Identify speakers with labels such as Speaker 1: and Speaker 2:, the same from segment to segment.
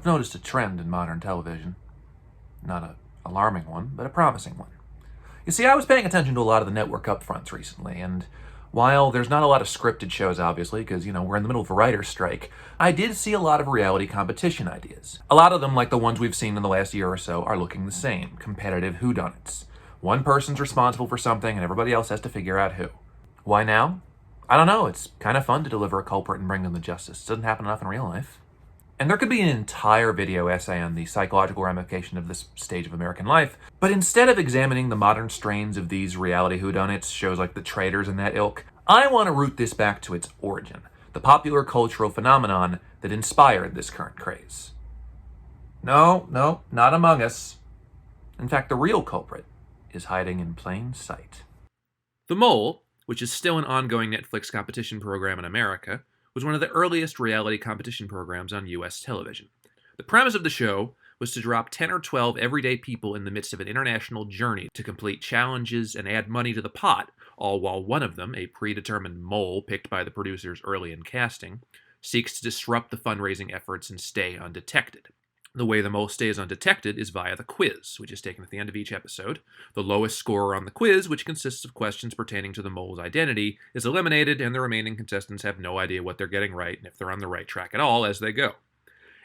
Speaker 1: I've noticed a trend in modern television. Not an alarming one, but a promising one. You see, I was paying attention to a lot of the network upfronts recently, and while there's not a lot of scripted shows, obviously, because, we're in the middle of a writer's strike, I did see a lot of reality competition ideas. A lot of them, like the ones we've seen in the last year or so, are looking the same. Competitive whodunits. One person's responsible for something, and everybody else has to figure out who. Why now? I don't know. It's kind of fun to deliver a culprit and bring them to justice. It doesn't happen enough in real life. And there could be an entire video essay on the psychological ramification of this stage of American life, but instead of examining the modern strains of these reality whodunits, shows like The Traitors and that ilk, I want to root this back to its origin, the popular cultural phenomenon that inspired this current craze. No, not Among Us. In fact, the real culprit is hiding in plain sight.
Speaker 2: The Mole, which is still an ongoing Netflix competition program in America, was one of the earliest reality competition programs on U.S. television. The premise of the show was to drop 10 or 12 everyday people in the midst of an international journey to complete challenges and add money to the pot, all while one of them, a predetermined mole picked by the producers early in casting, seeks to disrupt the fundraising efforts and stay undetected. The way the mole stays undetected is via the quiz, which is taken at the end of each episode. The lowest scorer on the quiz, which consists of questions pertaining to the mole's identity, is eliminated, and the remaining contestants have no idea what they're getting right and if they're on the right track at all as they go.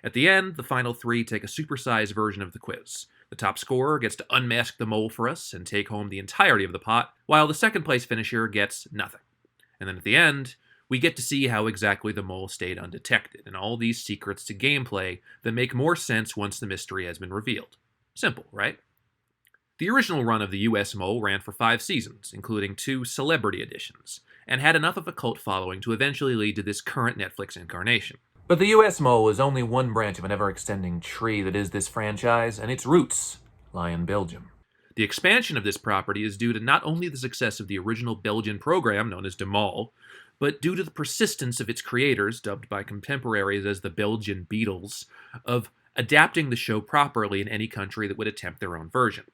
Speaker 2: At the end, the final three take a supersized version of the quiz. The top scorer gets to unmask the mole for us and take home the entirety of the pot, while the second place finisher gets nothing. And then at the end, we get to see how exactly the mole stayed undetected, and all these secrets to gameplay that make more sense once the mystery has been revealed. Simple, right? The original run of the US Mole ran for 5 seasons, including 2 celebrity editions, and had enough of a cult following to eventually lead to this current Netflix incarnation.
Speaker 1: But the US Mole is only one branch of an ever-extending tree that is this franchise, and its roots lie in Belgium.
Speaker 2: The expansion of this property is due to not only the success of the original Belgian program known as De Mol, but due to the persistence of its creators, dubbed by contemporaries as the Belgian Beatles, of adapting the show properly in any country that would attempt their own version.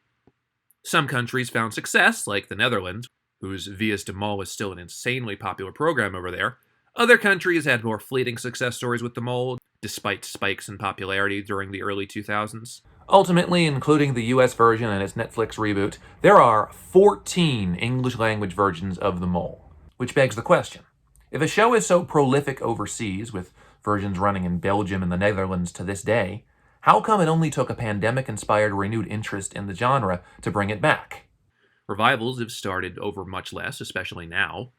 Speaker 2: Some countries found success, like the Netherlands, whose Vias de Mol is still an insanely popular program over there. Other countries had more fleeting success stories with the Mole, despite spikes in popularity during the early 2000s.
Speaker 1: Ultimately, including the US version and its Netflix reboot, there are 14 English-language versions of The Mole. Which begs the question, if a show is so prolific overseas, with versions running in Belgium and the Netherlands to this day, how come it only took a pandemic-inspired renewed interest in the genre to bring it back?
Speaker 2: Revivals have started over much less, especially now.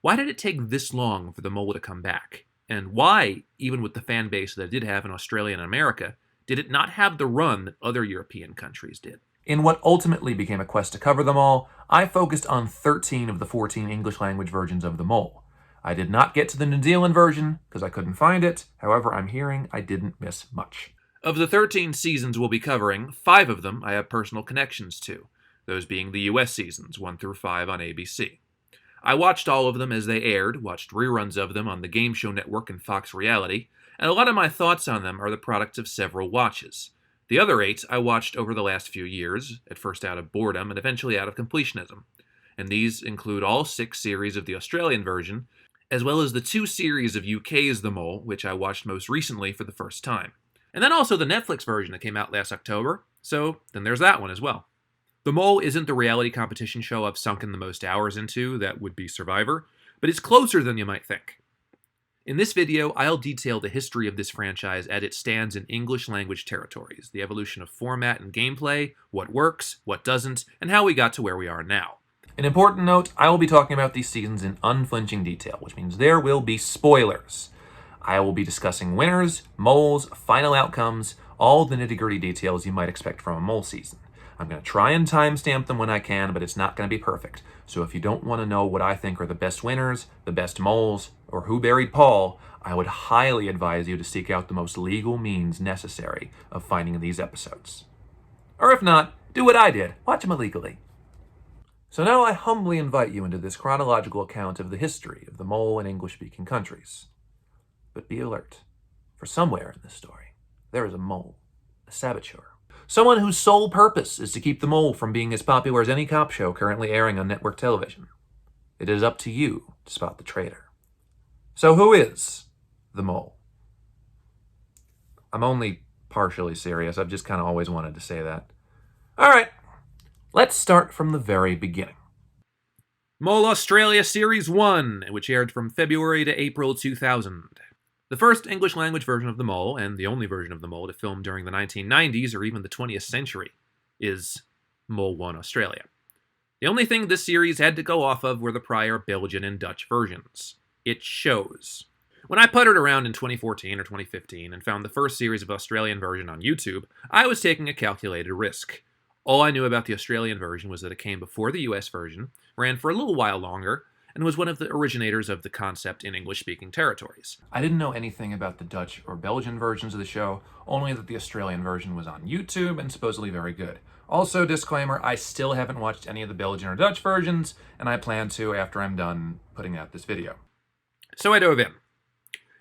Speaker 2: Why did it take this long for The Mole to come back? And why, even with the fan base that it did have in Australia and America, did it not have the run that other European countries did?
Speaker 1: In what ultimately became a quest to cover them all, I focused on 13 of the 14 English-language versions of The Mole. I did not get to the New Zealand version, because I couldn't find it. However, I'm hearing I didn't miss much.
Speaker 2: Of the 13 seasons we'll be covering, 5 of them I have personal connections to, those being the US seasons, 1 through 5 on ABC. I watched all of them as they aired, watched reruns of them on the Game Show Network and Fox Reality, and a lot of my thoughts on them are the products of several watches. The other 8 I watched over the last few years, at first out of boredom and eventually out of completionism. And these include all 6 series of the Australian version, as well as the 2 series of UK's The Mole, which I watched most recently for the first time. And then also the Netflix version that came out last October, so then there's that one as well. The Mole isn't the reality competition show I've sunken the most hours into, that would be Survivor, but it's closer than you might think. In this video, I'll detail the history of this franchise as it stands in English-language territories, the evolution of format and gameplay, what works, what doesn't, and how we got to where we are now.
Speaker 1: An important note, I will be talking about these seasons in unflinching detail, which means there will be spoilers. I will be discussing winners, moles, final outcomes, all the nitty-gritty details you might expect from a mole season. I'm going to try and timestamp them when I can, but it's not going to be perfect. So if you don't want to know what I think are the best winners, the best moles, or who buried Paul, I would highly advise you to seek out the most legal means necessary of finding these episodes. Or if not, do what I did. Watch them illegally. So now I humbly invite you into this chronological account of the history of the mole in English-speaking countries. But be alert, for somewhere in this story, there is a mole, a saboteur. Someone whose sole purpose is to keep the mole from being as popular as any cop show currently airing on network television. It is up to you to spot the traitor. So who is the mole? I'm only partially serious. I've just kind of always wanted to say that. All right, let's start from the very beginning.
Speaker 2: Mole Australia Series 1, which aired from February to April 2000. The first English-language version of The Mole, and the only version of The Mole to film during the 1990s or even the 20th century, is Mole 1 Australia. The only thing this series had to go off of were the prior Belgian and Dutch versions. It shows. When I puttered around in 2014 or 2015 and found the first series of Australian version on YouTube, I was taking a calculated risk. All I knew about the Australian version was that it came before the US version, ran for a little while longer, and was one of the originators of the concept in English-speaking territories.
Speaker 1: I didn't know anything about the Dutch or Belgian versions of the show, only that the Australian version was on YouTube and supposedly very good. Also, disclaimer, I still haven't watched any of the Belgian or Dutch versions, and I plan to after I'm done putting out this video.
Speaker 2: So I dove in.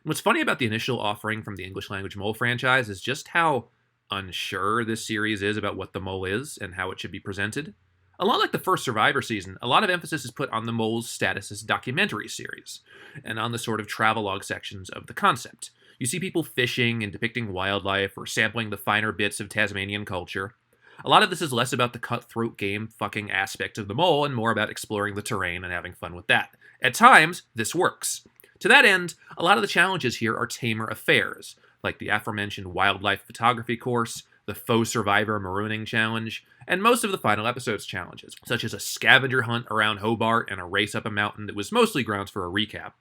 Speaker 2: What's funny about the initial offering from the English-language Mole franchise is just how unsure this series is about what the mole is and how it should be presented. A lot like the first Survivor season, a lot of emphasis is put on the mole's status as documentary series, and on the sort of travelogue sections of the concept. You see people fishing and depicting wildlife or sampling the finer bits of Tasmanian culture. A lot of this is less about the cutthroat game fucking aspect of the mole and more about exploring the terrain and having fun with that. At times, this works. To that end, a lot of the challenges here are tamer affairs, like the aforementioned wildlife photography course, the faux survivor marooning challenge, and most of the final episode's challenges, such as a scavenger hunt around Hobart and a race up a mountain that was mostly grounds for a recap.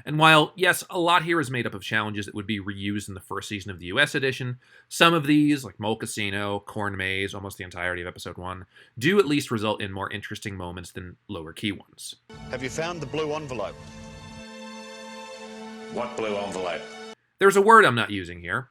Speaker 2: And while, yes, a lot here is made up of challenges that would be reused in the first season of the US edition, some of these, like Mole Casino, Corn Maze, almost the entirety of episode 1, do at least result in more interesting moments than lower key ones.
Speaker 3: Have you found the blue envelope? What blue envelope?
Speaker 2: There's a word I'm not using here.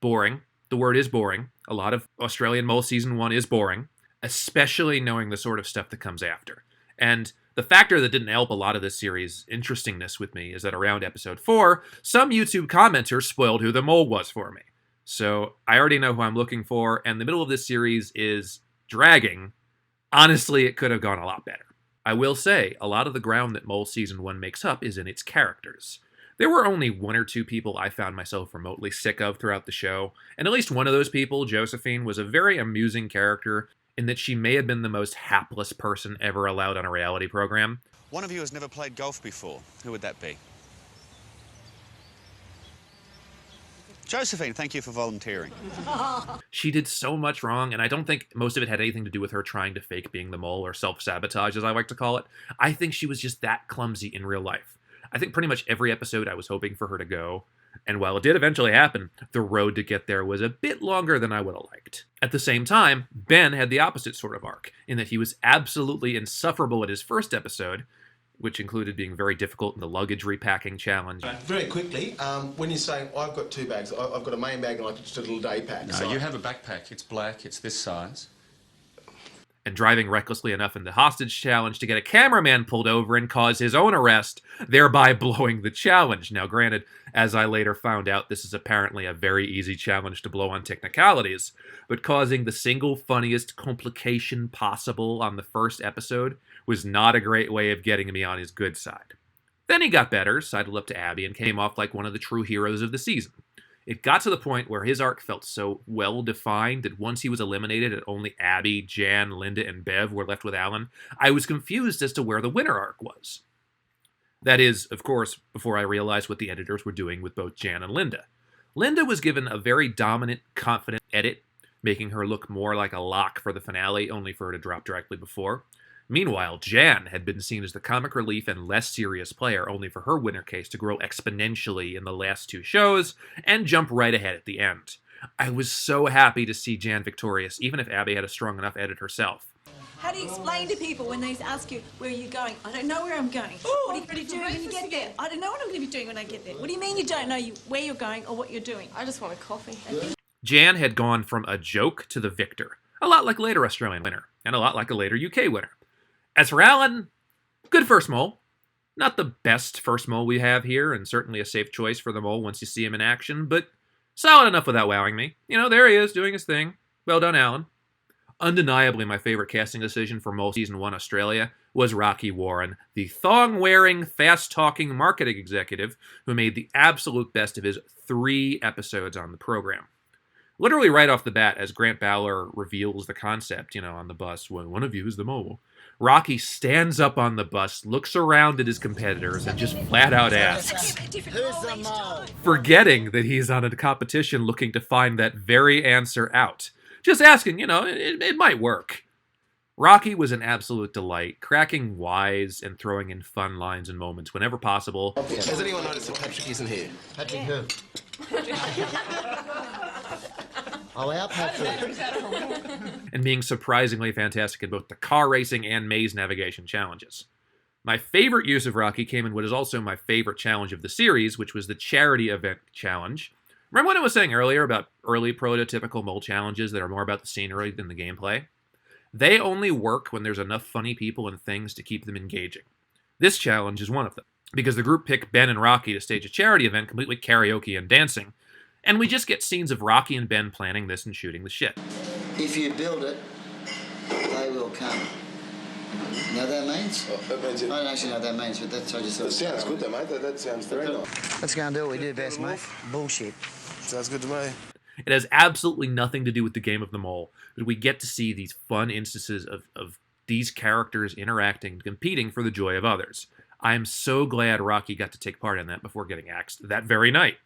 Speaker 2: Boring. The word is boring. A lot of Australian Mole Season 1 is boring, especially knowing the sort of stuff that comes after. And the factor that didn't help a lot of this series' interestingness with me is that around episode 4, some YouTube commenters spoiled who the mole was for me. So I already know who I'm looking for, and the middle of this series is dragging. Honestly, it could have gone a lot better. I will say, a lot of the ground that Mole Season 1 makes up is in its characters. There were only one or two people I found myself remotely sick of throughout the show, and at least one of those people, Josephine, was a very amusing character in that she may have been the most hapless person ever allowed on a reality program.
Speaker 3: One of you has never played golf before. Who would that be? Josephine, thank you for volunteering.
Speaker 2: She did so much wrong, and I don't think most of it had anything to do with her trying to fake being the mole, or self-sabotage, as I like to call it. I think she was just that clumsy in real life. I think pretty much every episode I was hoping for her to go, and while it did eventually happen, the road to get there was a bit longer than I would have liked. At the same time, Ben had the opposite sort of arc, in that he was absolutely insufferable at his first episode, which included being very difficult in the luggage repacking challenge.
Speaker 4: Very quickly, when you say, I've got two bags, I've got a main bag and like just a little day pack.
Speaker 5: No,
Speaker 4: So
Speaker 5: you have a backpack. It's black. It's this size.
Speaker 2: And driving recklessly enough in the hostage challenge to get a cameraman pulled over and cause his own arrest, thereby blowing the challenge. Now, granted, as I later found out, this is apparently a very easy challenge to blow on technicalities, but causing the single funniest complication possible on the first episode was not a great way of getting me on his good side. Then he got better, sidled up to Abby, and came off like one of the true heroes of the season. It got to the point where his arc felt so well-defined that once he was eliminated and only Abby, Jan, Linda, and Bev were left with Alan, I was confused as to where the winner arc was. That is, of course, before I realized what the editors were doing with both Jan and Linda. Linda was given a very dominant, confident edit, making her look more like a lock for the finale, only for her to drop directly before. Meanwhile, Jan had been seen as the comic relief and less serious player, only for her winner case to grow exponentially in the last two shows and jump right ahead at the end. I was so happy to see Jan victorious, even if Abby had a strong enough edit herself.
Speaker 6: How do you explain to people when they ask you, where are you going? I don't know where I'm going. What are you going to do when you get there? I don't know what I'm going to be doing when I get there. What do you mean you don't know where you're going or what you're doing?
Speaker 7: I just want a coffee.
Speaker 2: Jan had gone from a joke to the victor, a lot like a later Australian winner, and a lot like a later UK winner. As for Alan, good first mole. Not the best first mole we have here, and certainly a safe choice for the mole once you see him in action, but solid enough without wowing me. You know, there he is, doing his thing. Well done, Alan. Undeniably, my favorite casting decision for Mole Season 1 Australia was Rocky Warren, the thong-wearing, fast-talking marketing executive who made the absolute best of his 3 episodes on the program. Literally right off the bat, as Grant Bowler reveals the concept, on the bus, when one of you is the mole, Rocky stands up on the bus, looks around at his competitors, and just flat out asks,
Speaker 7: Who's the mole?
Speaker 2: forgetting that he's on a competition looking to find that very answer out. Just asking, it might work. Rocky was an absolute delight, cracking wise and throwing in fun lines and moments whenever possible.
Speaker 4: Has anyone noticed that Patrick isn't here?
Speaker 7: Patrick who? Oh, our Patrick.
Speaker 2: And being surprisingly fantastic in both the car racing and maze navigation challenges. My favorite use of Rocky came in what is also my favorite challenge of the series, which was the charity event challenge. Remember what I was saying earlier about early prototypical mole challenges that are more about the scenery than the gameplay? They only work when there's enough funny people and things to keep them engaging. This challenge is one of them, because the group picked Ben and Rocky to stage a charity event complete with karaoke and dancing, and we just get scenes of Rocky and Ben planning this and shooting the shit.
Speaker 7: If you build it, they will come. You know what that means?
Speaker 4: That means
Speaker 7: I don't actually know what that means, but that's what I just thought.
Speaker 4: It sounds good though, mate. That sounds very nice.
Speaker 7: Let's go and do what we do best, mate. Bullshit.
Speaker 4: Sounds good to me.
Speaker 2: It has absolutely nothing to do with the game of the mole, but we get to see these fun instances of these characters interacting and competing for the joy of others. I am so glad Rocky got to take part in that before getting axed that very night.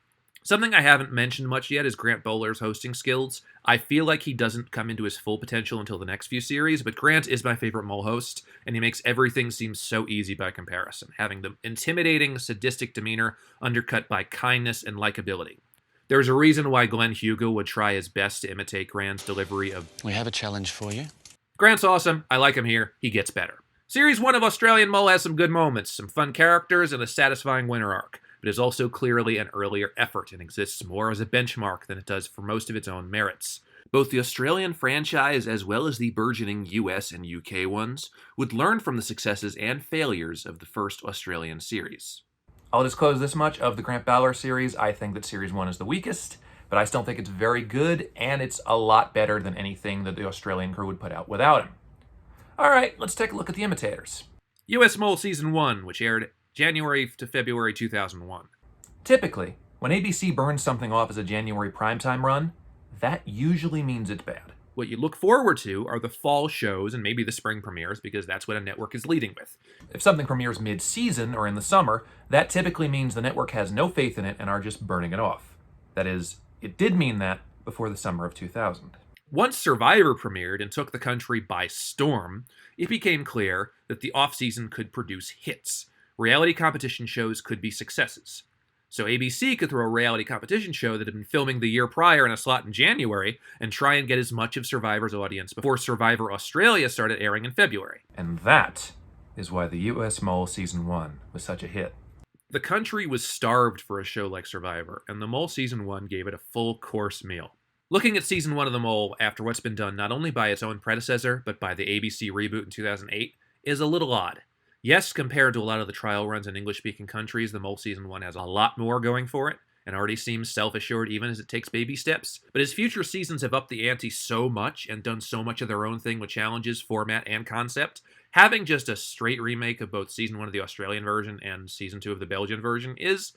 Speaker 2: Something I haven't mentioned much yet is Grant Bowler's hosting skills. I feel like he doesn't come into his full potential until the next few series, but Grant is my favorite mole host, and he makes everything seem so easy by comparison, having the intimidating, sadistic demeanor undercut by kindness and likability. There's a reason why Glenn Hugo would try his best to imitate Grant's delivery of,
Speaker 5: We have a challenge for you.
Speaker 2: Grant's awesome, I like him here, he gets better. Series 1 of Australian Mole has some good moments, some fun characters, and a satisfying winter arc, but is also clearly an earlier effort and exists more as a benchmark than it does for most of its own merits. Both the Australian franchise as well as the burgeoning US and UK ones would learn from the successes and failures of the first Australian series.
Speaker 1: I'll disclose this much of the Grant Bowler series. I think that Series 1 is the weakest, but I still think it's very good, and it's a lot better than anything that the Australian crew would put out without him. Alright, let's take a look at the imitators.
Speaker 2: US Mole Season 1, which aired January to February 2001.
Speaker 1: Typically, when ABC burns something off as a January primetime run, that usually means it's bad.
Speaker 2: What you look forward to are the fall shows and maybe the spring premieres, because that's what a network is leading with.
Speaker 1: If something premieres mid-season or in the summer, that typically means the network has no faith in it and are just burning it off. That is, it did mean that before the summer of 2000.
Speaker 2: Once Survivor premiered and took the country by storm, it became clear that the off-season could produce hits. Reality competition shows could be successes. So ABC could throw a reality competition show that had been filming the year prior in a slot in January and try and get as much of Survivor's audience before Survivor Australia started airing in February.
Speaker 1: And that is why the US Mole Season 1 was such a hit.
Speaker 2: The country was starved for a show like Survivor, and The Mole Season 1 gave it a full-course meal. Looking at Season 1 of The Mole after what's been done not only by its own predecessor, but by the ABC reboot in 2008, is a little odd. Yes, compared to a lot of the trial runs in English-speaking countries, The Mole Season 1 has a lot more going for it, and already seems self-assured even as it takes baby steps. But as future seasons have upped the ante so much and done so much of their own thing with challenges, format, and concept, having just a straight remake of both Season 1 of the Australian version and Season 2 of the Belgian version is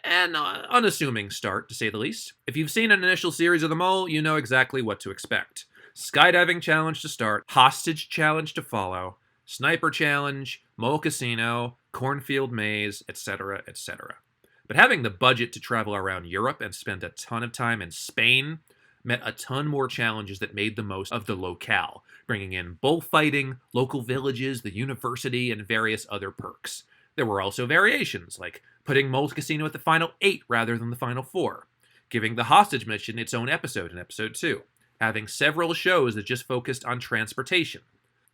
Speaker 2: an unassuming start, to say the least. If you've seen an initial series of The Mole, you know exactly what to expect. Skydiving challenge to start, hostage challenge to follow, sniper challenge, mole casino, cornfield maze, etc., etc. But having the budget to travel around Europe and spend a ton of time in Spain meant a ton more challenges that made the most of the locale, bringing in bullfighting, local villages, the university, and various other perks. There were also variations, like putting Mole Casino at the final 8 rather than the final 4, giving the hostage mission its own episode in episode 2, having several shows that just focused on transportation.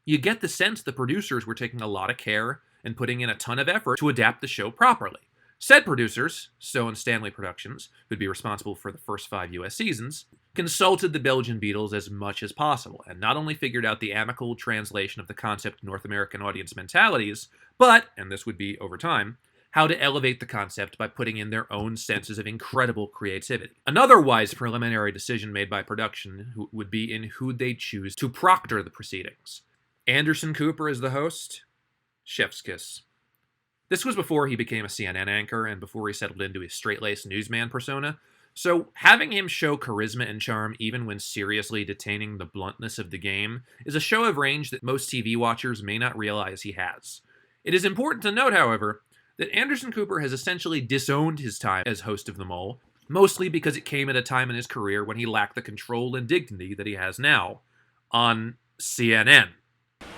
Speaker 2: You get the sense the producers were taking a lot of care and putting in a ton of effort to adapt the show properly. Said producers, Stowe and Stanley Productions, who'd be responsible for the first 5 US seasons, consulted the Belgian Beatles as much as possible, and not only figured out the amicable translation of the concept to North American audience mentalities, but, and this would be over time, how to elevate the concept by putting in their own senses of incredible creativity. Another wise preliminary decision made by production would be in who they'd choose to proctor the proceedings. Anderson Cooper as the host? Chef's kiss. This was before he became a CNN anchor and before he settled into his straight-laced newsman persona, So having him show charisma and charm even when seriously detaining the bluntness of the game is a show of range that most TV watchers may not realize he has. It is important to note, however, that Anderson Cooper has essentially disowned his time as host of The Mole, mostly because it came at a time in his career when he lacked the control and dignity that he has now on CNN.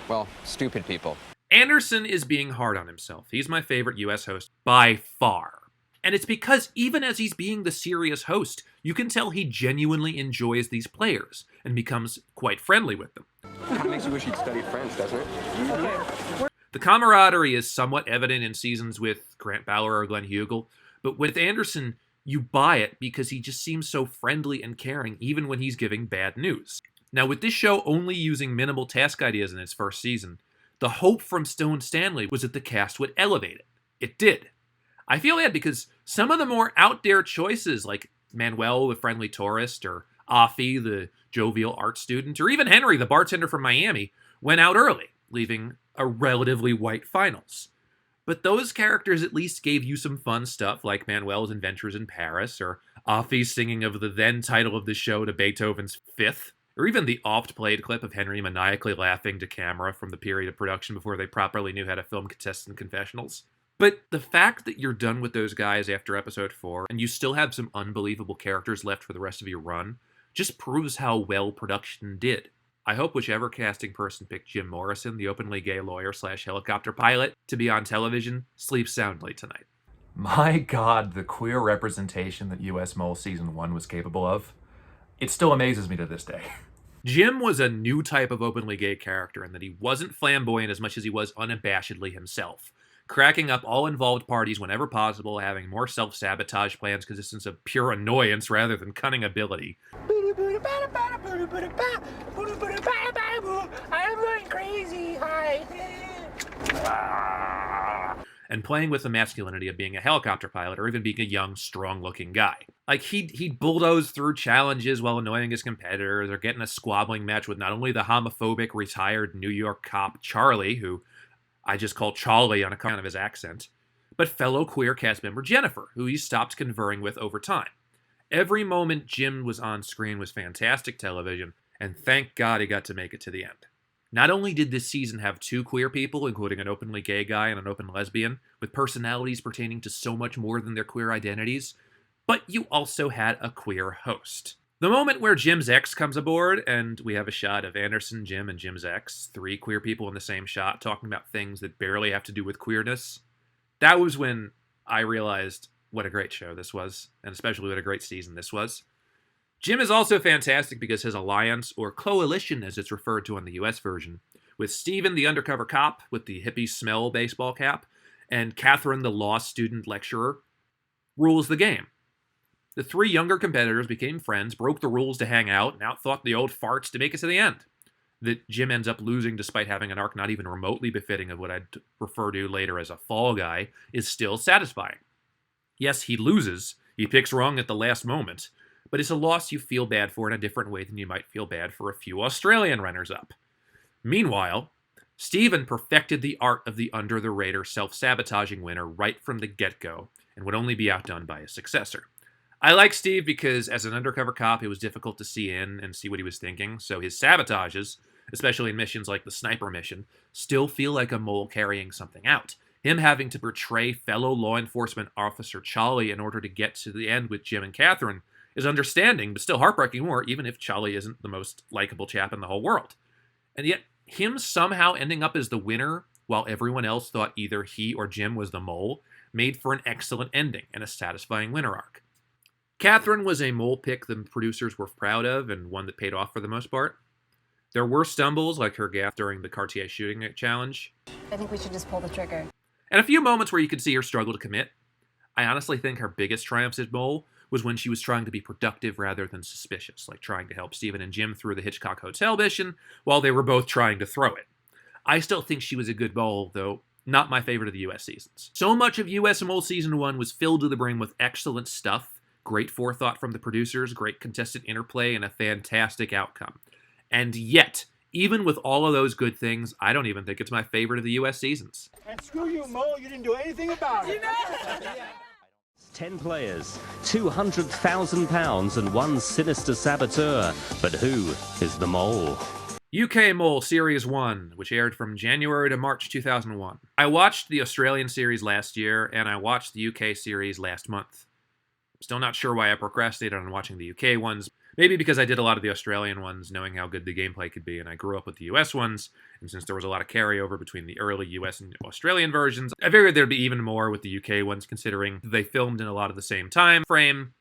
Speaker 8: Well, stupid people.
Speaker 2: Anderson is being hard on himself. He's my favorite US host by far. And it's because even as he's being the serious host, you can tell he genuinely enjoys these players and becomes quite friendly with them.
Speaker 8: Kind of makes you wish you'd studied French, doesn't it?
Speaker 2: The camaraderie is somewhat evident in seasons with Grant Bauer or Glenn Hugel, but with Anderson, you buy it because he just seems so friendly and caring even when he's giving bad news. Now, with this show only using minimal task ideas in its first season, the hope from Stone Stanley was that the cast would elevate it. It did. I feel bad because some of the more out there choices, like Manuel, the friendly tourist, or Afi, the jovial art student, or even Henry, the bartender from Miami, went out early, leaving a relatively white finals. But those characters at least gave you some fun stuff, like Manuel's adventures in Paris, or Afi's singing of the then title of the show to Beethoven's Fifth, or even the oft-played clip of Henry maniacally laughing to camera from the period of production before they properly knew how to film contestant confessionals. But the fact that you're done with those guys after episode 4, and you still have some unbelievable characters left for the rest of your run, just proves how well production did. I hope whichever casting person picked Jim Morrison, the openly gay lawyer/helicopter pilot, to be on television, sleeps soundly tonight.
Speaker 1: My God, the queer representation that US Mole Season 1 was capable of. It still amazes me to this day.
Speaker 2: Jim was a new type of openly gay character in that he wasn't flamboyant as much as he was unabashedly himself, cracking up all involved parties whenever possible, having more self-sabotage plans consistent of pure annoyance rather than cunning ability.
Speaker 9: I'm going crazy. Hi.
Speaker 2: And playing with the masculinity of being a helicopter pilot or even being a young, strong-looking guy. Like, he'd bulldoze through challenges while annoying his competitors or get in a squabbling match with not only the homophobic retired New York cop Charlie, who I just call Charlie on account of his accent, but fellow queer cast member Jennifer, who he stopped conferring with over time. Every moment Jim was on screen was fantastic television, and thank God he got to make it to the end. Not only did this season have 2 queer people, including an openly gay guy and an open lesbian, with personalities pertaining to so much more than their queer identities, but you also had a queer host. The moment where Jim's ex comes aboard, and we have a shot of Anderson, Jim, and Jim's ex, 3 queer people in the same shot, talking about things that barely have to do with queerness, that was when I realized what a great show this was, and especially what a great season this was. Jim is also fantastic because his alliance, or coalition as it's referred to on the US version, with Steven the undercover cop with the hippie smell baseball cap, and Catherine the law student lecturer, rules the game. The 3 younger competitors became friends, broke the rules to hang out, and outthought the old farts to make it to the end. That Jim ends up losing despite having an arc not even remotely befitting of what I'd refer to later as a fall guy is still satisfying. Yes, he loses, he picks wrong at the last moment, but it's a loss you feel bad for in a different way than you might feel bad for a few Australian runners-up. Meanwhile, Steven perfected the art of the under-the-radar self-sabotaging winner right from the get-go, and would only be outdone by his successor. I like Steve because, as an undercover cop, it was difficult to see in and see what he was thinking, so his sabotages, especially in missions like the sniper mission, still feel like a mole carrying something out. Him having to betray fellow law enforcement officer Charlie in order to get to the end with Jim and Catherine is understanding, but still heartbreaking more, even if Charlie isn't the most likable chap in the whole world. And yet, him somehow ending up as the winner, while everyone else thought either he or Jim was the mole, made for an excellent ending and a satisfying winner arc. Catherine was a mole pick the producers were proud of, and one that paid off for the most part. There were stumbles, like her gaffe during the Cartier shooting challenge.
Speaker 10: I think we should just pull the trigger.
Speaker 2: And a few moments where you could see her struggle to commit. I honestly think her biggest triumphs as mole was when she was trying to be productive rather than suspicious, like trying to help Steven and Jim through the Hitchcock Hotel mission while they were both trying to throw it. I still think she was a good mole, though not my favorite of the US seasons. So much of US Mole Season 1 was filled to the brim with excellent stuff, great forethought from the producers, great contestant interplay, and a fantastic outcome. And yet, even with all of those good things, I don't even think it's my favorite of the US seasons.
Speaker 9: And screw you, Mole. You didn't do anything about it.
Speaker 11: 10 players, £200,000 and one sinister saboteur. But who is the mole?
Speaker 2: UK Mole Series 1, which aired from January to March 2001. I watched the Australian series last year, and I watched the UK series last month. I'm still not sure why I procrastinated on watching the UK ones. Maybe because I did a lot of the Australian ones, knowing how good the gameplay could be, and I grew up with the US ones, and since there was a lot of carryover between the early US and Australian versions, I figured there'd be even more with the UK ones, considering they filmed in a lot of the same time frame.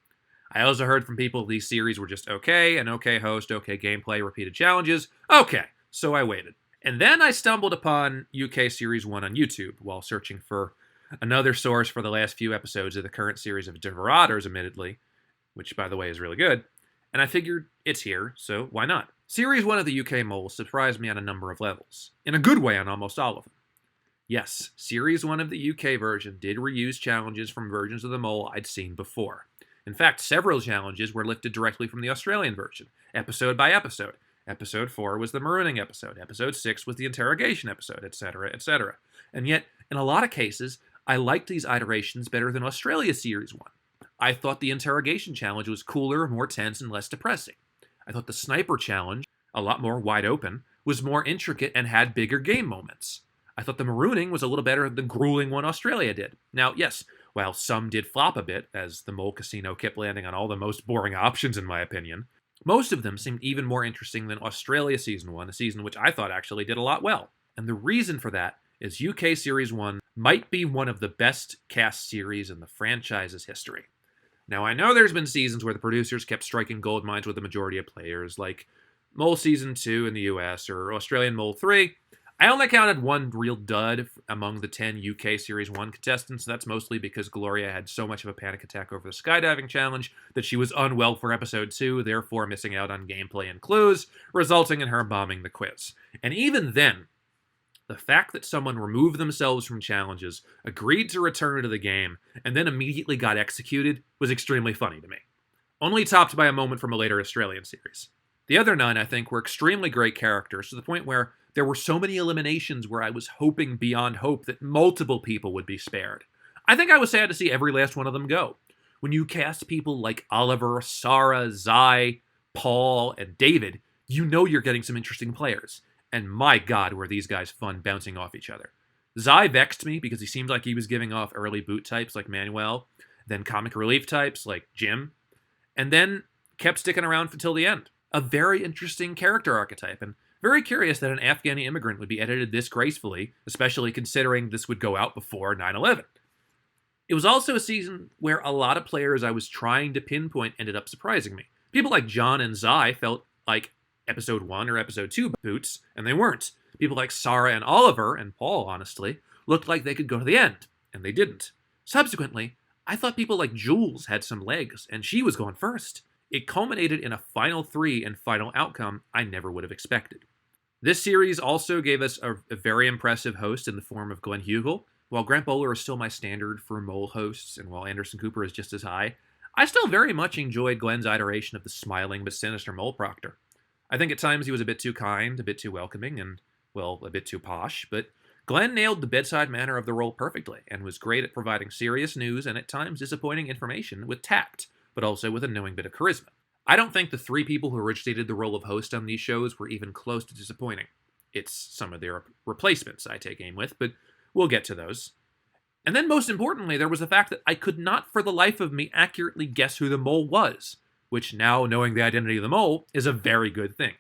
Speaker 2: I also heard from people these series were just okay, an okay host, okay gameplay, repeated challenges. Okay, so I waited. And then I stumbled upon UK Series 1 on YouTube while searching for another source for the last few episodes of the current series of Marauders, admittedly, which, by the way, is really good. And I figured it's here, so why not? Series 1 of the UK Mole surprised me on a number of levels. In a good way on almost all of them. Yes, Series 1 of the UK version did reuse challenges from versions of the Mole I'd seen before. In fact, several challenges were lifted directly from the Australian version, episode by episode. Episode 4 was the marooning episode, episode 6 was the interrogation episode, etc., etc. And yet, in a lot of cases, I liked these iterations better than Australia Series 1. I thought the interrogation challenge was cooler, more tense, and less depressing. I thought the sniper challenge, a lot more wide open, was more intricate and had bigger game moments. I thought the marooning was a little better than the grueling one Australia did. Now, yes, while some did flop a bit, as the Mole Casino kept landing on all the most boring options in my opinion, most of them seemed even more interesting than Australia Season 1, a season which I thought actually did a lot well. And the reason for that is UK Series 1 might be one of the best cast series in the franchise's history. Now, I know there's been seasons where the producers kept striking gold mines with the majority of players, like Mole Season 2 in the US or Australian Mole 3. I only counted one real dud among the 10 UK Series 1 contestants. That's mostly because Gloria had so much of a panic attack over the skydiving challenge that she was unwell for episode 2, therefore missing out on gameplay and clues, resulting in her bombing the quiz. And even then, the fact that someone removed themselves from challenges, agreed to return to the game, and then immediately got executed was extremely funny to me. Only topped by a moment from a later Australian series. The other 9, I think, were extremely great characters, to the point where there were so many eliminations where I was hoping beyond hope that multiple people would be spared. I think I was sad to see every last one of them go. When you cast people like Oliver, Sarah, Zai, Paul, and David, you know you're getting some interesting players. And my god, were these guys fun bouncing off each other. Zai vexed me because he seemed like he was giving off early boot types like Manuel, then comic relief types like Jim, and then kept sticking around until the end. A very interesting character archetype, and very curious that an Afghani immigrant would be edited this gracefully, especially considering this would go out before 9/11. It was also a season where a lot of players I was trying to pinpoint ended up surprising me. People like John and Zai felt like episode 1 or episode 2 boots, and they weren't. People like Sarah and Oliver, and Paul, honestly, looked like they could go to the end, and they didn't. Subsequently, I thought people like Jules had some legs, and she was going first. It culminated in a final 3 and final outcome I never would have expected. This series also gave us a very impressive host in the form of Glenn Hugel. While Grant Bowler is still my standard for mole hosts, and while Anderson Cooper is just as high, I still very much enjoyed Glenn's iteration of the smiling but sinister mole proctor. I think at times he was a bit too kind, a bit too welcoming, and, well, a bit too posh, but Glenn nailed the bedside manner of the role perfectly, and was great at providing serious news and at times disappointing information with tact, but also with a knowing bit of charisma. I don't think the 3 people who originated the role of host on these shows were even close to disappointing. It's some of their replacements I take aim with, but we'll get to those. And then most importantly, there was the fact that I could not for the life of me accurately guess who the mole was, which now, knowing the identity of the mole, is a very good thing.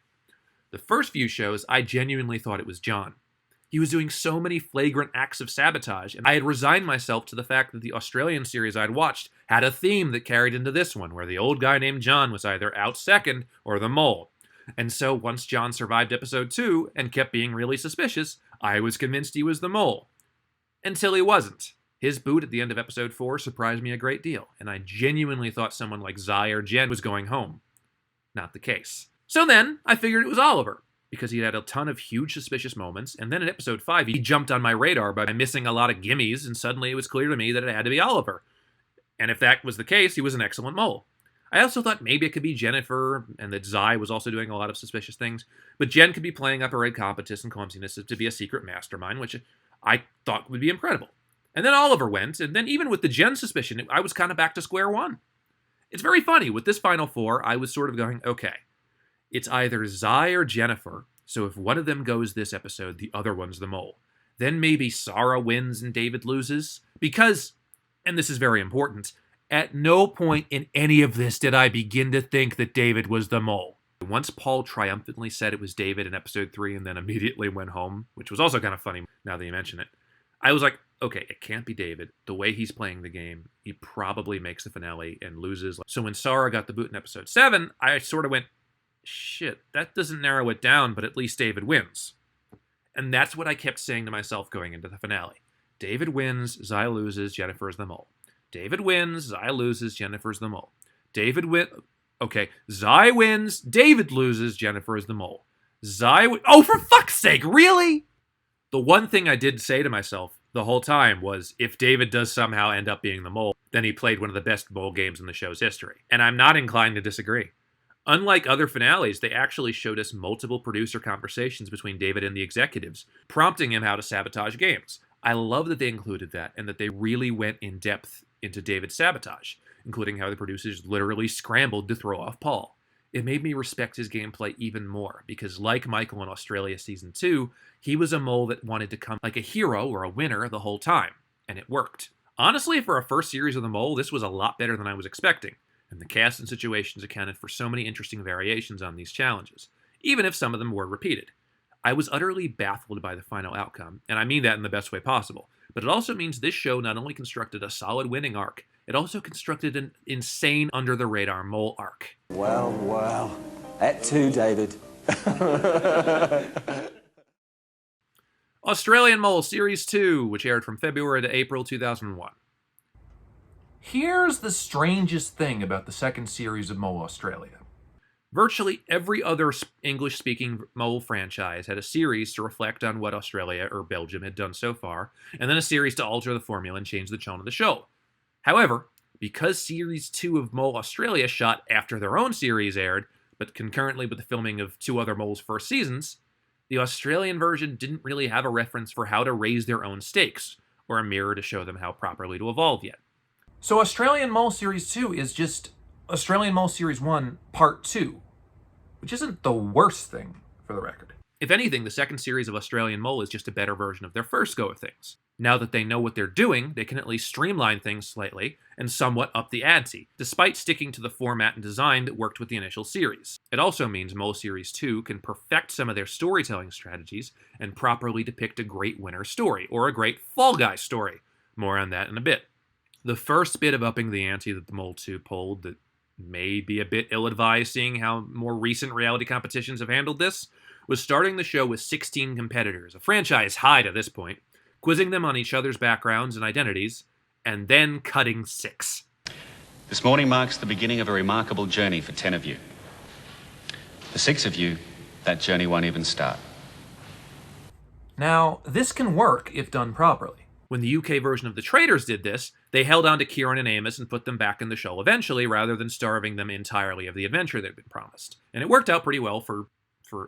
Speaker 2: The first few shows, I genuinely thought it was John. He was doing so many flagrant acts of sabotage, and I had resigned myself to the fact that the Australian series I'd watched had a theme that carried into this one, where the old guy named John was either out second or the mole. And so once John survived episode 2 and kept being really suspicious, I was convinced he was the mole. Until he wasn't. His boot at the end of episode 4 surprised me a great deal, and I genuinely thought someone like Zai or Jen was going home. Not the case. So then, I figured it was Oliver, because he had a ton of huge suspicious moments, and then in episode 5, he jumped on my radar by missing a lot of gimmies, and suddenly it was clear to me that it had to be Oliver. And if that was the case, he was an excellent mole. I also thought maybe it could be Jennifer, and that Zai was also doing a lot of suspicious things, but Jen could be playing up her incompetence and clumsiness to be a secret mastermind, which I thought would be incredible. And then Oliver went, and then even with the Jen suspicion, I was kind of back to square one. It's very funny. With this final four, I was sort of going, okay, it's either Zai or Jennifer, so if one of them goes this episode, the other one's the mole. Then maybe Sarah wins and David loses. Because, and this is very important, at no point in any of this did I begin to think that David was the mole. Once Paul triumphantly said it was David in episode 3 and then immediately went home, which was also kind of funny now that you mention it, I was like, okay, it can't be David. The way he's playing the game, he probably makes the finale and loses. So when Sarah got the boot in episode 7, I sort of went, shit, that doesn't narrow it down, but at least David wins. And that's what I kept saying to myself going into the finale. David wins, Zai loses, Jennifer's the mole. David wins, Zai loses, Jennifer's the mole. Okay, Zai wins, David loses, Jennifer is the mole. Oh, for fuck's sake, really? The one thing I did say to myself the whole time was, if David does somehow end up being the mole, then he played one of the best mole games in the show's history. And I'm not inclined to disagree. Unlike other finales, they actually showed us multiple producer conversations between David and the executives, prompting him how to sabotage games. I love that they included that, and that they really went in depth into David's sabotage, including how the producers literally scrambled to throw off Paul. It made me respect his gameplay even more, because like Michael in Australia Season 2, he was a mole that wanted to come like a hero or a winner the whole time, and it worked. Honestly, for a first series of The Mole, this was a lot better than I was expecting, and the cast and situations accounted for so many interesting variations on these challenges, even if some of them were repeated. I was utterly baffled by the final outcome, and I mean that in the best way possible, but it also means this show not only constructed a solid winning arc, it also constructed an insane under-the-radar mole arc.
Speaker 12: Well, that too, David.
Speaker 2: Australian Mole Series 2, which aired from February to April 2001.
Speaker 1: Here's the strangest thing about the second series of Mole Australia.
Speaker 2: Virtually every other English-speaking Mole franchise had a series to reflect on what Australia or Belgium had done so far, and then a series to alter the formula and change the tone of the show. However, because Series 2 of Mole Australia shot after their own series aired, but concurrently with the filming of 2 other Mole's first seasons, the Australian version didn't really have a reference for how to raise their own stakes, or a mirror to show them how properly to evolve yet.
Speaker 1: So Australian Mole Series 2 is just Australian Mole Series 1 Part 2, which isn't the worst thing, for the record.
Speaker 2: If anything, the second series of Australian Mole is just a better version of their first go of things. Now that they know what they're doing, they can at least streamline things slightly and somewhat up the ante, despite sticking to the format and design that worked with the initial series. It also means Mole Series 2 can perfect some of their storytelling strategies and properly depict a great winner story, or a great Fall Guy story. More on that in a bit. The first bit of upping the ante that the Mole 2 pulled that may be a bit ill-advised seeing how more recent reality competitions have handled this, was starting the show with 16 competitors, a franchise high to this point, quizzing them on each other's backgrounds and identities, and then cutting 6.
Speaker 5: This morning marks the beginning of a remarkable journey for 10 of you. For 6 of you, that journey won't even start.
Speaker 1: Now, this can work if done properly.
Speaker 2: When the UK version of The Traitors did this, they held on to Kieran and Amos and put them back in the show eventually, rather than starving them entirely of the adventure they'd been promised. And it worked out pretty well for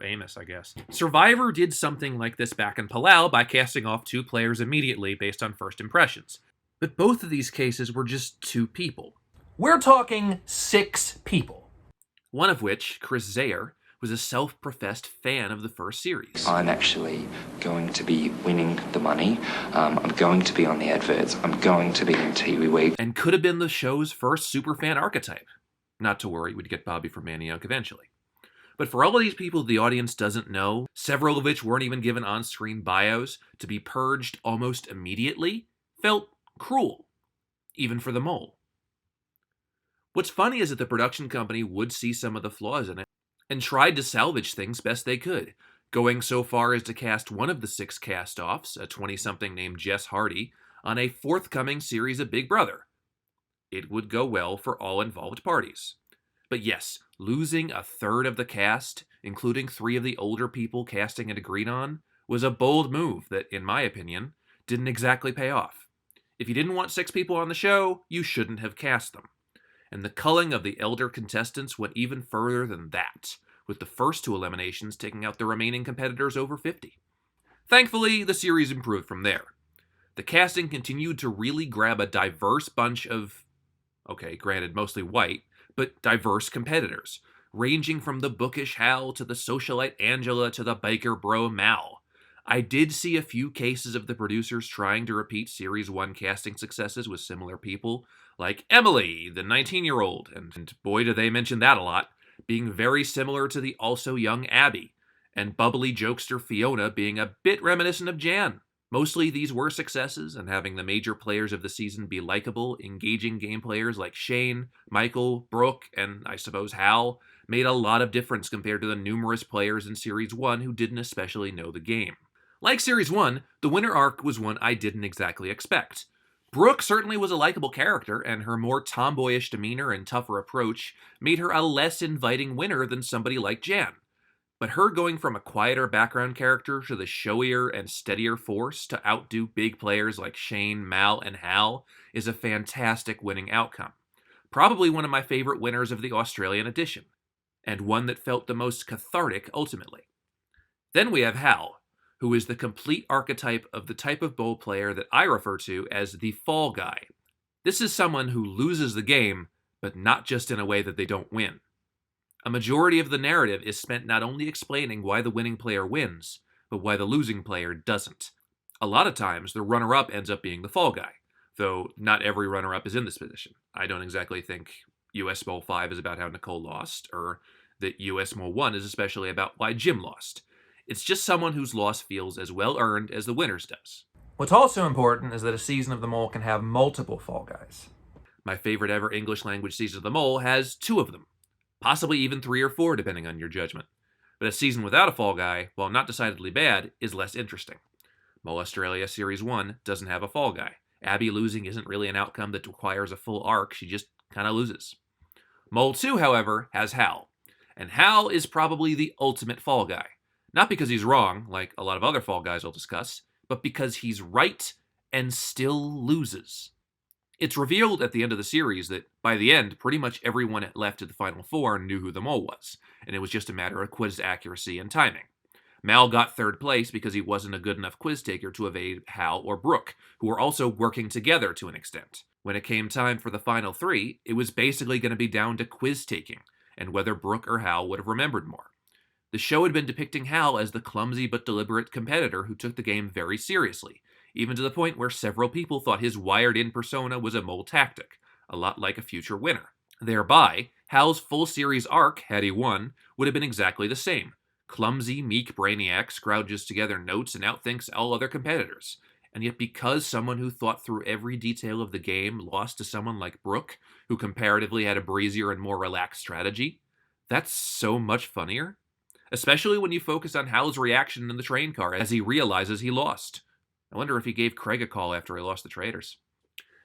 Speaker 2: Amos, I guess. Survivor did something like this back in Palau by casting off 2 players immediately based on first impressions. But both of these cases were just 2 people.
Speaker 1: We're talking 6 people.
Speaker 2: One of which, Chris Zayer, was a self-professed fan of the first series.
Speaker 13: I'm actually going to be winning the money. I'm going to be on the adverts. I'm going to be in TV Week.
Speaker 2: And could have been the show's first superfan archetype. Not to worry, we'd get Bobby from Manioc eventually. But for all of these people the audience doesn't know, several of which weren't even given on-screen bios, to be purged almost immediately felt cruel, even for the Mole. What's funny is that the production company would see some of the flaws in it, and tried to salvage things best they could, going so far as to cast one of the 6 cast-offs, a 20-something named Jess Hardy, on a forthcoming series of Big Brother. It would go well for all involved parties. But yes, losing a third of the cast, including 3 of the older people casting had agreed on, was a bold move that, in my opinion, didn't exactly pay off. If you didn't want 6 people on the show, you shouldn't have cast them. And the culling of the elder contestants went even further than that, with the first 2 eliminations taking out the remaining competitors over 50. Thankfully, the series improved from there. The casting continued to really grab a diverse bunch of, okay, granted mostly white, but diverse competitors, ranging from the bookish Hal to the socialite Angela to the biker bro Mal. I did see a few cases of the producers trying to repeat Series 1 casting successes with similar people, like Emily, the 19-year-old, and boy do they mention that a lot, being very similar to the also young Abby, and bubbly jokester Fiona being a bit reminiscent of Jan. Mostly these were successes, and having the major players of the season be likable, engaging game players like Shane, Michael, Brooke, and I suppose Hal made a lot of difference compared to the numerous players in Series 1 who didn't especially know the game. Like Series 1, the winter arc was one I didn't exactly expect. Brooke certainly was a likable character, and her more tomboyish demeanor and tougher approach made her a less inviting winner than somebody like Jan. But her going from a quieter background character to the showier and steadier force to outdo big players like Shane, Mal, and Hal is a fantastic winning outcome. Probably one of my favorite winners of the Australian edition, and one that felt the most cathartic ultimately. Then we have Hal, who is the complete archetype of the type of bowl player that I refer to as the fall guy. This is someone who loses the game, but not just in a way that they don't win. A majority of the narrative is spent not only explaining why the winning player wins, but why the losing player doesn't. A lot of times, the runner-up ends up being the fall guy, though not every runner-up is in this position. I don't exactly think US Bowl 5 is about how Nicole lost, or that US Bowl 1 is especially about why Jim lost. It's just someone whose loss feels as well-earned as the winner's does.
Speaker 1: What's also important is that a season of The Mole can have multiple fall guys.
Speaker 2: My favorite ever English language season of The Mole has 2 of them. Possibly even 3 or 4, depending on your judgment. But a season without a fall guy, while not decidedly bad, is less interesting. Mole Australia Series 1 doesn't have a fall guy. Abby losing isn't really an outcome that requires a full arc, she just kind of loses. Mole 2, however, has Hal. And Hal is probably the ultimate fall guy. Not because he's wrong, like a lot of other fall guys I'll discuss, but because he's right and still loses. It's revealed at the end of the series that, by the end, pretty much everyone left at the Final Four knew who the mole was, and it was just a matter of quiz accuracy and timing. Mal got 3rd place because he wasn't a good enough quiz taker to evade Hal or Brooke, who were also working together to an extent. When it came time for the Final 3, it was basically going to be down to quiz taking, and whether Brooke or Hal would have remembered more. The show had been depicting Hal as the clumsy but deliberate competitor who took the game very seriously, even to the point where several people thought his wired-in persona was a mole tactic, a lot like a future winner. Thereby, Hal's full series arc, had he won, would have been exactly the same. Clumsy, meek brainiac scrouges together notes and outthinks all other competitors. And yet because someone who thought through every detail of the game lost to someone like Brooke, who comparatively had a breezier and more relaxed strategy, that's so much funnier. Especially when you focus on Hal's reaction in the train car as he realizes he lost. I wonder if he gave Craig a call after he lost the Traders.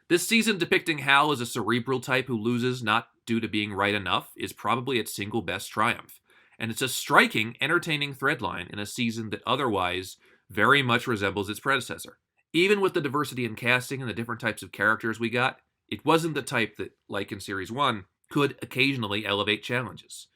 Speaker 2: This season depicting Hal as a cerebral type who loses not due to being right enough is probably its single best triumph. And it's a striking, entertaining threadline in a season that otherwise very much resembles its predecessor. Even with the diversity in casting and the different types of characters we got, it wasn't the type that, like in Series 1, could occasionally elevate challenges.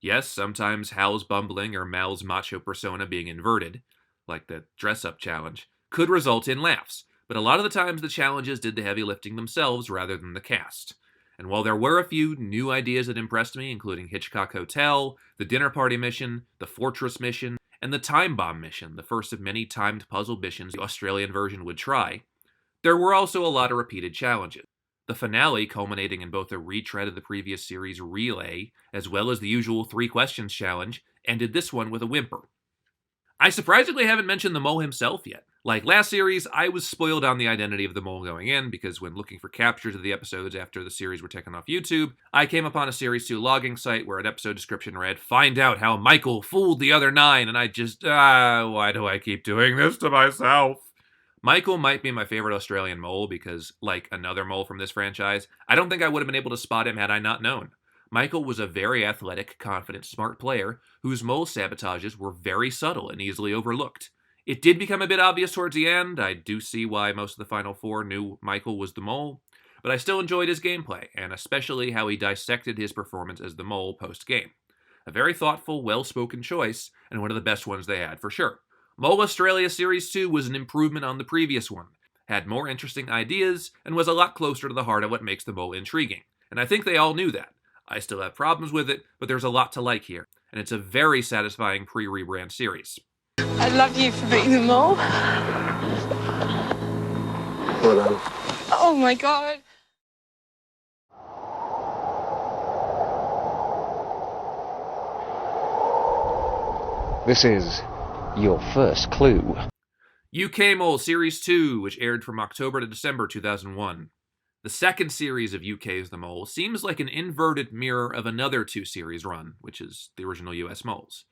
Speaker 2: Yes, sometimes Hal's bumbling or Mal's macho persona being inverted, like the dress-up challenge, could result in laughs, but a lot of the times the challenges did the heavy lifting themselves rather than the cast. And while there were a few new ideas that impressed me, including Hitchcock Hotel, the Dinner Party mission, the Fortress mission, and the Time Bomb mission, the first of many timed puzzle missions the Australian version would try, there were also a lot of repeated challenges. The finale, culminating in both a retread of the previous series' relay, as well as the usual 3 questions challenge, ended this one with a whimper. I surprisingly haven't mentioned the mole himself yet. Like last series, I was spoiled on the identity of the mole going in, because when looking for captures of the episodes after the series were taken off YouTube, I came upon a Series 2 logging site where an episode description read, "Find out how Michael fooled the other 9, and I just, why do I keep doing this to myself? Michael might be my favorite Australian mole because, like another mole from this franchise, I don't think I would have been able to spot him had I not known. Michael was a very athletic, confident, smart player whose mole sabotages were very subtle and easily overlooked. It did become a bit obvious towards the end. I do see why most of the Final Four knew Michael was the mole, but I still enjoyed his gameplay, and especially how he dissected his performance as the mole post-game. A very thoughtful, well-spoken choice, and one of the best ones they had for sure. Mole Australia Series 2 was an improvement on the previous one, had more interesting ideas, and was a lot closer to the heart of what makes the mole intriguing. And I think they all knew that. I still have problems with it, but there's a lot to like here, and it's a very satisfying pre-rebrand series.
Speaker 9: I love you for being the mole. Oh my god.
Speaker 14: This is your first clue.
Speaker 2: UK Mole Series 2, which aired from October to December 2001. The second series of UK's The Mole seems like an inverted mirror of another two-series run, which is the original US Moles.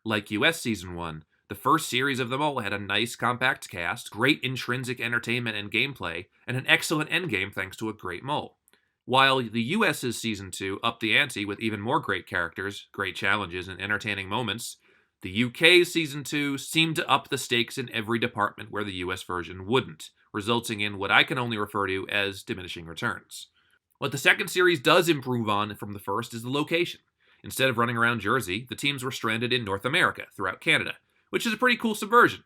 Speaker 2: Like US Season 1, the first series of The Mole had a nice compact cast, great intrinsic entertainment and gameplay, and an excellent endgame thanks to a great mole. While the US's Season 2 upped the ante with even more great characters, great challenges, and entertaining moments, the UK's Season 2 seemed to up the stakes in every department where the US version wouldn't, resulting in what I can only refer to as diminishing returns. What the second series does improve on from the first is the location. Instead of running around Jersey, the teams were stranded in North America, throughout Canada, which is a pretty cool subversion.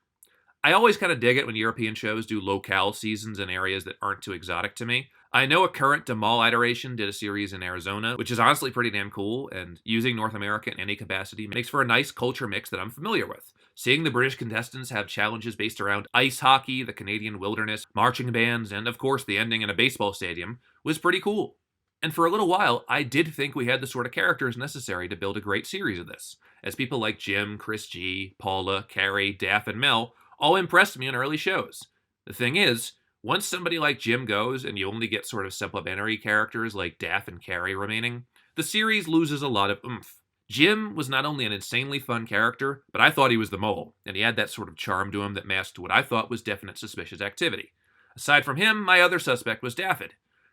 Speaker 2: I always kind of dig it when European shows do locale seasons in areas that aren't too exotic to me. I know a current Demal iteration did a series in Arizona, which is honestly pretty damn cool, and using North America in any capacity makes for a nice culture mix that I'm familiar with. Seeing the British contestants have challenges based around ice hockey, the Canadian wilderness, marching bands, and of course the ending in a baseball stadium was pretty cool. And for a little while, I did think we had the sort of characters necessary to build a great series of this, as people like Jim, Chris G, Paula, Carrie, Daff, and Mel all impressed me in early shows. The thing is, once somebody like Jim goes and you only get sort of supplementary characters like Daff and Carrie remaining, the series loses a lot of oomph. Jim was not only an insanely fun character, but I thought he was the mole, and he had that sort of charm to him that masked what I thought was definite suspicious activity. Aside from him, my other suspect was Daffod.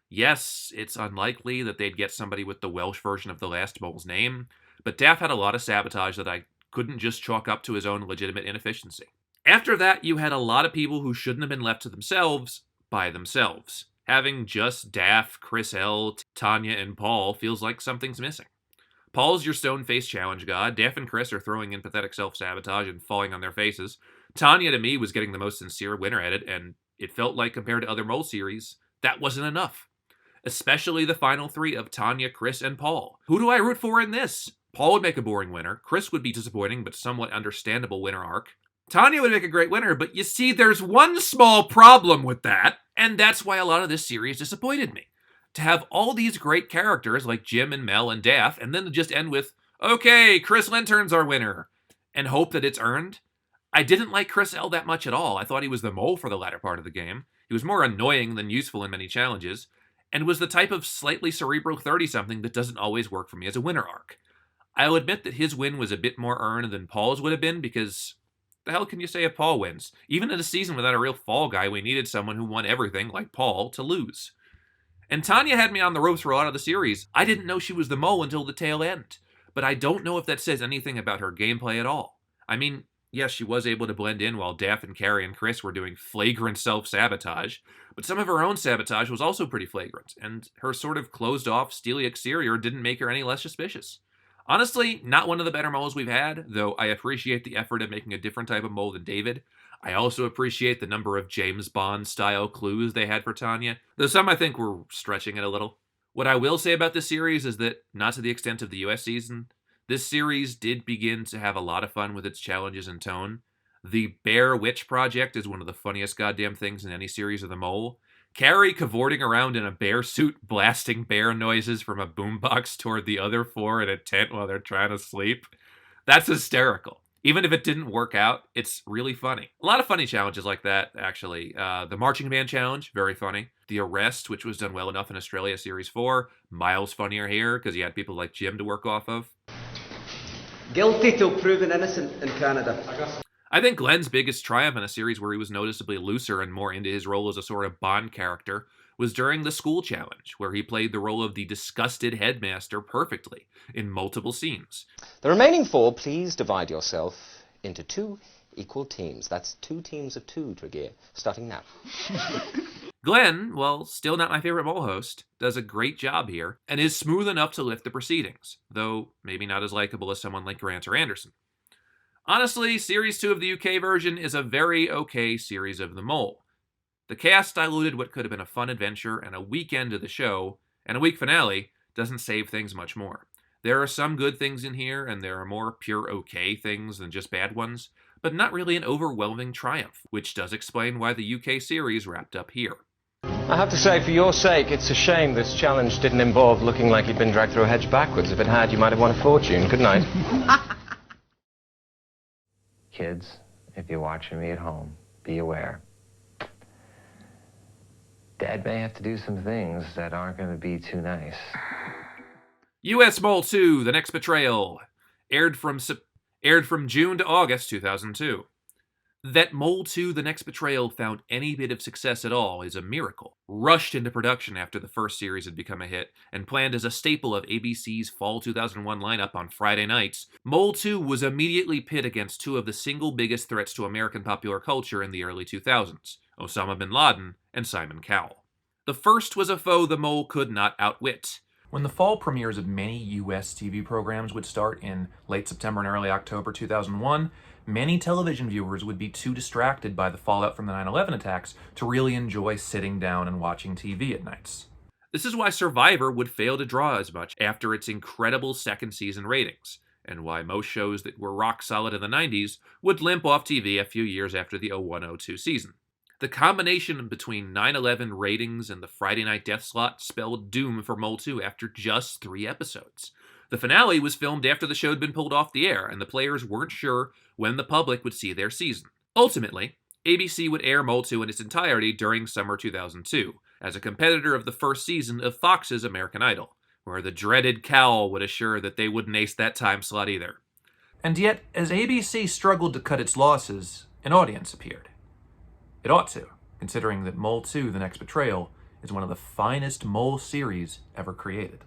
Speaker 2: Yes, it's unlikely that they'd get somebody with the Welsh version of the last mole's name, but Daff had a lot of sabotage that I couldn't just chalk up to his own legitimate inefficiency. After that, you had a lot of people who shouldn't have been left to themselves by themselves. Having just Daff, Chris L, Tanya, and Paul feels like something's missing. Paul's your stone-faced challenge god, Daff and Chris are throwing in pathetic self-sabotage and falling on their faces. Tanya, to me, was getting the most sincere winner at it, and it felt like, compared to other mole series, that wasn't enough. Especially the final three of Tanya, Chris, and Paul. Who do I root for in this? Paul would make a boring winner, Chris would be disappointing but somewhat understandable winner arc. Tanya would make a great winner, but you see, there's one small problem with that, and that's why a lot of this series disappointed me. To have all these great characters like Jim and Mel and Daff, and then to just end with, okay, Chris Lintern's our winner, and hope that it's earned. I didn't like Chris L that much at all. I thought he was the mole for the latter part of the game. He was more annoying than useful in many challenges, and was the type of slightly cerebral 30-something that doesn't always work for me as a winner arc. I'll admit that his win was a bit more earned than Paul's would have been, because the hell can you say if Paul wins? Even in a season without a real fall guy, we needed someone who won everything, like Paul, to lose. And Tanya had me on the ropes for a lot of the series. I didn't know she was the mole until the tail end. But I don't know if that says anything about her gameplay at all. I mean, yes, she was able to blend in while Daff and Carrie and Chris were doing flagrant self-sabotage, but some of her own sabotage was also pretty flagrant, and her sort of closed-off, steely exterior didn't make her any less suspicious. Honestly, not one of the better moles we've had, though I appreciate the effort of making a different type of mole than David. I also appreciate the number of James Bond-style clues they had for Tanya, though some I think were stretching it a little. What I will say about this series is that, not to the extent of the US season, this series did begin to have a lot of fun with its challenges and tone. The Bear Witch Project is one of the funniest goddamn things in any series of the mole. Carrie cavorting around in a bear suit, blasting bear noises from a boombox toward the other four in a tent while they're trying to sleep. That's hysterical. Even if it didn't work out, it's really funny. A lot of funny challenges like that, actually. The Marching Band Challenge, very funny. The Arrest, which was done well enough in Australia Series 4. Miles funnier here, because you had people like Jim to work off of.
Speaker 12: Guilty till proven innocent in Canada.
Speaker 2: I think Glenn's biggest triumph in a series where he was noticeably looser and more into his role as a sort of Bond character was during the School Challenge, where he played the role of the disgusted headmaster perfectly in multiple scenes.
Speaker 14: The remaining four, please divide yourself into 2 equal teams. That's 2 teams of 2, Tregear, starting now.
Speaker 2: Glenn, while still not my favorite mole host, does a great job here, and is smooth enough to lift the proceedings, though maybe not as likable as someone like Grant or Anderson. Honestly, Series 2 of the UK version is a very okay series of the mole. The cast diluted what could have been a fun adventure, and a weekend of the show, and a week finale, doesn't save things much more. There are some good things in here, and there are more pure okay things than just bad ones, but not really an overwhelming triumph, which does explain why the UK series wrapped up here.
Speaker 8: I have to say, for your sake, it's a shame this challenge didn't involve looking like you'd been dragged through a hedge backwards. If it had, you might have won a fortune. Good night.
Speaker 15: Kids, if you're watching me at home, be aware. Dad may have to do some things that aren't going to be too nice.
Speaker 2: U.S. Mole 2, The Next Betrayal, aired from June to August 2002. That Mole 2, The Next Betrayal found any bit of success at all is a miracle. Rushed into production after the first series had become a hit, and planned as a staple of ABC's fall 2001 lineup on Friday nights, Mole 2 was immediately pit against two of the single biggest threats to American popular culture in the early 2000s, Osama bin Laden and Simon Cowell. The first was a foe the Mole could not outwit.
Speaker 1: When the fall premieres of many U.S. TV programs would start in late September and early October 2001, many television viewers would be too distracted by the fallout from the 9/11 attacks to really enjoy sitting down and watching TV at nights.
Speaker 2: This is why Survivor would fail to draw as much after its incredible second season ratings, and why most shows that were rock solid in the 90s would limp off TV a few years after the 01-02 season. The combination between 9/11 ratings and the Friday night death slot spelled doom for Mole 2 after just 3 episodes. The finale was filmed after the show had been pulled off the air, and the players weren't sure when the public would see their season. Ultimately, ABC would air Mole 2 in its entirety during summer 2002, as a competitor of the first season of Fox's American Idol, where the dreaded Cowell would assure that they wouldn't ace that time slot either.
Speaker 1: And yet, as ABC struggled to cut its losses, an audience appeared. It ought to, considering that Mole 2, The Next Betrayal, is one of the finest mole series ever created.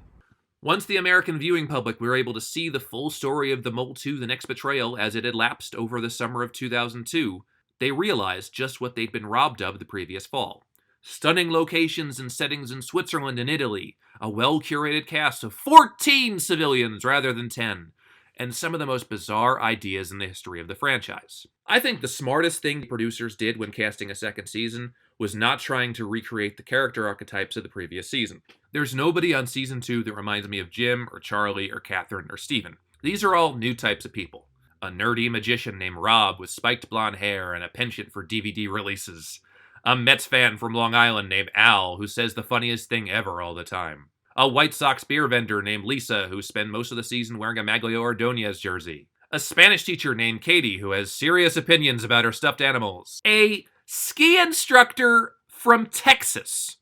Speaker 2: Once the American viewing public were able to see the full story of the Mole 2, The Next Betrayal as it had lapsed over the summer of 2002, they realized just what they'd been robbed of the previous fall. Stunning locations and settings in Switzerland and Italy, a well-curated cast of 14 civilians rather than 10, and some of the most bizarre ideas in the history of the franchise. I think the smartest thing the producers did when casting a second season was not trying to recreate the character archetypes of the previous season. There's nobody on season 2 that reminds me of Jim or Charlie or Catherine or Steven. These are all new types of people. A nerdy magician named Rob with spiked blonde hair and a penchant for DVD releases. A Mets fan from Long Island named Al who says the funniest thing ever all the time. A White Sox beer vendor named Lisa who spent most of the season wearing a Maglio Ordonez jersey. A Spanish teacher named Katie who has serious opinions about her stuffed animals. A ski instructor from Texas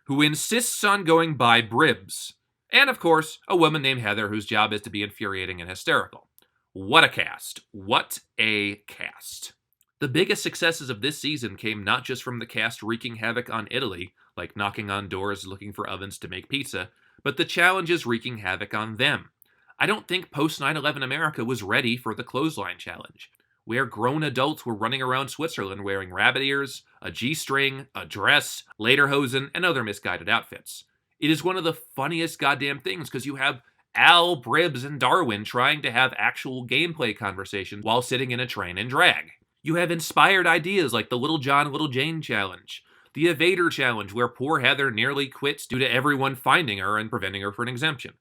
Speaker 2: who insists on going by Bribs. And of course, a woman named Heather whose job is to be infuriating and hysterical. What a cast. What a cast. The biggest successes of this season came not just from the cast wreaking havoc on Italy, like knocking on doors looking for ovens to make pizza, but the challenges wreaking havoc on them. I don't think post 9/11 America was ready for the clothesline challenge, where grown adults were running around Switzerland wearing rabbit ears, a G-string, a dress, lederhosen, and other misguided outfits. It is one of the funniest goddamn things because you have Al, Bribs, and Darwin trying to have actual gameplay conversations while sitting in a train and drag. You have inspired ideas like the Little John, Little Jane challenge, the Evader challenge where poor Heather nearly quits due to everyone finding her and preventing her from an exemption.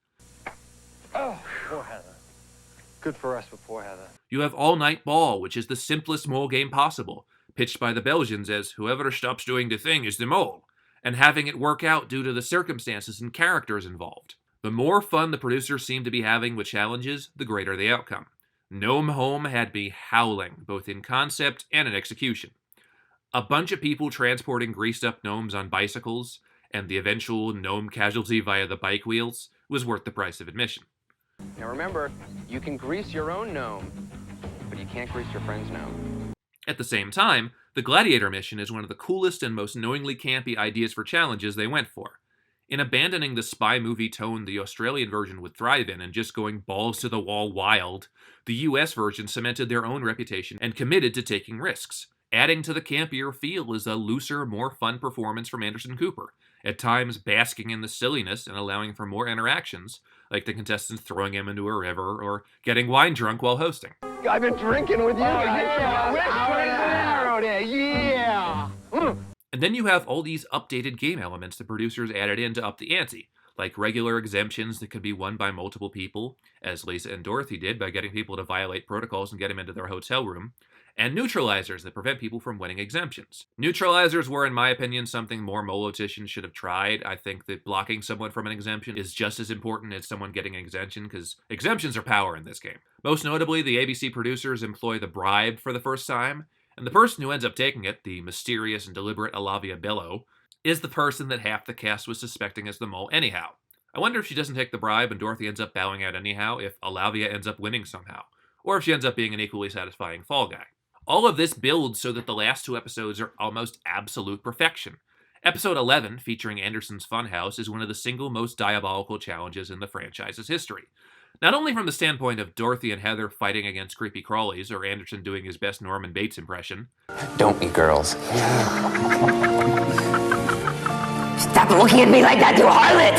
Speaker 16: Oh, poor Heather. Good for us, but poor Heather.
Speaker 2: You have All Night Ball, which is the simplest mole game possible, pitched by the Belgians as whoever stops doing the thing is the mole, and having it work out due to the circumstances and characters involved. The more fun the producers seem to be having with challenges, the greater the outcome. Gnome Home had me howling, both in concept and in execution. A bunch of people transporting greased-up gnomes on bicycles, and the eventual gnome casualty via the bike wheels, was worth the price of admission.
Speaker 8: Now remember, you can grease your own gnome, but you can't grease your friend's gnome.
Speaker 2: At the same time, the Gladiator mission is one of the coolest and most knowingly campy ideas for challenges they went for. In abandoning the spy movie tone the Australian version would thrive in and just going balls to the wall wild, the US version cemented their own reputation and committed to taking risks. Adding to the campier feel is a looser, more fun performance from Anderson Cooper, at times basking in the silliness and allowing for more interactions, like the contestants throwing him into a river or getting wine drunk while hosting.
Speaker 16: I've been drinking with you.
Speaker 8: Yeah.
Speaker 2: And then you have all these updated game elements the producers added in to up the ante, like regular exemptions that could be won by multiple people, as Lisa and Dorothy did by getting people to violate protocols and get them into their hotel room, and neutralizers that prevent people from winning exemptions. Neutralizers were, in my opinion, something more moloticians should have tried. I think that blocking someone from an exemption is just as important as someone getting an exemption, because exemptions are power in this game. Most notably, the ABC producers employ the bribe for the first time, and the person who ends up taking it, the mysterious and deliberate Alavia Bello, is the person that half the cast was suspecting as the mole anyhow. I wonder if she doesn't take the bribe and Dorothy ends up bowing out anyhow, if Alavia ends up winning somehow, or if she ends up being an equally satisfying fall guy. All of this builds so that the last two episodes are almost absolute perfection. Episode 11, featuring Anderson's Funhouse, is one of the single most diabolical challenges in the franchise's history. Not only from the standpoint of Dorothy and Heather fighting against creepy crawlies, or Anderson doing his best Norman Bates impression.
Speaker 15: Don't be girls.
Speaker 17: Stop looking at me like that, you harlot!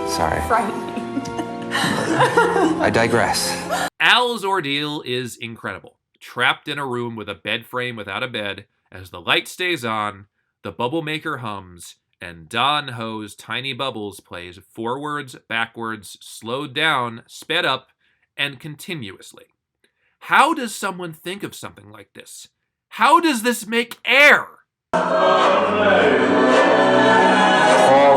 Speaker 15: Sorry.
Speaker 17: Frightening.
Speaker 15: I digress.
Speaker 2: Al's ordeal is incredible. Trapped in a room with a bed frame without a bed, as the light stays on, the bubble maker hums, and Don Ho's Tiny Bubbles plays forwards, backwards, slowed down, sped up, and continuously. How does someone think of something like this? How does this make air?
Speaker 1: Paul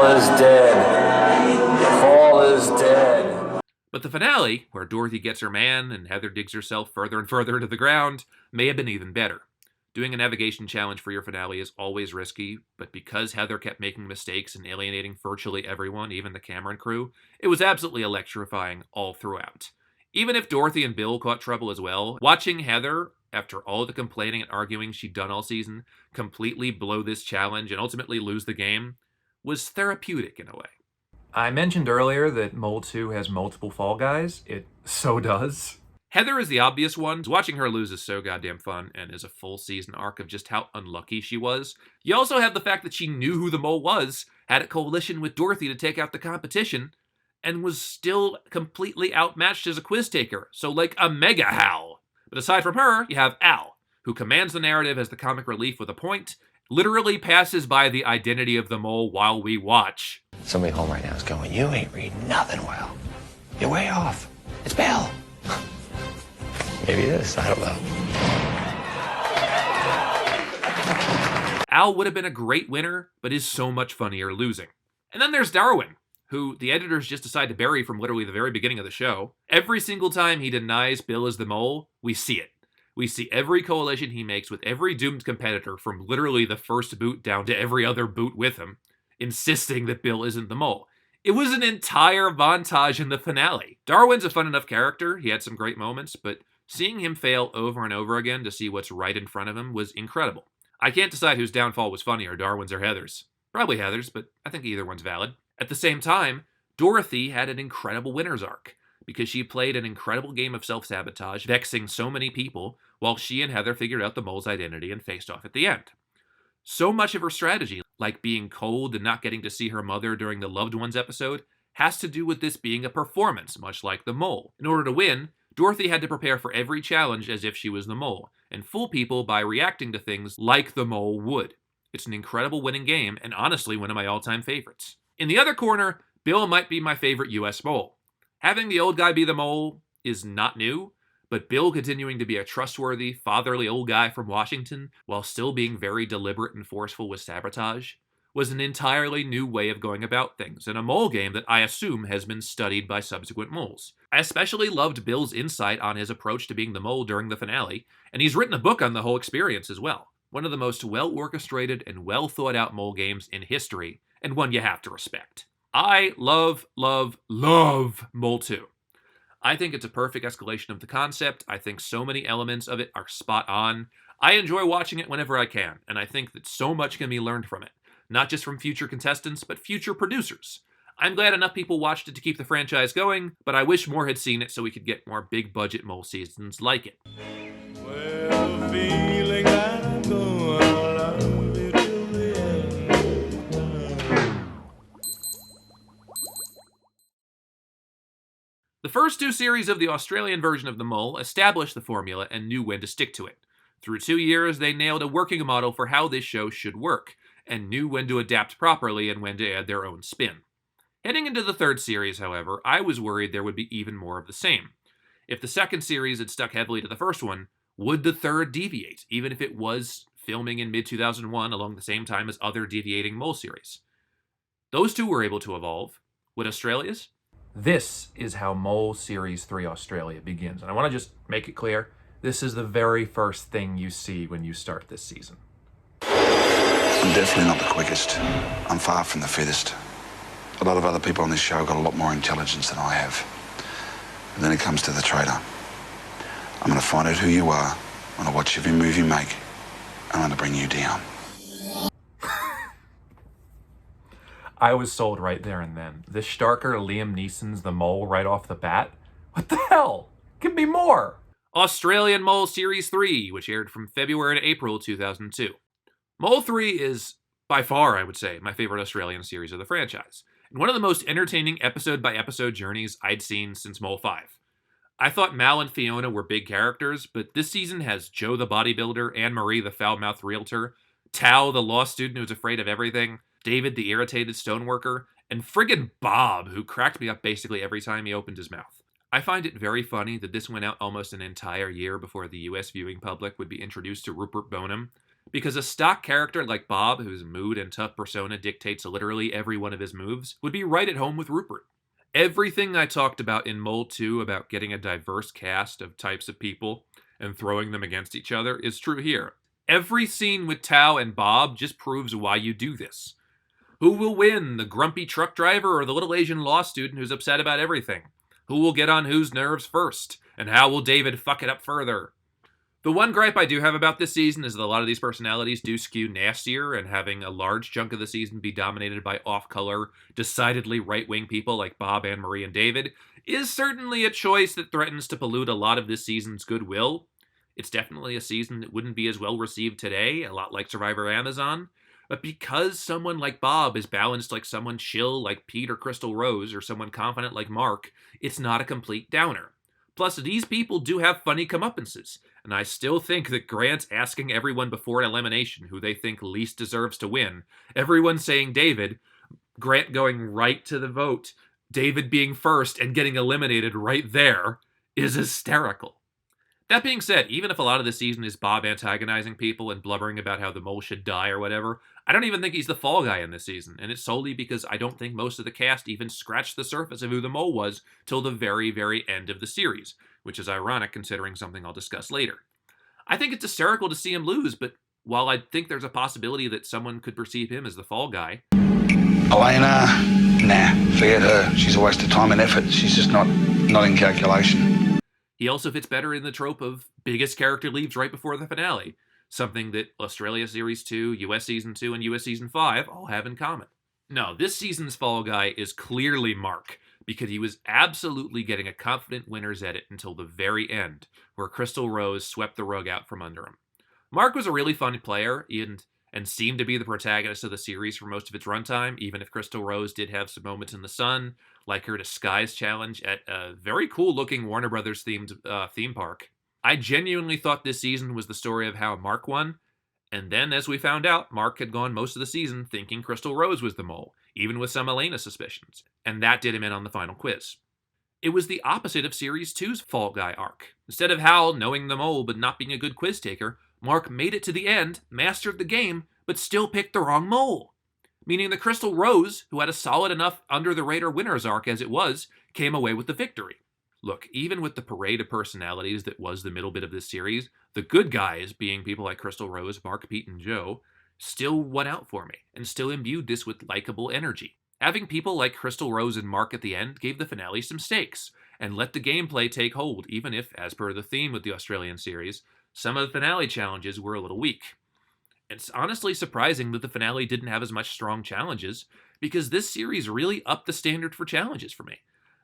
Speaker 1: is dead. Paul is dead.
Speaker 2: But the finale, where Dorothy gets her man and Heather digs herself further and further into the ground, may have been even better. Doing a navigation challenge for your finale is always risky, but because Heather kept making mistakes and alienating virtually everyone, even the Cameron crew, it was absolutely electrifying all throughout. Even if Dorothy and Bill caught trouble as well, watching Heather, after all the complaining and arguing she'd done all season, completely blow this challenge and ultimately lose the game, was therapeutic in a way.
Speaker 1: I mentioned earlier that Mole 2 has multiple fall guys. It so does.
Speaker 2: Heather is the obvious one. Watching her lose is so goddamn fun and is a full season arc of just how unlucky she was. You also have the fact that she knew who the mole was, had a coalition with Dorothy to take out the competition, and was still completely outmatched as a quiz taker. So like a mega howl. But aside from her, you have Al, who commands the narrative as the comic relief with a point, literally passes by the identity of the mole while we watch.
Speaker 15: Somebody home right now is going, you ain't reading nothing well. You're way off. It's Bill. Maybe it is. I don't know.
Speaker 2: Al would have been a great winner, but is so much funnier losing. And then there's Darwin, who the editors just decide to bury from literally the very beginning of the show. Every single time he denies Bill is the mole, we see it. We see every coalition he makes with every doomed competitor from literally the first boot down to every other boot with him, insisting that Bill isn't the mole. It was an entire montage in the finale. Darwin's a fun enough character, he had some great moments, but seeing him fail over and over again to see what's right in front of him was incredible. I can't decide whose downfall was funnier, Darwin's or Heather's. Probably Heather's, but I think either one's valid. At the same time, Dorothy had an incredible winner's arc, because she played an incredible game of self-sabotage, vexing so many people, while she and Heather figured out the mole's identity and faced off at the end. So much of her strategy, like being cold and not getting to see her mother during the Loved Ones episode, has to do with this being a performance, much like the mole. In order to win, Dorothy had to prepare for every challenge as if she was the mole, and fool people by reacting to things like the mole would. It's an incredible winning game, and honestly one of my all-time favorites. In the other corner, Bill might be my favorite US mole. Having the old guy be the mole is not new, but Bill continuing to be a trustworthy, fatherly old guy from Washington while still being very deliberate and forceful with sabotage was an entirely new way of going about things, and a mole game that I assume has been studied by subsequent moles. I especially loved Bill's insight on his approach to being the mole during the finale, and he's written a book on the whole experience as well. One of the most well-orchestrated and well-thought-out mole games in history, and one you have to respect. I love, love, love Mole 2. I think it's a perfect escalation of the concept. I think so many elements of it are spot on. I enjoy watching it whenever I can, and I think that so much can be learned from it. Not just from future contestants, but future producers. I'm glad enough people watched it to keep the franchise going, but I wish more had seen it so we could get more big-budget mole seasons like it.
Speaker 18: Well, feeling I'm gonna love you till the end.
Speaker 2: The first two series of the Australian version of The Mole established the formula and knew when to stick to it. Through 2 years, they nailed a working model for how this show should work, and knew when to adapt properly and when to add their own spin. Heading into the third series, however, I was worried there would be even more of the same. If the second series had stuck heavily to the first one, would the third deviate, even if it was filming in mid-2001 along the same time as other deviating Mole series? Those two were able to evolve. Would Australia's?
Speaker 1: This is how Mole Series 3 Australia begins. And I want to just make it clear, this is the very first thing you see when you start this season.
Speaker 19: I'm definitely not the quickest. I'm far from the fittest. A lot of other people on this show have got a lot more intelligence than I have. But then it comes to the traitor. I'm going to find out who you are. I'm going to watch every move you make. I'm going to bring you down.
Speaker 1: I was sold right there and then. This Starker, Liam Neeson's the mole right off the bat? What the hell? Give me more!
Speaker 2: Australian Mole Series 3, which aired from February to April 2002. Mole 3 is, by far, I would say, my favorite Australian series of the franchise, and one of the most entertaining episode-by-episode journeys I'd seen since Mole 5. I thought Mal and Fiona were big characters, but this season has Joe the bodybuilder, Anne-Marie the foul-mouthed realtor, Tao the law student who's afraid of everything, David the irritated stoneworker, and friggin' Bob, who cracked me up basically every time he opened his mouth. I find it very funny that this went out almost an entire year before the US viewing public would be introduced to Rupert Boneham, because a stock character like Bob, whose mood and tough persona dictates literally every one of his moves, would be right at home with Rupert. Everything I talked about in Mole 2 about getting a diverse cast of types of people and throwing them against each other is true here. Every scene with Tao and Bob just proves why you do this. Who will win, the grumpy truck driver or the little Asian law student who's upset about everything? Who will get on whose nerves first? And how will David fuck it up further? The one gripe I do have about this season is that a lot of these personalities do skew nastier, and having a large chunk of the season be dominated by off-color, decidedly right-wing people like Bob, Anne-Marie, and David is certainly a choice that threatens to pollute a lot of this season's goodwill. It's definitely a season that wouldn't be as well received today, a lot like Survivor Amazon, but because someone like Bob is balanced like someone chill like Pete or Crystal Rose, or someone confident like Mark, it's not a complete downer. Plus, these people do have funny comeuppances, and I still think that Grant asking everyone before an elimination who they think least deserves to win, everyone saying David, Grant going right to the vote, David being first and getting eliminated right there, is hysterical. That being said, even if a lot of this season is Bob antagonizing people and blubbering about how the mole should die or whatever, I don't even think he's the fall guy in this season, and it's solely because I don't think most of the cast even scratched the surface of who the mole was till the very, very end of the series, which is ironic considering something I'll discuss later. I think it's hysterical to see him lose, but while I think there's a possibility that someone could perceive him as the fall guy...
Speaker 19: Elena, nah, forget her. She's a waste of time and effort. She's just not in calculation.
Speaker 2: He also fits better in the trope of biggest character leaves right before the finale, something that Australia Series 2, US Season 2, and US Season 5 all have in common. No, this season's fall guy is clearly Mark, because he was absolutely getting a confident winner's edit until the very end, where Crystal Rose swept the rug out from under him. Mark was a really fun player, and seemed to be the protagonist of the series for most of its runtime, even if Crystal Rose did have some moments in the sun, like her disguise challenge at a very cool-looking Warner Brothers themed theme park. I genuinely thought this season was the story of how Mark won, and then, as we found out, Mark had gone most of the season thinking Crystal Rose was the mole, even with some Elena suspicions, and that did him in on the final quiz. It was the opposite of Series 2's Fall Guy arc. Instead of Hal knowing the mole but not being a good quiz taker, Mark made it to the end, mastered the game, but still picked the wrong mole. Meaning the Crystal Rose, who had a solid enough under-the-radar winner's arc as it was, came away with the victory. Look, even with the parade of personalities that was the middle bit of this series, the good guys, being people like Crystal Rose, Mark, Pete, and Joe, still won out for me, and still imbued this with likable energy. Having people like Crystal Rose and Mark at the end gave the finale some stakes, and let the gameplay take hold, even if, as per the theme of the Australian series, some of the finale challenges were a little weak. It's honestly surprising that the finale didn't have as much strong challenges, because this series really upped the standard for challenges for me.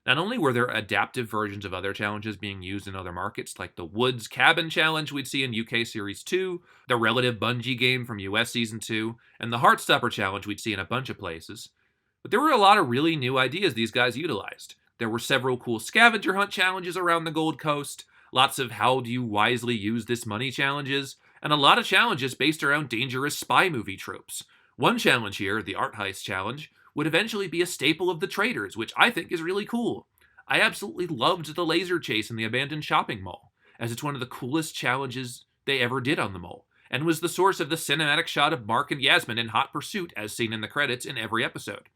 Speaker 2: Not only were there adaptive versions of other challenges being used in other markets, like the Woods Cabin Challenge we'd see in UK Series 2, the Relative Bungee game from US Season 2, and the Heartstopper Challenge we'd see in a bunch of places, but there were a lot of really new ideas these guys utilized. There were several cool scavenger hunt challenges around the Gold Coast, lots of how do you wisely use this money challenges, and a lot of challenges based around dangerous spy movie tropes. One challenge here, the Art Heist Challenge, would eventually be a staple of the Traitors, which I think is really cool. I absolutely loved the laser chase in the abandoned shopping mall, as it's one of the coolest challenges they ever did on the mall, and was the source of the cinematic shot of Mark and Yasmin in hot pursuit as seen in the credits in every episode.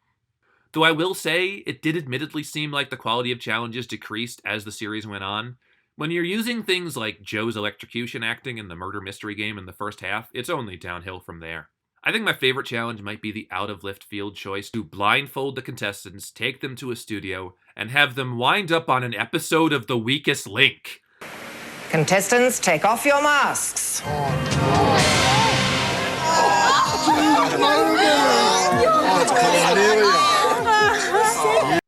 Speaker 2: Though I will say, it did admittedly seem like the quality of challenges decreased as the series went on. When you're using things like Joe's electrocution acting in the murder mystery game in the first half, it's only downhill from there. I think my favorite challenge might be the out of left field choice to blindfold the contestants, take them to a studio, and have them wind up on an episode of The Weakest Link.
Speaker 20: Contestants, take off your masks.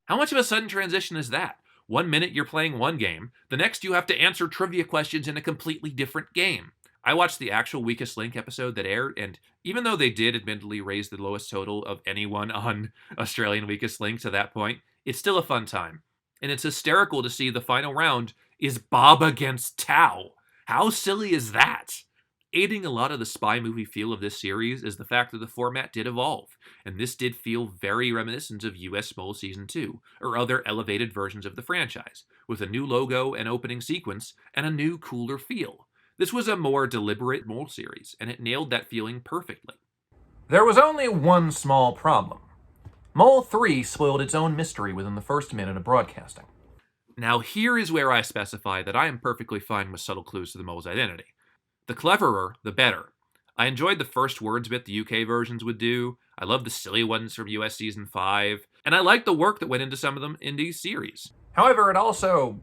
Speaker 2: How much of a sudden transition is that? 1 minute you're playing one game, the next you have to answer trivia questions in a completely different game. I watched the actual Weakest Link episode that aired, and even though they did admittedly raise the lowest total of anyone on Australian Weakest Link to that point, it's still a fun time. And it's hysterical to see the final round is Bob against Tao. How silly is that? Aiding a lot of the spy movie feel of this series is the fact that the format did evolve, and this did feel very reminiscent of US Mole Season 2, or other elevated versions of the franchise, with a new logo and opening sequence, and a new, cooler feel. This was a more deliberate Mole series, and it nailed that feeling perfectly.
Speaker 1: There was only one small problem. Mole 3 spoiled its own mystery within the first minute of broadcasting.
Speaker 2: Now here is where I specify that I am perfectly fine with subtle clues to the mole's identity. The cleverer, the better. I enjoyed the first words bit the UK versions would do, I loved the silly ones from US Season 5, and I liked the work that went into some of them in these series.
Speaker 1: However, it also,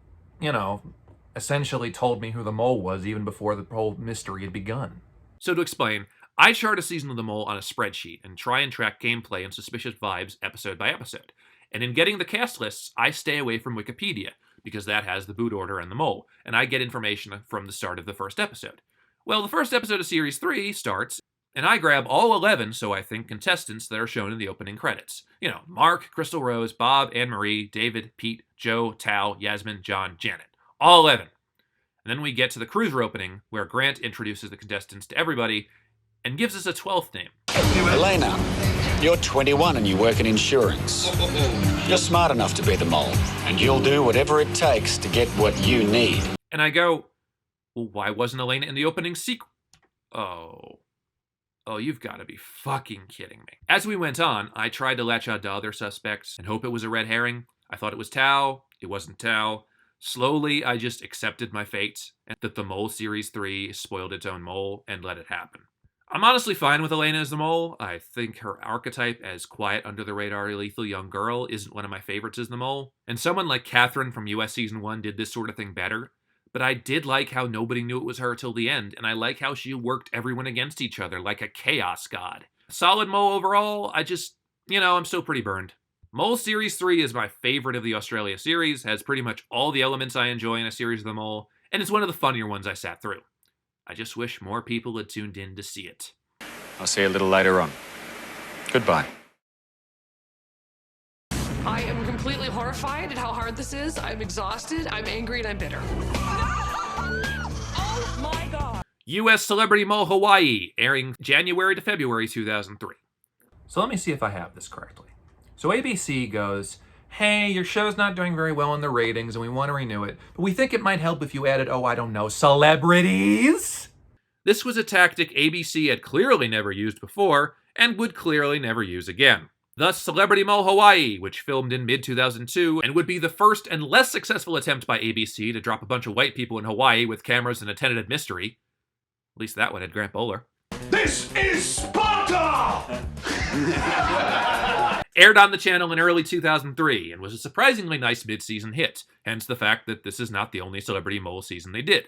Speaker 1: essentially told me who the mole was even before the whole mystery had begun.
Speaker 2: So to explain, I chart a season of the mole on a spreadsheet and try and track gameplay and suspicious vibes episode by episode. And in getting the cast lists, I stay away from Wikipedia, because that has the boot order and the mole, and I get information from the start of the first episode. Well, the first episode of Series 3 starts, and I grab all 11, so I think, contestants that are shown in the opening credits. Mark, Crystal Rose, Bob, Anne-Marie, David, Pete, Joe, Tal, Yasmin, John, Janet. All 11. And then we get to the cruiser opening, where Grant introduces the contestants to everybody, and gives us a 12th name.
Speaker 5: Elena, you're 21 and you work in insurance. You're smart enough to be the mole, and you'll do whatever it takes to get what you need.
Speaker 2: And I go, well, why wasn't Elena in the opening sequence? Oh, you've got to be fucking kidding me. As we went on, I tried to latch on to other suspects and hope it was a red herring. I thought it was Tao. It wasn't Tao. Slowly, I just accepted my fate, and that the Mole Series 3 spoiled its own mole, and let it happen. I'm honestly fine with Elena as the mole. I think her archetype as quiet, under-the-radar, lethal young girl isn't one of my favorites as the mole. And someone like Catherine from US Season 1 did this sort of thing better. But I did like how nobody knew it was her till the end, and I like how she worked everyone against each other like a chaos god. Solid mole overall, I'm still pretty burned. Mole Series 3 is my favorite of the Australia series, has pretty much all the elements I enjoy in a series of the mole, and it's one of the funnier ones I sat through. I just wish more people had tuned in to see it.
Speaker 5: I'll see you a little later on. Goodbye.
Speaker 9: I am completely horrified at how hard this is. I'm exhausted, I'm angry, and I'm bitter. Oh my god!
Speaker 2: US Celebrity Mole Hawaii, airing January to February 2003.
Speaker 1: So let me see if I have this correctly. So ABC goes, hey, your show's not doing very well in the ratings and we want to renew it, but we think it might help if you added, celebrities?
Speaker 2: This was a tactic ABC had clearly never used before and would clearly never use again. Thus, Celebrity Mole Hawaii, which filmed in mid-2002 and would be the first and less successful attempt by ABC to drop a bunch of white people in Hawaii with cameras and a tentative mystery. At least that one had Grant Bowler.
Speaker 18: This is Sparta!
Speaker 2: Aired on the channel in early 2003 and was a surprisingly nice mid-season hit, hence the fact that this is not the only Celebrity Mole season they did.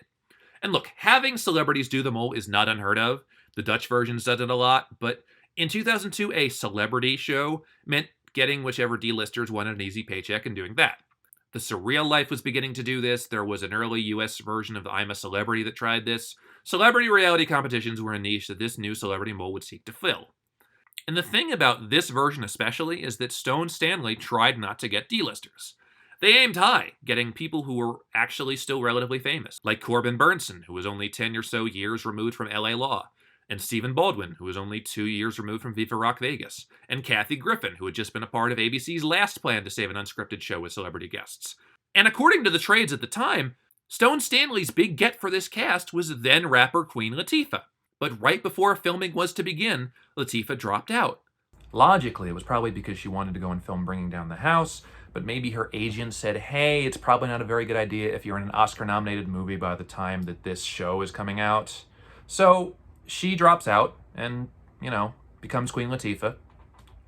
Speaker 2: And look, having celebrities do the mole is not unheard of. The Dutch versions does it a lot, but in 2002, a celebrity show meant getting whichever D-listers wanted an easy paycheck and doing that. The Surreal Life was beginning to do this. There was an early US version of I'm a Celebrity that tried this. Celebrity reality competitions were a niche that this new celebrity mole would seek to fill. And the thing about this version especially is that Stone Stanley tried not to get D-listers. They aimed high, getting people who were actually still relatively famous, like Corbin Burnson, who was only 10 or so years removed from LA Law, and Stephen Baldwin, who was only 2 years removed from Viva Rock Vegas, and Kathy Griffin, who had just been a part of ABC's last plan to save an unscripted show with celebrity guests. And according to the trades at the time, Stone Stanley's big get for this cast was then rapper Queen Latifah. But right before filming was to begin, Latifah dropped out.
Speaker 1: Logically, it was probably because she wanted to go and film Bringing Down the House, but maybe her agent said, hey, it's probably not a very good idea if you're in an Oscar-nominated movie by the time that this show is coming out. So she drops out and, becomes Queen Latifah.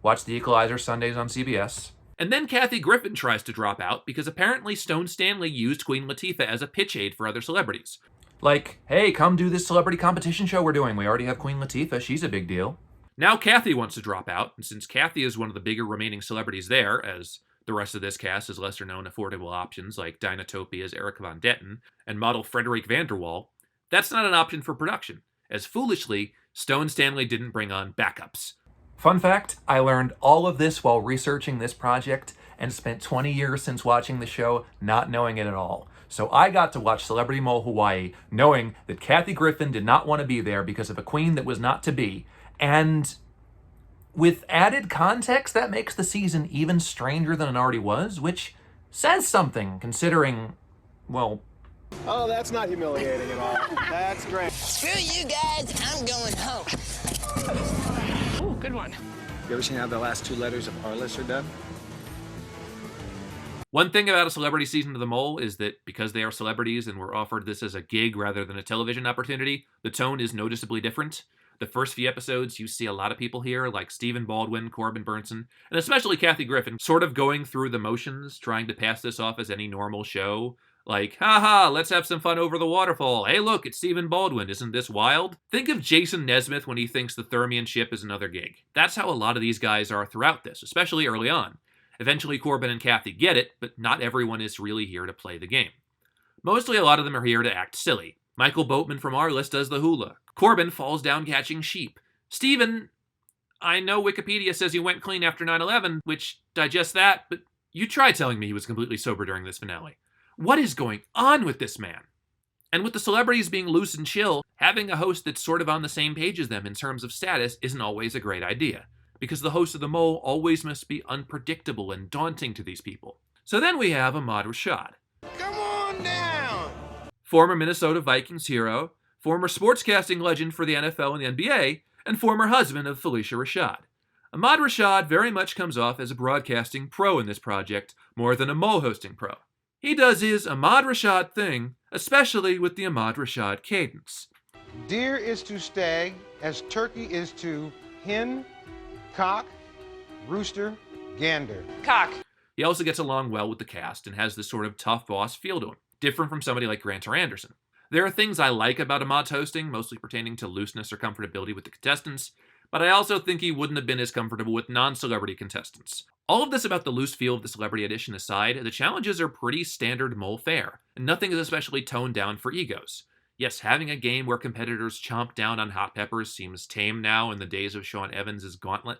Speaker 1: Watch The Equalizer Sundays on CBS.
Speaker 2: And then Kathy Griffin tries to drop out because apparently Stone Stanley used Queen Latifah as a pitch aid for other celebrities.
Speaker 1: Like, hey, come do this celebrity competition show we're doing. We already have Queen Latifah. She's a big deal.
Speaker 2: Now Kathy wants to drop out, and since Kathy is one of the bigger remaining celebrities there, as the rest of this cast is lesser-known affordable options like Dynatopia's Eric Von Detten and model Frederick Vanderwall, that's not an option for production, as foolishly, Stone Stanley didn't bring on backups.
Speaker 1: Fun fact, I learned all of this while researching this project and spent 20 years since watching the show not knowing it at all. So I got to watch Celebrity Mole Hawaii knowing that Kathy Griffin did not want to be there because of a queen that was not to be. And with added context, that makes the season even stranger than it already was, which says something considering, well...
Speaker 16: Oh, that's not humiliating at all. That's great.
Speaker 17: Screw you guys, I'm going home.
Speaker 9: Ooh, good one.
Speaker 15: You ever seen how the last 2 letters of our list are done?
Speaker 2: One thing about a celebrity season of The Mole is that because they are celebrities and were offered this as a gig rather than a television opportunity, the tone is noticeably different. The first few episodes, you see a lot of people here, like Stephen Baldwin, Corbin Burnson, and especially Kathy Griffin, sort of going through the motions, trying to pass this off as any normal show. Like, haha, let's have some fun over the waterfall. Hey, look, it's Stephen Baldwin. Isn't this wild? Think of Jason Nesmith when he thinks the Thermian ship is another gig. That's how a lot of these guys are throughout this, especially early on. Eventually, Corbin and Kathy get it, but not everyone is really here to play the game. Mostly, a lot of them are here to act silly. Michael Boatman from our list does the hula. Corbin falls down catching sheep. Stephen, I know Wikipedia says he went clean after 9/11, which digest that, but you try telling me he was completely sober during this finale. What is going on with this man? And with the celebrities being loose and chill, having a host that's sort of on the same page as them in terms of status isn't always a great idea, because the host of The Mole always must be unpredictable and daunting to these people. So then we have Ahmad Rashad.
Speaker 16: Come on down!
Speaker 2: Former Minnesota Vikings hero, former sportscasting legend for the NFL and the NBA, and former husband of Felicia Rashad. Ahmad Rashad very much comes off as a broadcasting pro in this project, more than a Mole hosting pro. He does his Ahmad Rashad thing, especially with the Ahmad Rashad cadence.
Speaker 16: Deer is to stag as turkey is to hen, cock, rooster, gander.
Speaker 9: Cock.
Speaker 2: He also gets along well with the cast and has this sort of tough boss feel to him, different from somebody like Grant or Anderson. There are things I like about Ahmad's hosting, mostly pertaining to looseness or comfortability with the contestants, but I also think he wouldn't have been as comfortable with non-celebrity contestants. All of this about the loose feel of the celebrity edition aside, the challenges are pretty standard Mole fare, and nothing is especially toned down for egos. Yes, having a game where competitors chomp down on hot peppers seems tame now in the days of Sean Evans' Gauntlet,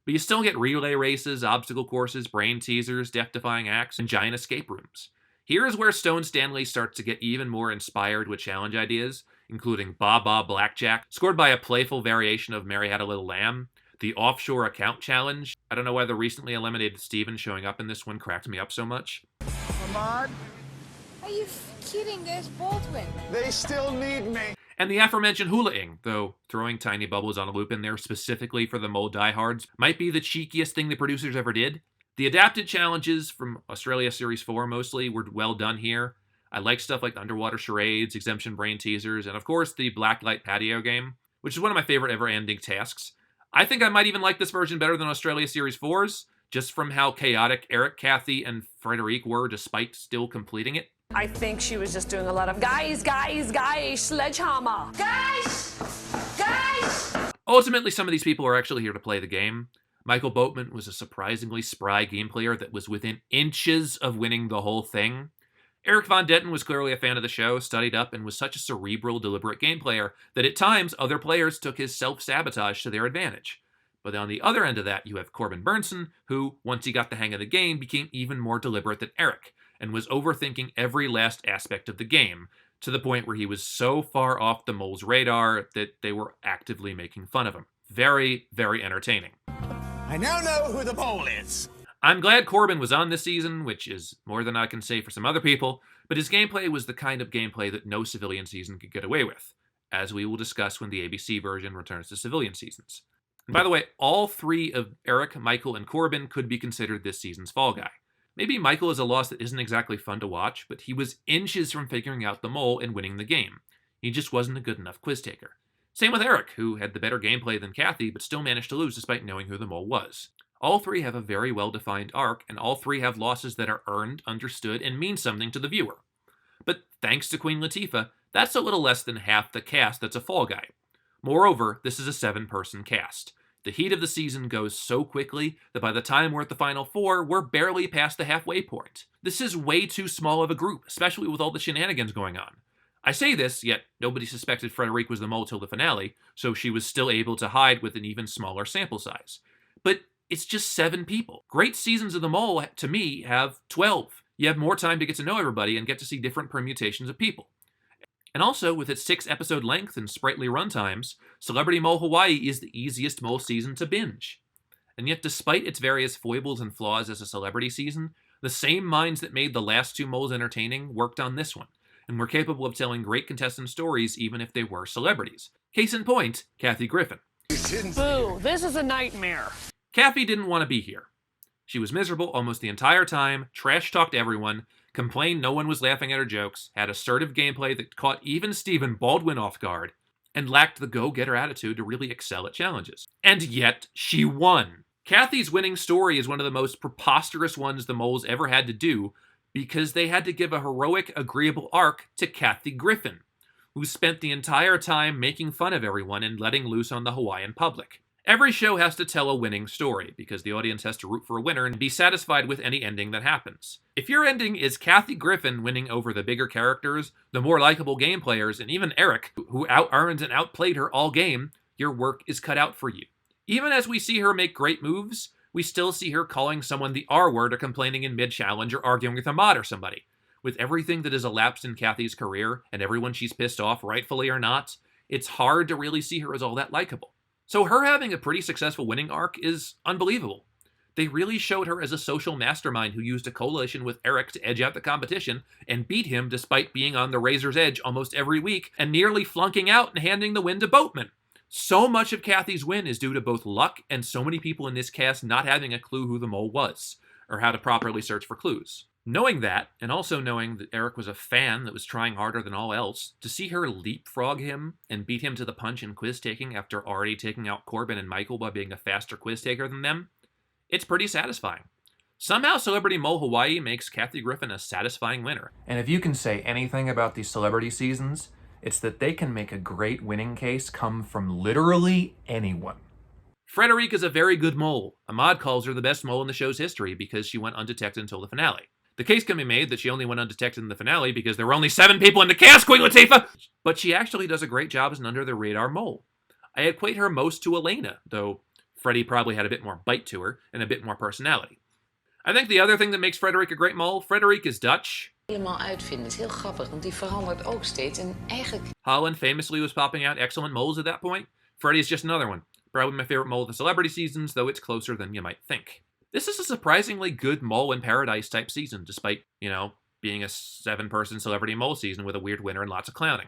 Speaker 2: but you still get relay races, obstacle courses, brain teasers, death-defying acts, and giant escape rooms. Here is where Stone Stanley starts to get even more inspired with challenge ideas, including Ba Ba Blackjack, scored by a playful variation of Mary Had a Little Lamb, the Offshore Account Challenge. I don't know why the recently eliminated Steven showing up in this one cracked me up so much.
Speaker 16: Ahmad,
Speaker 10: Are you kidding? There's Baldwin.
Speaker 16: they still need me.
Speaker 2: And the aforementioned hula-ing, though throwing Tiny Bubbles on a loop in there specifically for the Mole diehards might be the cheekiest thing the producers ever did. The adapted challenges from Australia Series 4 mostly were well done here. I like stuff like underwater charades, exemption brain teasers, and of course the blacklight patio game, which is one of my favorite ever ending tasks. I think I might even like this version better than Australia Series 4's, just from how chaotic Eric, Kathy, and Frederic were despite still completing it.
Speaker 9: I think she was just doing a lot of guys, sledgehammer. Guys!
Speaker 2: Ultimately, some of these people are actually here to play the game. Michael Boatman was a surprisingly spry game player that was within inches of winning the whole thing. Eric Von Detten was clearly a fan of the show, studied up, and was such a cerebral, deliberate game player that at times other players took his self-sabotage to their advantage. But on the other end of that, you have Corbin Burnson, who, once he got the hang of the game, became even more deliberate than Eric, and was overthinking every last aspect of the game, to the point where he was so far off the mole's radar that they were actively making fun of him. Very, very entertaining.
Speaker 18: I now know who the mole is.
Speaker 2: I'm glad Corbin was on this season, which is more than I can say for some other people, but his gameplay was the kind of gameplay that no civilian season could get away with, as we will discuss when the ABC version returns to civilian seasons. And by the way, all three of Eric, Michael, and Corbin could be considered this season's fall guy. Maybe Michael is a loss that isn't exactly fun to watch, but he was inches from figuring out the mole and winning the game. He just wasn't a good enough quiz taker. Same with Eric, who had the better gameplay than Kathy, but still managed to lose despite knowing who the mole was. All three have a very well-defined arc, and all three have losses that are earned, understood, and mean something to the viewer. But thanks to Queen Latifah, that's a little less than half the cast that's a fall guy. Moreover, this is a 7-person cast. The heat of the season goes so quickly that by the time we're at the final 4, we're barely past the halfway point. This is way too small of a group, especially with all the shenanigans going on. I say this, yet nobody suspected Frederique was the mole till the finale, so she was still able to hide with an even smaller sample size. But it's just 7 people. Great seasons of the mole, to me, have 12. You have more time to get to know everybody and get to see different permutations of people. And also, with its 6-episode length and sprightly runtimes, Celebrity Mole Hawaii is the easiest mole season to binge. And yet, despite its various foibles and flaws as a celebrity season, the same minds that made the last 2 moles entertaining worked on this one, and were capable of telling great contestant stories even if they were celebrities. Case in point, Kathy Griffin.
Speaker 9: Boo, this is a nightmare.
Speaker 2: Kathy didn't want to be here. She was miserable almost the entire time, trash-talked everyone, complained no one was laughing at her jokes, had assertive gameplay that caught even Stephen Baldwin off guard, and lacked the go-getter attitude to really excel at challenges. And yet, she won. Kathy's winning story is one of the most preposterous ones the moles ever had to do, because they had to give a heroic, agreeable arc to Kathy Griffin, who spent the entire time making fun of everyone and letting loose on the Hawaiian public. Every show has to tell a winning story, because the audience has to root for a winner and be satisfied with any ending that happens. If your ending is Kathy Griffin winning over the bigger characters, the more likable game players, and even Eric, who out-earned and outplayed her all game, your work is cut out for you. Even as we see her make great moves, we still see her calling someone the R-word or complaining in mid-challenge or arguing with a mod or somebody. With everything that has elapsed in Kathy's career, and everyone she's pissed off, rightfully or not, it's hard to really see her as all that likable. So her having a pretty successful winning arc is unbelievable. They really showed her as a social mastermind who used a coalition with Eric to edge out the competition and beat him despite being on the razor's edge almost every week and nearly flunking out and handing the win to Boatman. So much of Kathy's win is due to both luck and so many people in this cast not having a clue who the mole was, or how to properly search for clues. Knowing that, and also knowing that Eric was a fan that was trying harder than all else, to see her leapfrog him and beat him to the punch in quiz-taking after already taking out Corbin and Michael by being a faster quiz-taker than them, it's pretty satisfying. Somehow Celebrity Mole Hawaii makes Kathy Griffin a satisfying winner.
Speaker 1: And if you can say anything about these celebrity seasons, it's that they can make a great winning case come from literally anyone.
Speaker 2: Frederique is a very good mole. Ahmad calls her the best mole in the show's history because she went undetected until the finale. The case can be made that she only went undetected in the finale because there were only 7 people in the cast, Queen Latifah! But she actually does a great job as an under-the-radar mole. I equate her most to Elena, though Freddie probably had a bit more bite to her and a bit more personality. I think the other thing that makes Frederique a great mole, Frederique is Dutch.
Speaker 21: Helemaal uitvinden is heel grappig, want die verandert ook steeds en eigenlijk...
Speaker 2: Holland famously was popping out excellent moles at that point. Freddie's just another one. Probably my favorite mole of the celebrity seasons, though it's closer than you might think. This is a surprisingly good Mole in Paradise type season, despite, being a 7-person celebrity mole season with a weird winner and lots of clowning.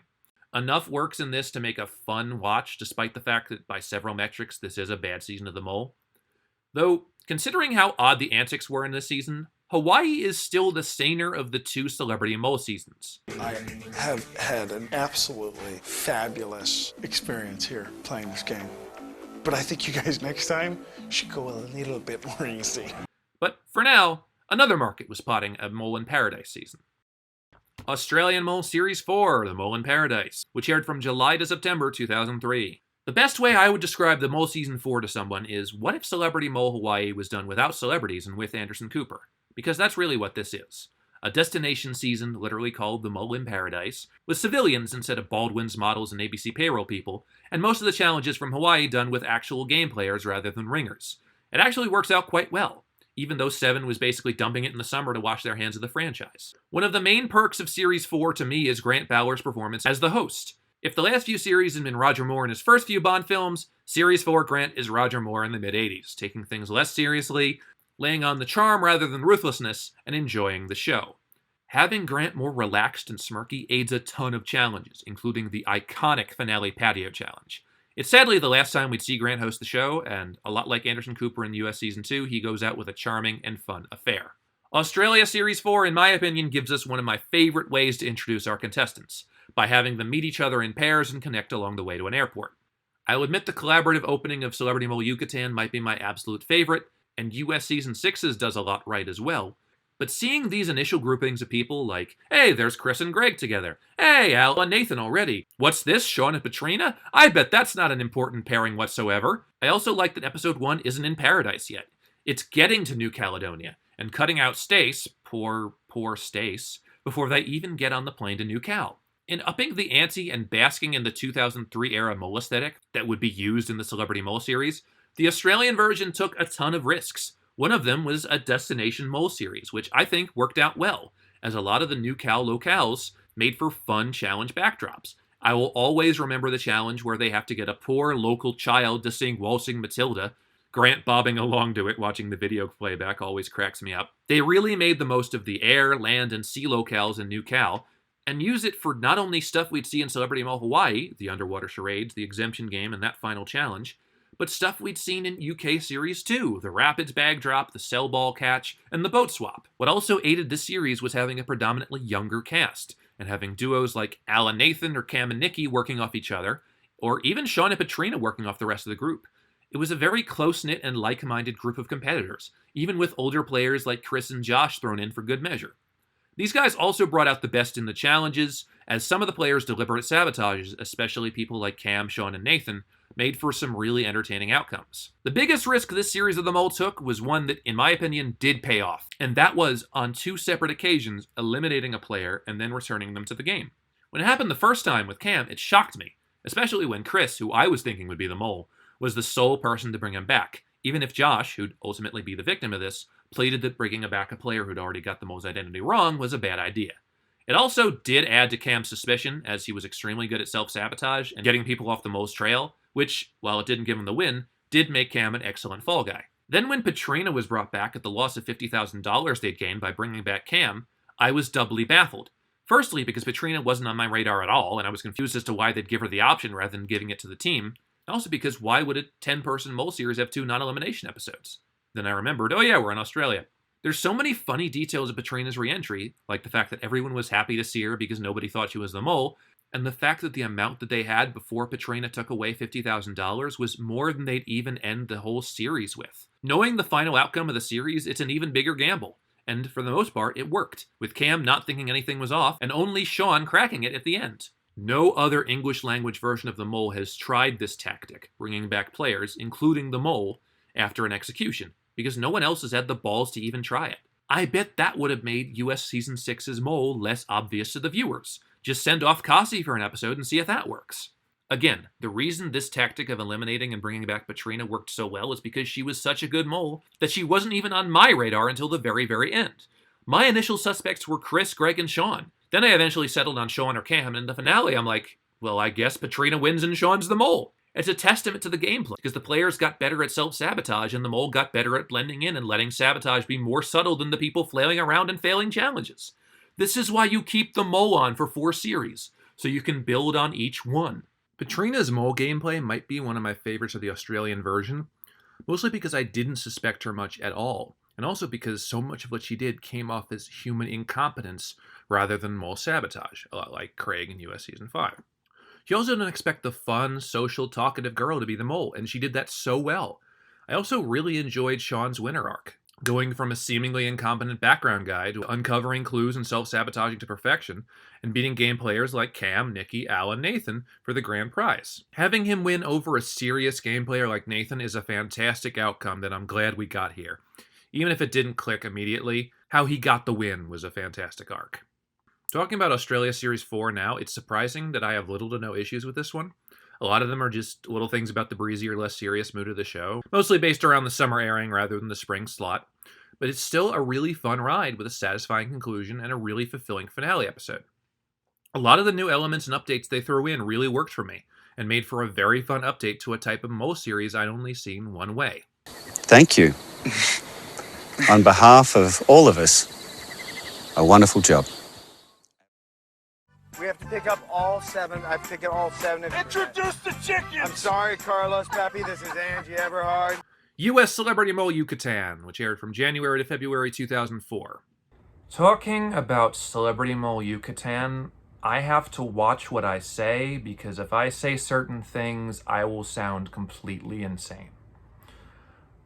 Speaker 2: Enough works in this to make a fun watch, despite the fact that by several metrics this is a bad season of the mole. Though, considering how odd the antics were in this season, Hawaii is still the saner of the 2 celebrity mole seasons.
Speaker 22: I have had an absolutely fabulous experience here playing this game. But I think you guys next time should go a little bit more easy.
Speaker 2: But for now, another market was spotting a Mole in Paradise season. Australian Mole Series 4, The Mole in Paradise, which aired from July to September 2003. The best way I would describe the Mole Season 4 to someone is, what if Celebrity Mole Hawaii was done without celebrities and with Anderson Cooper? Because that's really what this is. a destination season literally called The Mole in Paradise, with civilians instead of Baldwin's models and ABC payroll people, and most of the challenges from Hawaii done with actual game players rather than ringers. It actually works out quite well, even though 7 was basically dumping it in the summer to wash their hands of the franchise. One of the main perks of Series 4 to me is Grant Bowler's performance as the host. If the last few series had been Roger Moore in his first few Bond films, Series 4 Grant is Roger Moore in the mid-80s, taking things less seriously, laying on the charm rather than ruthlessness, and enjoying the show. Having Grant more relaxed and smirky aids a ton of challenges, including the iconic finale patio challenge. It's sadly the last time we'd see Grant host the show, and a lot like Anderson Cooper in US Season 2, he goes out with a charming and fun affair. Australia Series 4, in my opinion, gives us one of my favorite ways to introduce our contestants, by having them meet each other in pairs and connect along the way to an airport. I'll admit the collaborative opening of Celebrity Mole Yucatan might be my absolute favorite, and US Season 6's does a lot right as well, but seeing these initial groupings of people like, hey, there's Chris and Greg together, hey, Al and Nathan already, what's this, Sean and Katrina? I bet that's not an important pairing whatsoever. I also like that Episode 1 isn't in Paradise yet. It's getting to New Caledonia, and cutting out Stace, poor Stace, before they even get on the plane to New Cal. In upping the ante and basking in the 2003-era mole aesthetic that would be used in the Celebrity Mole series, the Australian version took a ton of risks. One of them was a Destination Mole series, which I think worked out well, as a lot of the New Cal locales made for fun challenge backdrops. I will always remember the challenge where they have to get a poor local child to sing Waltzing Matilda. Grant bobbing along to it, watching the video playback, always cracks me up. They really made the most of the air, land, and sea locales in New Cal, and use it for not only stuff we'd see in Celebrity Mole Hawaii, the underwater charades, the exemption game, and that final challenge, but stuff we'd seen in UK Series 2, the Rapids bag drop, the cell ball catch, and the boat swap. What also aided this series was having a predominantly younger cast, and having duos like Al and Nathan or Cam and Nikki working off each other, or even Sean and Katrina working off the rest of the group. It was a very close-knit and like-minded group of competitors, even with older players like Chris and Josh thrown in for good measure. These guys also brought out the best in the challenges, as some of the players' deliberate sabotages, especially people like Cam, Sean, and Nathan, made for some really entertaining outcomes. The biggest risk this series of the Mole took was one that, in my opinion, did pay off, and that was, on 2 separate occasions, eliminating a player and then returning them to the game. When it happened the first time with Cam, it shocked me, especially when Chris, who I was thinking would be the Mole, was the sole person to bring him back, even if Josh, who'd ultimately be the victim of this, pleaded that bringing back a player who'd already got the Mole's identity wrong was a bad idea. It also did add to Cam's suspicion, as he was extremely good at self-sabotage and getting people off the Mole's trail, which, while it didn't give him the win, did make Cam an excellent fall guy. Then when Katrina was brought back at the loss of $50,000 they'd gained by bringing back Cam, I was doubly baffled. Firstly, because Katrina wasn't on my radar at all, and I was confused as to why they'd give her the option rather than giving it to the team, and also because why would a 10-person Mole series have 2 non-elimination episodes? Then I remembered, oh yeah, we're in Australia. There's so many funny details of Katrina's re-entry, like the fact that everyone was happy to see her because nobody thought she was the Mole, and the fact that the amount that they had before Katrina took away $50,000 was more than they'd even end the whole series with. Knowing the final outcome of the series, it's an even bigger gamble. And for the most part, it worked, with Cam not thinking anything was off, and only Sean cracking it at the end. No other English language version of the Mole has tried this tactic, bringing back players, including the Mole, after an execution, because no one else has had the balls to even try it. I bet that would have made US Season 6's Mole less obvious to the viewers. Just send off Cassie for an episode and see if that works. Again, the reason this tactic of eliminating and bringing back Katrina worked so well is because she was such a good Mole that she wasn't even on my radar until the very, very end. My initial suspects were Chris, Greg, and Sean. Then I eventually settled on Sean or Cam, and in the finale I'm like, well, I guess Katrina wins and Sean's the Mole. It's a testament to the gameplay, because the players got better at self-sabotage and the Mole got better at blending in and letting sabotage be more subtle than the people flailing around and failing challenges. This is why you keep the Mole on for 4 series, so you can build on each one. Katrina's Mole gameplay might be one of my favorites of the Australian version, mostly because I didn't suspect her much at all, and also because so much of what she did came off as human incompetence rather than Mole sabotage, a lot like Craig in US Season 5. You also don't expect the fun, social, talkative girl to be the Mole, and she did that so well. I also really enjoyed Sean's winter arc, going from a seemingly incompetent background guy to uncovering clues and self-sabotaging to perfection, and beating game players like Cam, Nikki, Al, and Nathan for the grand prize. Having him win over a serious game player like Nathan is a fantastic outcome that I'm glad we got here. Even if it didn't click immediately, How he got the win was a fantastic arc. Talking about Australia Series 4 now, it's surprising that I have little to no issues with this one. A lot of them are just little things about the breezier, less serious mood of the show, mostly based around the summer airing rather than the spring slot. But it's still a really fun ride with a satisfying conclusion and a really fulfilling finale episode. A lot of the new elements and updates they threw in really worked for me, and made for a very fun update to a type of mole series I'd only seen one way.
Speaker 5: Thank you. On behalf of all of us, a wonderful job.
Speaker 3: We have to pick up all 7. I have to pick up all 7. Introduce the chickens! I'm sorry, Carlos, Pappy. This is Angie Everhard.
Speaker 2: U.S. Celebrity Mole Yucatan, which aired from January to February 2004.
Speaker 1: Talking about Celebrity Mole Yucatan, I have to watch what I say, because if I say certain things, I will sound completely insane.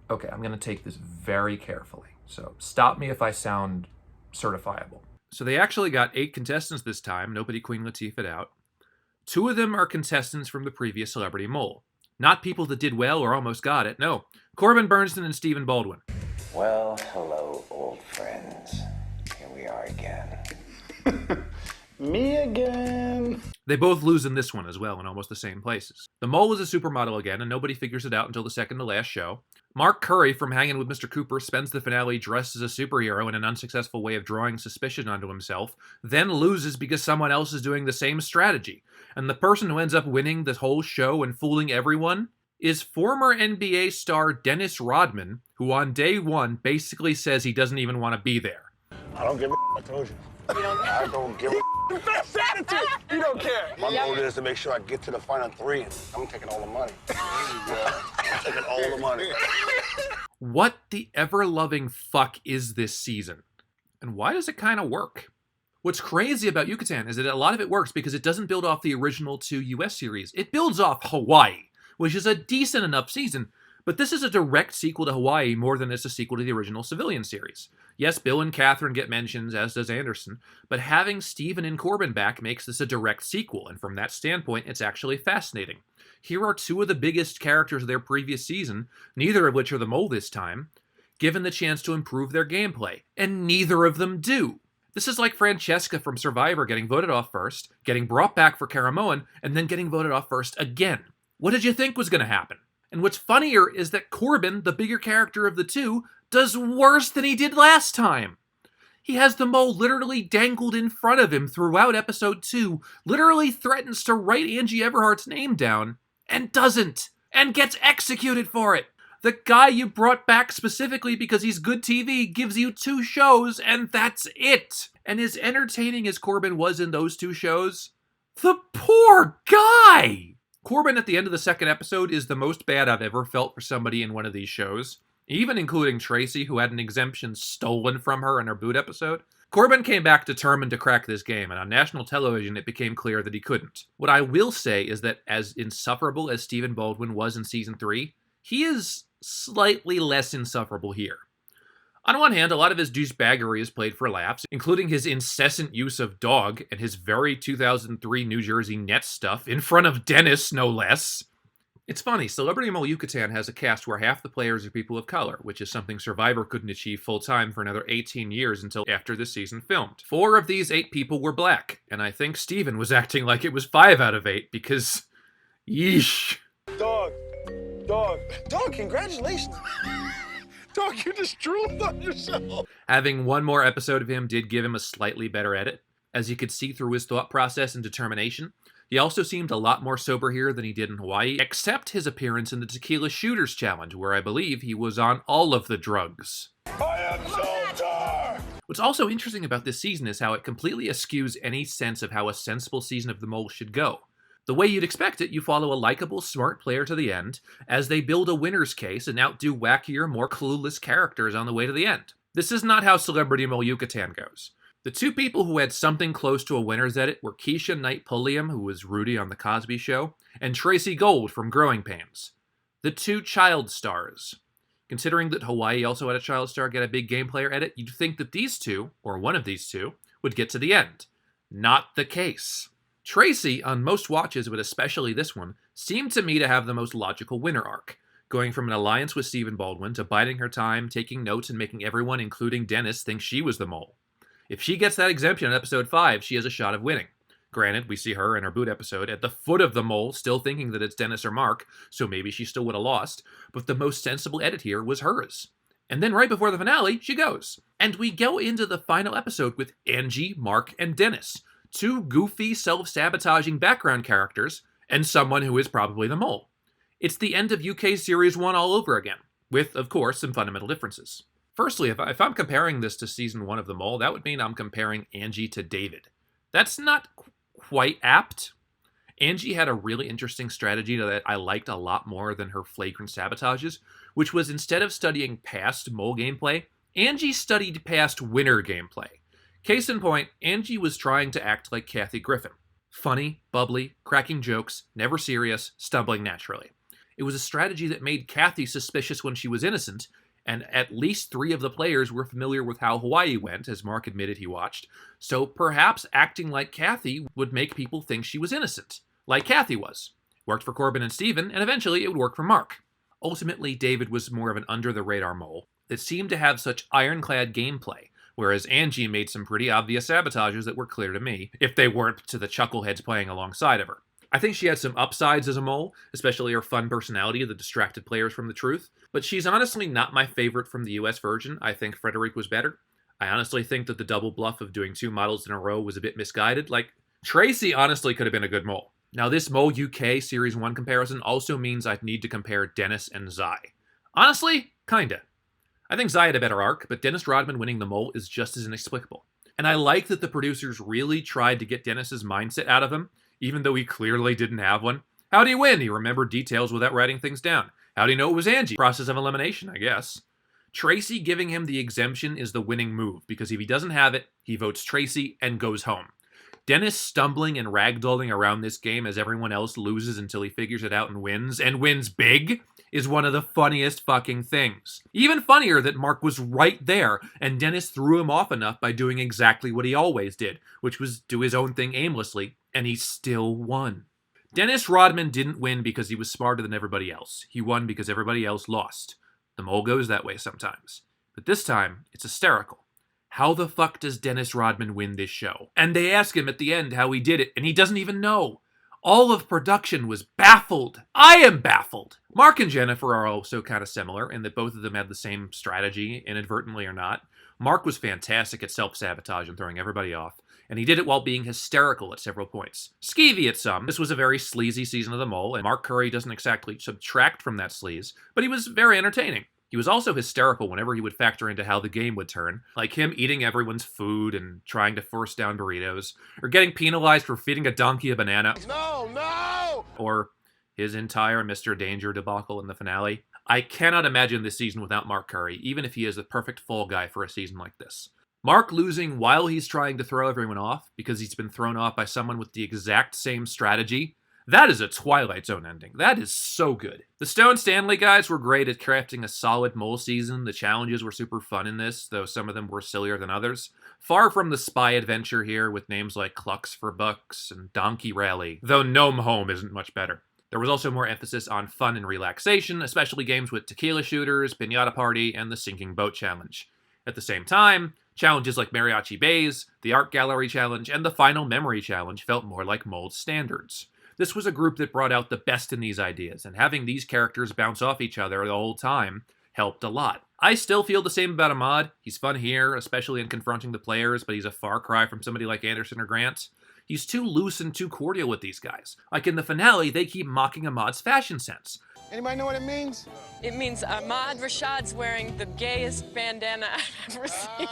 Speaker 1: Okay, I'm going to take this very carefully, so stop me if I sound certifiable.
Speaker 2: So they actually got 8 contestants this time, nobody Queen Latifah'd out. 2 of them are contestants from the previous Celebrity Mole. Not people that did well or almost got it, no. Corbin Bernsen and Stephen Baldwin.
Speaker 15: Well, hello, old friends. Here we are again. Me again.
Speaker 2: They both lose in this one as well, in almost the same places. The mole is a supermodel again, and nobody figures it out until the second to last show. Mark Curry from Hanging with Mr. Cooper spends the finale dressed as a superhero in an unsuccessful way of drawing suspicion onto himself, then loses because someone else is doing the same strategy. And the person who ends up winning the whole show and fooling everyone is former NBA star Dennis Rodman, who on day 1 basically says he doesn't even want to be there.
Speaker 6: I don't give a I told you. I don't give a
Speaker 3: Best attitude! You don't care.
Speaker 6: My goal is to make sure I get to the final 3, and I'm taking all the money. I'm taking all the money.
Speaker 2: What the ever-loving fuck is this season? And why does it kind of work? What's crazy about Yucatan is that a lot of it works because it doesn't build off the original 2 US series. It builds off Hawaii, which is a decent enough season, but this is a direct sequel to Hawaii more than it's a sequel to the original Civilian series. Yes, Bill and Catherine get mentions, as does Anderson, but having Stephen and Corbin back makes this a direct sequel, and from that standpoint, it's actually fascinating. Here are 2 of the biggest characters of their previous season, neither of which are the mole this time, given the chance to improve their gameplay, and neither of them do. This is like Francesca from Survivor getting voted off first, getting brought back for Caramoan, and then getting voted off first again. What did you think was going to happen? And what's funnier is that Corbin, the bigger character of the 2, does worse than he did last time. He has the mole literally dangled in front of him throughout episode 2, literally threatens to write Angie Everhardt's name down, and doesn't, and gets executed for it. The guy you brought back specifically because he's good TV gives you 2 shows, and that's it. And as entertaining as Corbin was in those 2 shows, the poor guy! Corbin at the end of the second episode is the most bad I've ever felt for somebody in one of these shows, even including Tracy, who had an exemption stolen from her in her boot episode. Corbin came back determined to crack this game, and on national television it became clear that he couldn't. What I will say is that as insufferable as Stephen Baldwin was in Season 3, he is slightly less insufferable here. On one hand, a lot of his douchebaggery is played for laughs, including his incessant use of dog and his very 2003 New Jersey Nets stuff in front of Dennis, no less. It's funny, Celebrity Mole Yucatan has a cast where half the players are people of color, which is something Survivor couldn't achieve full-time for another 18 years until after this season filmed. 4 of these 8 people were black, and I think Steven was acting like it was 5 out of 8 because... yeesh.
Speaker 6: Dog, congratulations. Dog, you just drooled on yourself.
Speaker 2: Having one more episode of him did give him a slightly better edit, as you could see through his thought process and determination. He also seemed a lot more sober here than he did in Hawaii, except his appearance in the Tequila Shooters Challenge, where I believe he was on all of the drugs.
Speaker 6: I am Zoltar!
Speaker 2: What's also interesting about this season is how it completely eschews any sense of how a sensible season of The Mole should go. The way you'd expect it, you follow a likable, smart player to the end, as they build a winner's case and outdo wackier, more clueless characters on the way to the end. This is not how Celebrity Mole Yucatan goes. The 2 people who had something close to a winner's edit were Keisha Knight Pulliam, who was Rudy on The Cosby Show, and Tracy Gold from Growing Pains. The 2 child stars. Considering that Hawaii also had a child star get a big game player edit, you'd think that these 2, or one of these 2, would get to the end. Not the case. Tracy, on most watches, but especially this one, seemed to me to have the most logical winner arc. going from an alliance with Stephen Baldwin to biding her time, taking notes, and making everyone, including Dennis, think she was the mole. If she gets that exemption in episode 5, she has a shot of winning. Granted, we see her in our boot episode at the foot of the mole, still thinking that it's Dennis or Mark, so maybe she still would have lost, but the most sensible edit here was hers. And then right before the finale, she goes. And we go into the final episode with Angie, Mark, and Dennis, 2 goofy, self-sabotaging background characters, and someone who is probably the mole. It's the end of UK Series 1 all over again, with, of course, some fundamental differences. Firstly, if I'm comparing this to Season 1 of The Mole, that would mean I'm comparing Angie to David. That's not quite apt. Angie had a really interesting strategy that I liked a lot more than her flagrant sabotages, which was instead of studying past mole gameplay, Angie studied past winner gameplay. Case in point, Angie was trying to act like Kathy Griffin. Funny, bubbly, cracking jokes, never serious, stumbling naturally. It was a strategy that made Kathy suspicious when she was innocent, and at least 3 of the players were familiar with how Hawaii went, as Mark admitted he watched, so perhaps acting like Kathy would make people think she was innocent, like Kathy was. Worked for Corbin and Steven, and eventually it would work for Mark. Ultimately, David was more of an under-the-radar mole that seemed to have such ironclad gameplay, whereas Angie made some pretty obvious sabotages that were clear to me, if they weren't to the chuckleheads playing alongside of her. I think she had some upsides as a mole, especially her fun personality that distracted players from the truth, but she's honestly not my favorite from the US version. I think Frederic was better. I honestly think that the double bluff of doing 2 models in a row was a bit misguided. Like, Tracy honestly could have been a good mole. Now, this Mole UK Series 1 comparison also means I'd need to compare Dennis and Zai. Honestly, kinda. I think Zai had a better arc, but Dennis Rodman winning the mole is just as inexplicable. And I like that the producers really tried to get Dennis's mindset out of him, even though he clearly didn't have one. How'd he win? He remembered details without writing things down. How'd he know it was Angie? Process of elimination, I guess. Tracy giving him the exemption is the winning move, because if he doesn't have it, he votes Tracy and goes home. Dennis stumbling and ragdolling around this game as everyone else loses until he figures it out and wins big, is one of the funniest fucking things. Even funnier that Mark was right there, and Dennis threw him off enough by doing exactly what he always did, which was do his own thing aimlessly, and he still won. Dennis Rodman didn't win because he was smarter than everybody else. He won because everybody else lost. The mole goes that way sometimes. But this time, it's hysterical. How the fuck does Dennis Rodman win this show? And they ask him at the end how he did it, and he doesn't even know. All of production was baffled. I am baffled. Mark and Jennifer are also kind of similar in that both of them had the same strategy, inadvertently or not. Mark was fantastic at self-sabotage and throwing everybody off, and he did it while being hysterical at several points. Skeevy at some. This was a very sleazy season of the mole, and Mark Curry doesn't exactly subtract from that sleaze, but he was very entertaining. He was also hysterical whenever he would factor into how the game would turn, like him eating everyone's food and trying to force down burritos, or getting penalized for feeding a donkey a banana. No! Or his entire Mr. Danger debacle in the finale. I cannot imagine this season without Mark Curry, even if he is the perfect fall guy for a season like this. Mark losing while he's trying to throw everyone off because he's been thrown off by someone with the exact same strategy. That is a Twilight Zone ending. That is so good. The Stone Stanley guys were great at crafting a solid mole season. The challenges were super fun in this, though some of them were sillier than others. Far from the spy adventure here with names like Clucks for Bucks and Donkey Rally, though Gnome Home isn't much better. There was also more emphasis on fun and relaxation, especially games with Tequila Shooters, Pinata Party, and the Sinking Boat Challenge. At the same time, challenges like Mariachi Bays, the Art Gallery Challenge, and the Final Memory Challenge felt more like mold standards. This was a group that brought out the best in these ideas, and having these characters bounce off each other the whole time helped a lot. I still feel the same about Ahmad. He's fun here, especially in confronting the players, but he's a far cry from somebody like Anderson or Grant. He's too loose and too cordial with these guys. Like in the finale, they keep mocking Ahmad's fashion sense.
Speaker 3: Anybody know what it means?
Speaker 4: It means Ahmad Rashad's wearing the gayest bandana I've ever seen.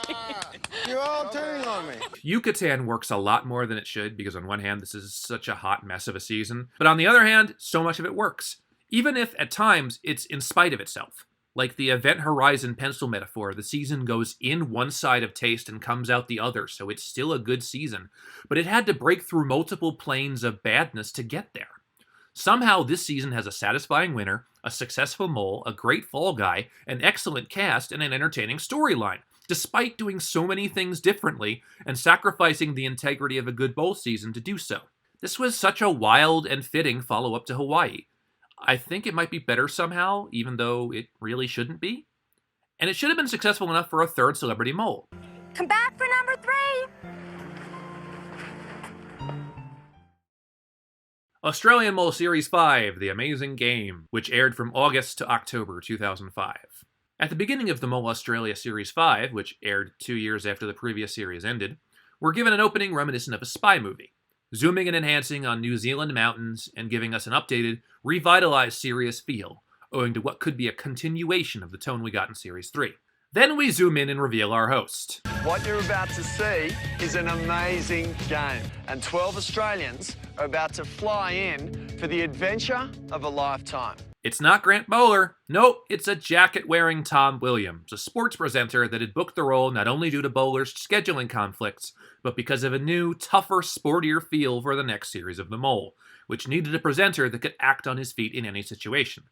Speaker 3: You're all turning on me.
Speaker 2: Yucatan works a lot more than it should because on one hand, this is such a hot mess of a season, but on the other hand, so much of it works. Even if, at times, it's in spite of itself. Like the Event Horizon pencil metaphor, the season goes in one side of taste and comes out the other, so it's still a good season, but it had to break through multiple planes of badness to get there. Somehow this season has a satisfying winner, a successful mole, a great fall guy, an excellent cast, and an entertaining storyline, despite doing so many things differently and sacrificing the integrity of a good bowl season to do so. This was such a wild and fitting follow-up to Hawaii. I think it might be better somehow, even though it really shouldn't be. And it should have been successful enough for a third Celebrity Mole.
Speaker 17: Come back for number 3.
Speaker 2: Australian Mole Series 5, The Amazing Game, which aired from August to October 2005. At the beginning of the Mole Australia Series 5, which aired 2 years after the previous series ended, we're given an opening reminiscent of a spy movie, zooming and enhancing on New Zealand mountains and giving us an updated, revitalized serious feel, owing to what could be a continuation of the tone we got in Series 3. Then we zoom in and reveal our host.
Speaker 3: What you're about to see is an amazing game, and 12 Australians are about to fly in for the adventure of a lifetime.
Speaker 2: It's not Grant Bowler. Nope, it's a jacket-wearing Tom Williams, a sports presenter that had booked the role not only due to Bowler's scheduling conflicts, but because of a new, tougher, sportier feel for the next series of The Mole, which needed a presenter that could act on his feet in any situation.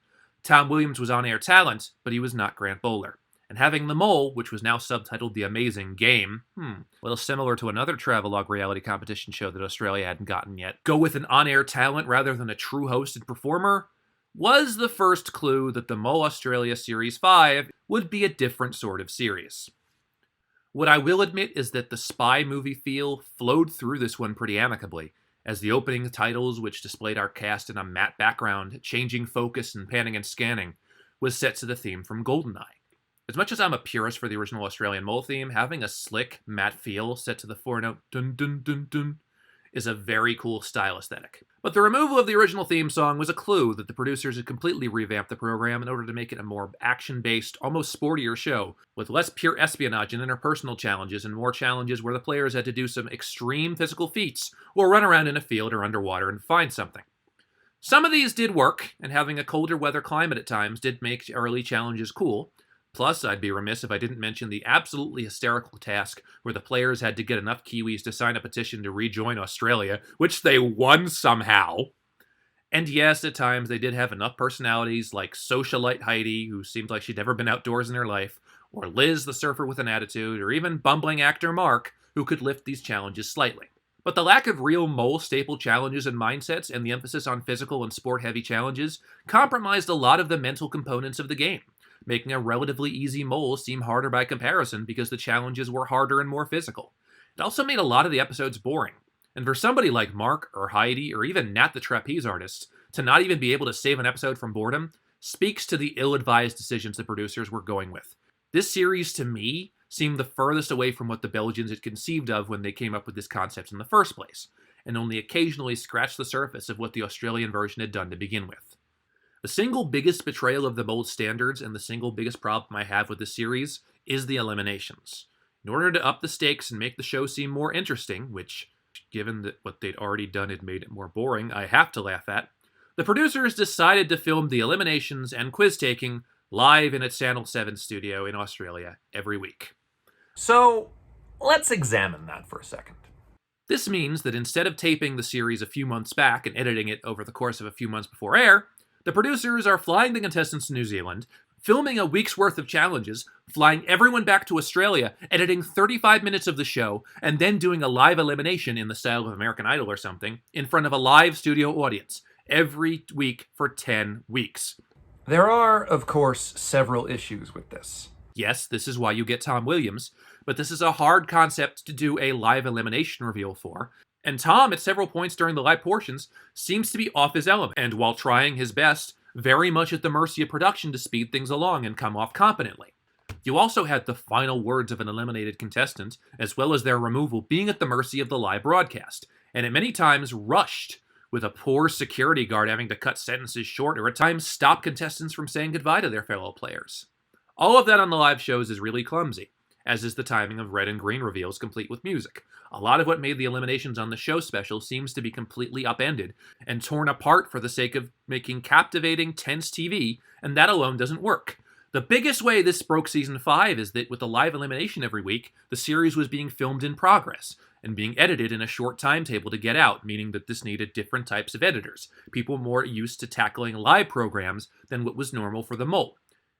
Speaker 2: Tom Williams was on-air talent, but he was not Grant Bowler. And having The Mole, which was now subtitled The Amazing Game, a little similar to another travelogue reality competition show that Australia hadn't gotten yet, go with an on-air talent rather than a true host and performer, was the first clue that the Mole Australia Series 5 would be a different sort of series. What I will admit is that the spy movie feel flowed through this one pretty amicably, as the opening titles, which displayed our cast in a matte background, changing focus and panning and scanning, was set to the theme from GoldenEye. As much as I'm a purist for the original Australian Mole theme, having a slick, matte feel set to the 4-note dun-dun-dun-dun is a very cool style aesthetic. But the removal of the original theme song was a clue that the producers had completely revamped the program in order to make it a more action-based, almost sportier show, with less pure espionage and interpersonal challenges and more challenges where the players had to do some extreme physical feats or run around in a field or underwater and find something. Some of these did work, and having a colder weather climate at times did make early challenges cool. Plus, I'd be remiss if I didn't mention the absolutely hysterical task where the players had to get enough Kiwis to sign a petition to rejoin Australia, which they won somehow. And yes, at times they did have enough personalities like socialite Heidi, who seemed like she'd never been outdoors in her life, or Liz, the surfer with an attitude, or even bumbling actor Mark, who could lift these challenges slightly. But the lack of real Mole staple challenges and mindsets and the emphasis on physical and sport-heavy challenges compromised a lot of the mental components of the game, making a relatively easy Mole seem harder by comparison because the challenges were harder and more physical. It also made a lot of the episodes boring. And for somebody like Mark or Heidi or even Nat the trapeze artist to not even be able to save an episode from boredom speaks to the ill-advised decisions the producers were going with. This series, to me, seemed the furthest away from what the Belgians had conceived of when they came up with this concept in the first place, and only occasionally scratched the surface of what the Australian version had done to begin with. The single biggest betrayal of the Mole's standards and the single biggest problem I have with this series is the eliminations. In order to up the stakes and make the show seem more interesting, which, given that what they'd already done had made it more boring, I have to laugh at, the producers decided to film the eliminations and quiz-taking live in its Channel 7 studio in Australia every week.
Speaker 1: So, let's examine that for a second.
Speaker 2: This means that instead of taping the series a few months back and editing it over the course of a few months before air, the producers are flying the contestants to New Zealand, filming a week's worth of challenges, flying everyone back to Australia, editing 35 minutes of the show, and then doing a live elimination in the style of American Idol or something, in front of a live studio audience, every week for 10 weeks.
Speaker 1: There are, of course, several issues with this.
Speaker 2: Yes, this is why you get Tom Williams, but this is a hard concept to do a live elimination reveal for, and Tom, at several points during the live portions, seems to be off his element, and while trying his best, very much at the mercy of production to speed things along and come off competently. You also had the final words of an eliminated contestant, as well as their removal, being at the mercy of the live broadcast, and at many times rushed, with a poor security guard having to cut sentences short or at times stop contestants from saying goodbye to their fellow players. All of that on the live shows is really clumsy, as is the timing of red and green reveals complete with music. A lot of what made the eliminations on the show special seems to be completely upended and torn apart for the sake of making captivating, tense TV, and that alone doesn't work. The biggest way this broke Season 5 is that with the live elimination every week, the series was being filmed in progress and being edited in a short timetable to get out, meaning that this needed different types of editors, people more used to tackling live programs than what was normal for the Mole.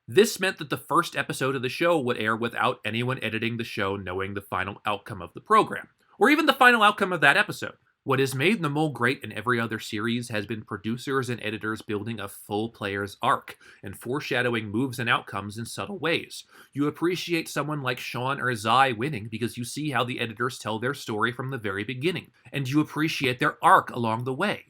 Speaker 2: This meant that the first episode of the show would air without anyone editing the show knowing the final outcome of the program, or even the final outcome of that episode. What has made The Mole great in every other series has been producers and editors building a full player's arc and foreshadowing moves and outcomes in subtle ways. You appreciate someone like Sean or Zai winning because you see how the editors tell their story from the very beginning, and you appreciate their arc along the way.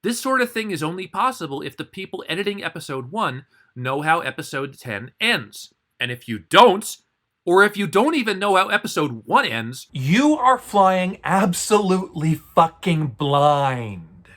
Speaker 2: This sort of thing is only possible if the people editing episode 1 know how episode 10 ends. And if you don't, or if you don't even know how episode 1 ends,
Speaker 1: you are flying absolutely fucking blind.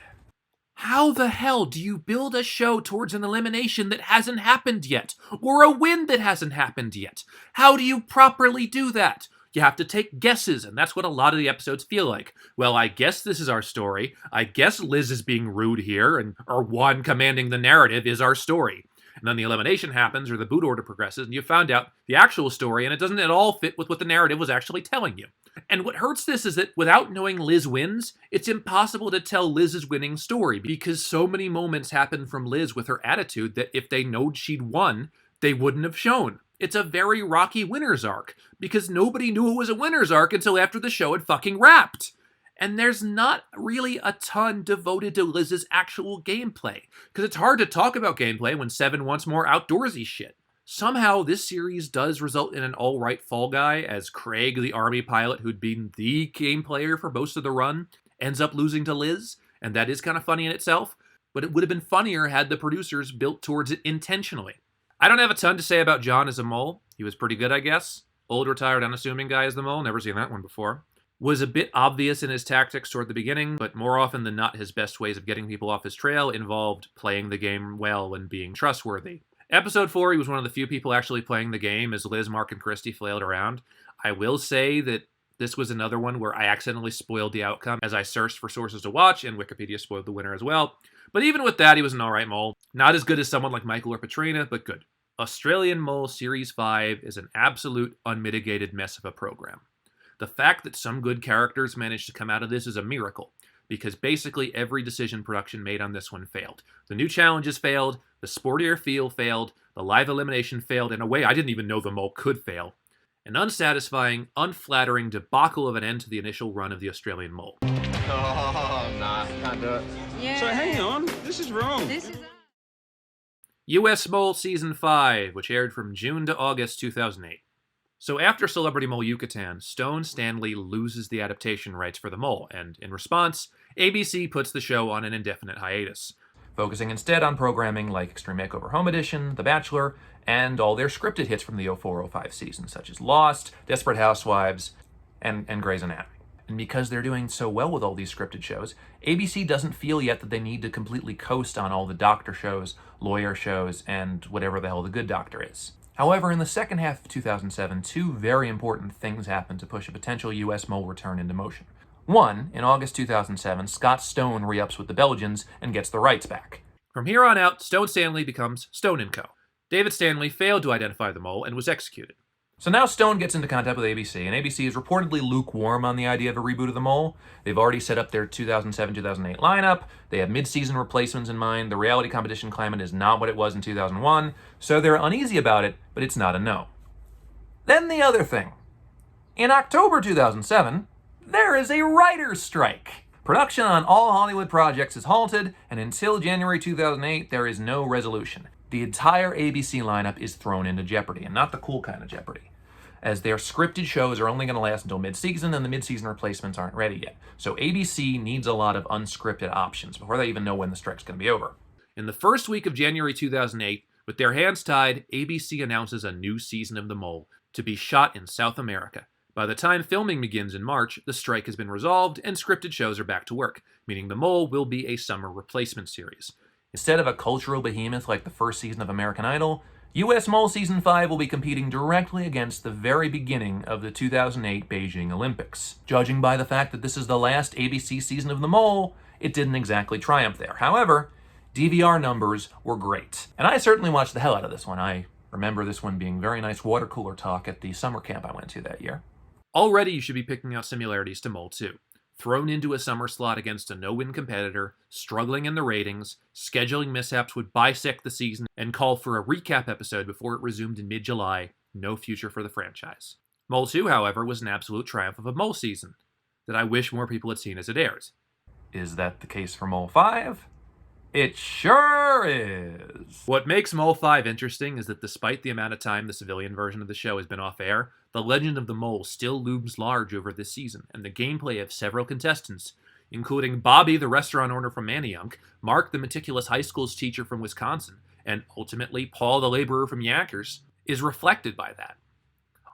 Speaker 2: How the hell do you build a show towards an elimination that hasn't happened yet? Or a win that hasn't happened yet? How do you properly do that? You have to take guesses, and that's what a lot of the episodes feel like. Well, I guess this is our story. I guess Liz is being rude here, or Juan commanding the narrative is our story. And then the elimination happens, or the boot order progresses, and you found out the actual story, and it doesn't at all fit with what the narrative was actually telling you. And what hurts this is that without knowing Liz wins, it's impossible to tell Liz's winning story, because so many moments happen from Liz with her attitude that if they knowed she'd won, they wouldn't have shown. It's a very rocky winner's arc, because nobody knew it was a winner's arc until after the show had fucking wrapped. And there's not really a ton devoted to Liz's actual gameplay, because it's hard to talk about gameplay when Seven wants more outdoorsy shit. Somehow, this series does result in an alright fall guy, as Craig, the army pilot who'd been the game player for most of the run, ends up losing to Liz, and that is kind of funny in itself, but it would have been funnier had the producers built towards it intentionally. I don't have a ton to say about John as a mole. He was pretty good, I guess. Old, retired, unassuming guy as the mole, never seen that one before. Was a bit obvious in his tactics toward the beginning, but more often than not, his best ways of getting people off his trail involved playing the game well and being trustworthy. Episode 4, he was one of the few people actually playing the game as Liz, Mark, and Christy flailed around. I will say that this was another one where I accidentally spoiled the outcome as I searched for sources to watch, and Wikipedia spoiled the winner as well. But even with that, he was an alright mole. Not as good as someone like Michael or Katrina, but good. Australian Mole Series 5 is an absolute unmitigated mess of a program. The fact that some good characters managed to come out of this is a miracle, because basically every decision production made on this one failed. The new challenges failed, the sportier feel failed, the live elimination failed in a way I didn't even know the mole could fail. An unsatisfying, unflattering debacle of an end to the initial run of the Australian Mole.
Speaker 8: Oh, nah, can't do it.
Speaker 21: Yeah.
Speaker 15: So hang on, this is wrong.
Speaker 21: This is...
Speaker 2: US Mole Season 5, which aired from June to August 2008. So after Celebrity Mole Yucatan, Stone Stanley loses the adaptation rights for the mole, and in response, ABC puts the show on an indefinite hiatus,
Speaker 1: focusing instead on programming like Extreme Makeover Home Edition, The Bachelor, and all their scripted hits from the 04-05 season, such as Lost, Desperate Housewives, and Grey's Anatomy. And because they're doing so well with all these scripted shows, ABC doesn't feel yet that they need to completely coast on all the doctor shows, lawyer shows, and whatever the hell the Good Doctor is. However, in the second half of 2007, two very important things happened to push a potential US Mole return into motion. One, in August 2007, Scott Stone re-ups with the Belgians and gets the rights back.
Speaker 2: From here on out, Stone Stanley becomes Stone & Co. David Stanley failed to identify the mole and was executed.
Speaker 1: So now Stone gets into contact with ABC, and ABC is reportedly lukewarm on the idea of a reboot of The Mole. They've already set up their 2007-2008 lineup. They have mid-season replacements in mind. The reality competition climate is not what it was in 2001, so they're uneasy about it, but it's not a no. Then the other thing. In October 2007, there is a writer's strike. Production on all Hollywood projects is halted, and until January 2008, there is no resolution. The entire ABC lineup is thrown into jeopardy, and not the cool kind of jeopardy, as their scripted shows are only going to last until mid-season, and the mid-season replacements aren't ready yet. So ABC needs a lot of unscripted options before they even know when the strike's going to be over.
Speaker 2: In the first week of January 2008, with their hands tied, ABC announces a new season of The Mole to be shot in South America. By the time filming begins in March, the strike has been resolved, and scripted shows are back to work, meaning The Mole will be a summer replacement series.
Speaker 1: Instead of a cultural behemoth like the first season of American Idol, US Mole Season 5 will be competing directly against the very beginning of the 2008 Beijing Olympics. Judging by the fact that this is the last ABC season of The Mole, it didn't exactly triumph there. However, DVR numbers were great. And I certainly watched the hell out of this one. I remember this one being very nice water cooler talk at the summer camp I went to that year.
Speaker 2: Already you should be picking out similarities to Mole 2. Thrown into a summer slot against a no-win competitor, struggling in the ratings, scheduling mishaps would bisect the season and call for a recap episode before it resumed in mid-July. No future for the franchise. Mole 2, however, was an absolute triumph of a Mole season. that I wish more people had seen as it airs.
Speaker 1: Is that the case for Mole 5? It sure is!
Speaker 2: What makes Mole 5 interesting is that despite the amount of time the civilian version of the show has been off air, the legend of the mole still looms large over this season, and the gameplay of several contestants, including Bobby, the restaurant owner from Manayunk, Mark, the meticulous high school's teacher from Wisconsin, and ultimately Paul, the laborer from Yonkers, is reflected by that.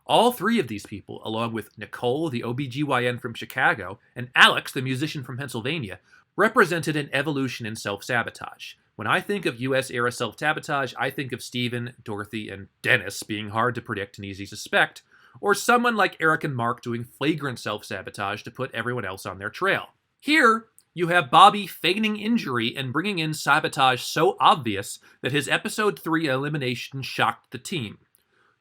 Speaker 2: All three of these people, along with Nicole, the OBGYN from Chicago, and Alex, the musician from Pennsylvania, represented an evolution in self-sabotage. When I think of US-era self-sabotage, I think of Steven, Dorothy, and Dennis being hard to predict and easy to suspect, or someone like Eric and Mark doing flagrant self-sabotage to put everyone else on their trail. Here, you have Bobby feigning injury and bringing in sabotage so obvious that his Episode 3 elimination shocked the team.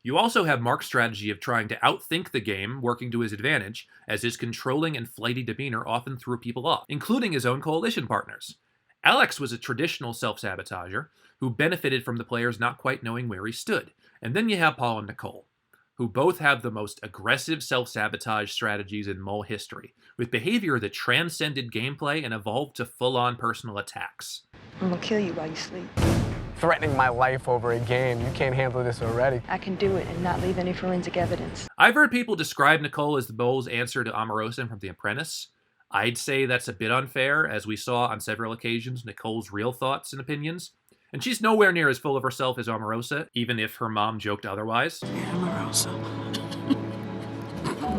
Speaker 2: You also have Mark's strategy of trying to outthink the game working to his advantage, as his controlling and flighty demeanor often threw people off, including his own coalition partners. Alex was a traditional self-sabotager who benefited from the players not quite knowing where he stood. And then you have Paul and Nicole, who both have the most aggressive self-sabotage strategies in mole history, with behavior that transcended gameplay and evolved to full-on personal attacks.
Speaker 7: I'm gonna kill you while you sleep.
Speaker 11: Threatening my life over a game. You can't handle this already.
Speaker 7: I can do it and not leave any forensic evidence.
Speaker 2: I've heard people describe Nicole as the mole's answer to Omarosa from The Apprentice. I'd say that's a bit unfair, as we saw on several occasions Nicole's real thoughts and opinions. And she's nowhere near as full of herself as Omarosa, even if her mom joked otherwise.
Speaker 7: Omarosa.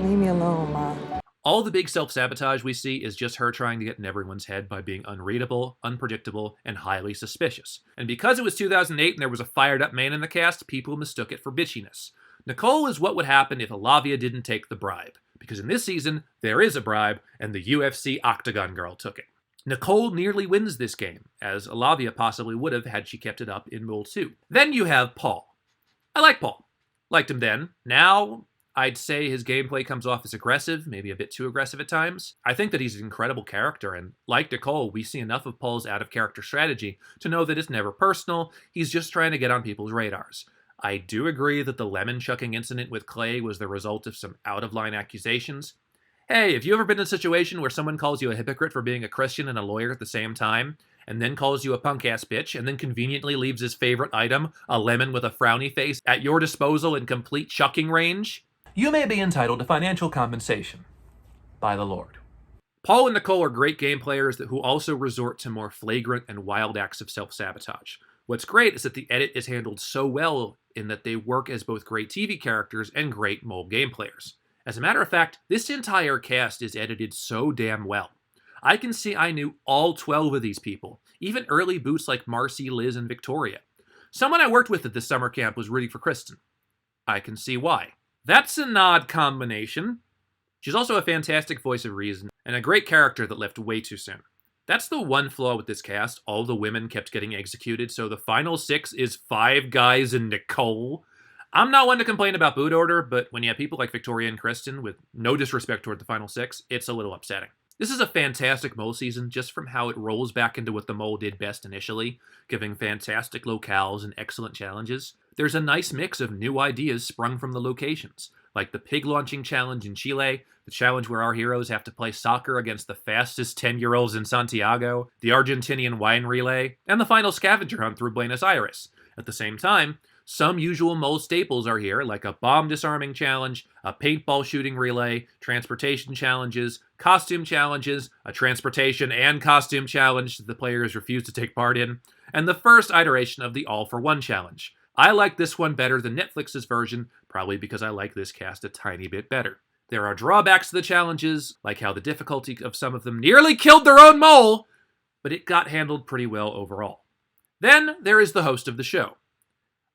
Speaker 7: Leave me alone, Mom.
Speaker 2: All the big self-sabotage we see is just her trying to get in everyone's head by being unreadable, unpredictable, and highly suspicious. And because it was 2008 and there was a fired-up man in the cast, people mistook it for bitchiness. Nicole is what would happen if Olavia didn't take the bribe, because in this season, there is a bribe, and the UFC Octagon girl took it. Nicole nearly wins this game, as Olavia possibly would have had she kept it up in Mole 2. Then you have Paul. I like Paul. Liked him then. Now, I'd say his gameplay comes off as aggressive, maybe a bit too aggressive at times. I think that he's an incredible character, and like Nicole, we see enough of Paul's out-of-character strategy to know that it's never personal, he's just trying to get on people's radars. I do agree that the lemon-chucking incident with Clay was the result of some out-of-line accusations. Hey, have you ever been in a situation where someone calls you a hypocrite for being a Christian and a lawyer at the same time, and then calls you a punk-ass bitch, and then conveniently leaves his favorite item, a lemon with a frowny face, at your disposal in complete chucking range?
Speaker 1: You may be entitled to financial compensation by the Lord.
Speaker 2: Paul and Nicole are great game players who also resort to more flagrant and wild acts of self-sabotage. What's great is that the edit is handled so well in that they work as both great TV characters and great mole game players. As a matter of fact, this entire cast is edited so damn well. I can see I knew all 12 of these people, even early boots like Marcy, Liz, and Victoria. Someone I worked with at this summer camp was rooting for Kristen. I can see why. That's an odd combination. She's also a fantastic voice of reason, and a great character that left way too soon. That's the one flaw with this cast. All the women kept getting executed, so the final 6 is 5 guys and Nicole. I'm not one to complain about boot order, but when you have people like Victoria and Kristen, with no disrespect toward the final 6, it's a little upsetting. This is a fantastic mole season just from how it rolls back into what the mole did best initially, giving fantastic locales and excellent challenges. There's a nice mix of new ideas sprung from the locations, like the pig launching challenge in Chile, the challenge where our heroes have to play soccer against the fastest 10-year-olds in Santiago, the Argentinian wine relay, and the final scavenger hunt through Buenos Aires. At the same time, some usual mole staples are here, like a bomb disarming challenge, a paintball shooting relay, transportation challenges, costume challenges, a transportation and costume challenge that the players refuse to take part in, and the first iteration of the All for One challenge. I like this one better than Netflix's version, probably because I like this cast a tiny bit better. There are drawbacks to the challenges, like how the difficulty of some of them nearly killed their own mole, but it got handled pretty well overall. Then there is the host of the show.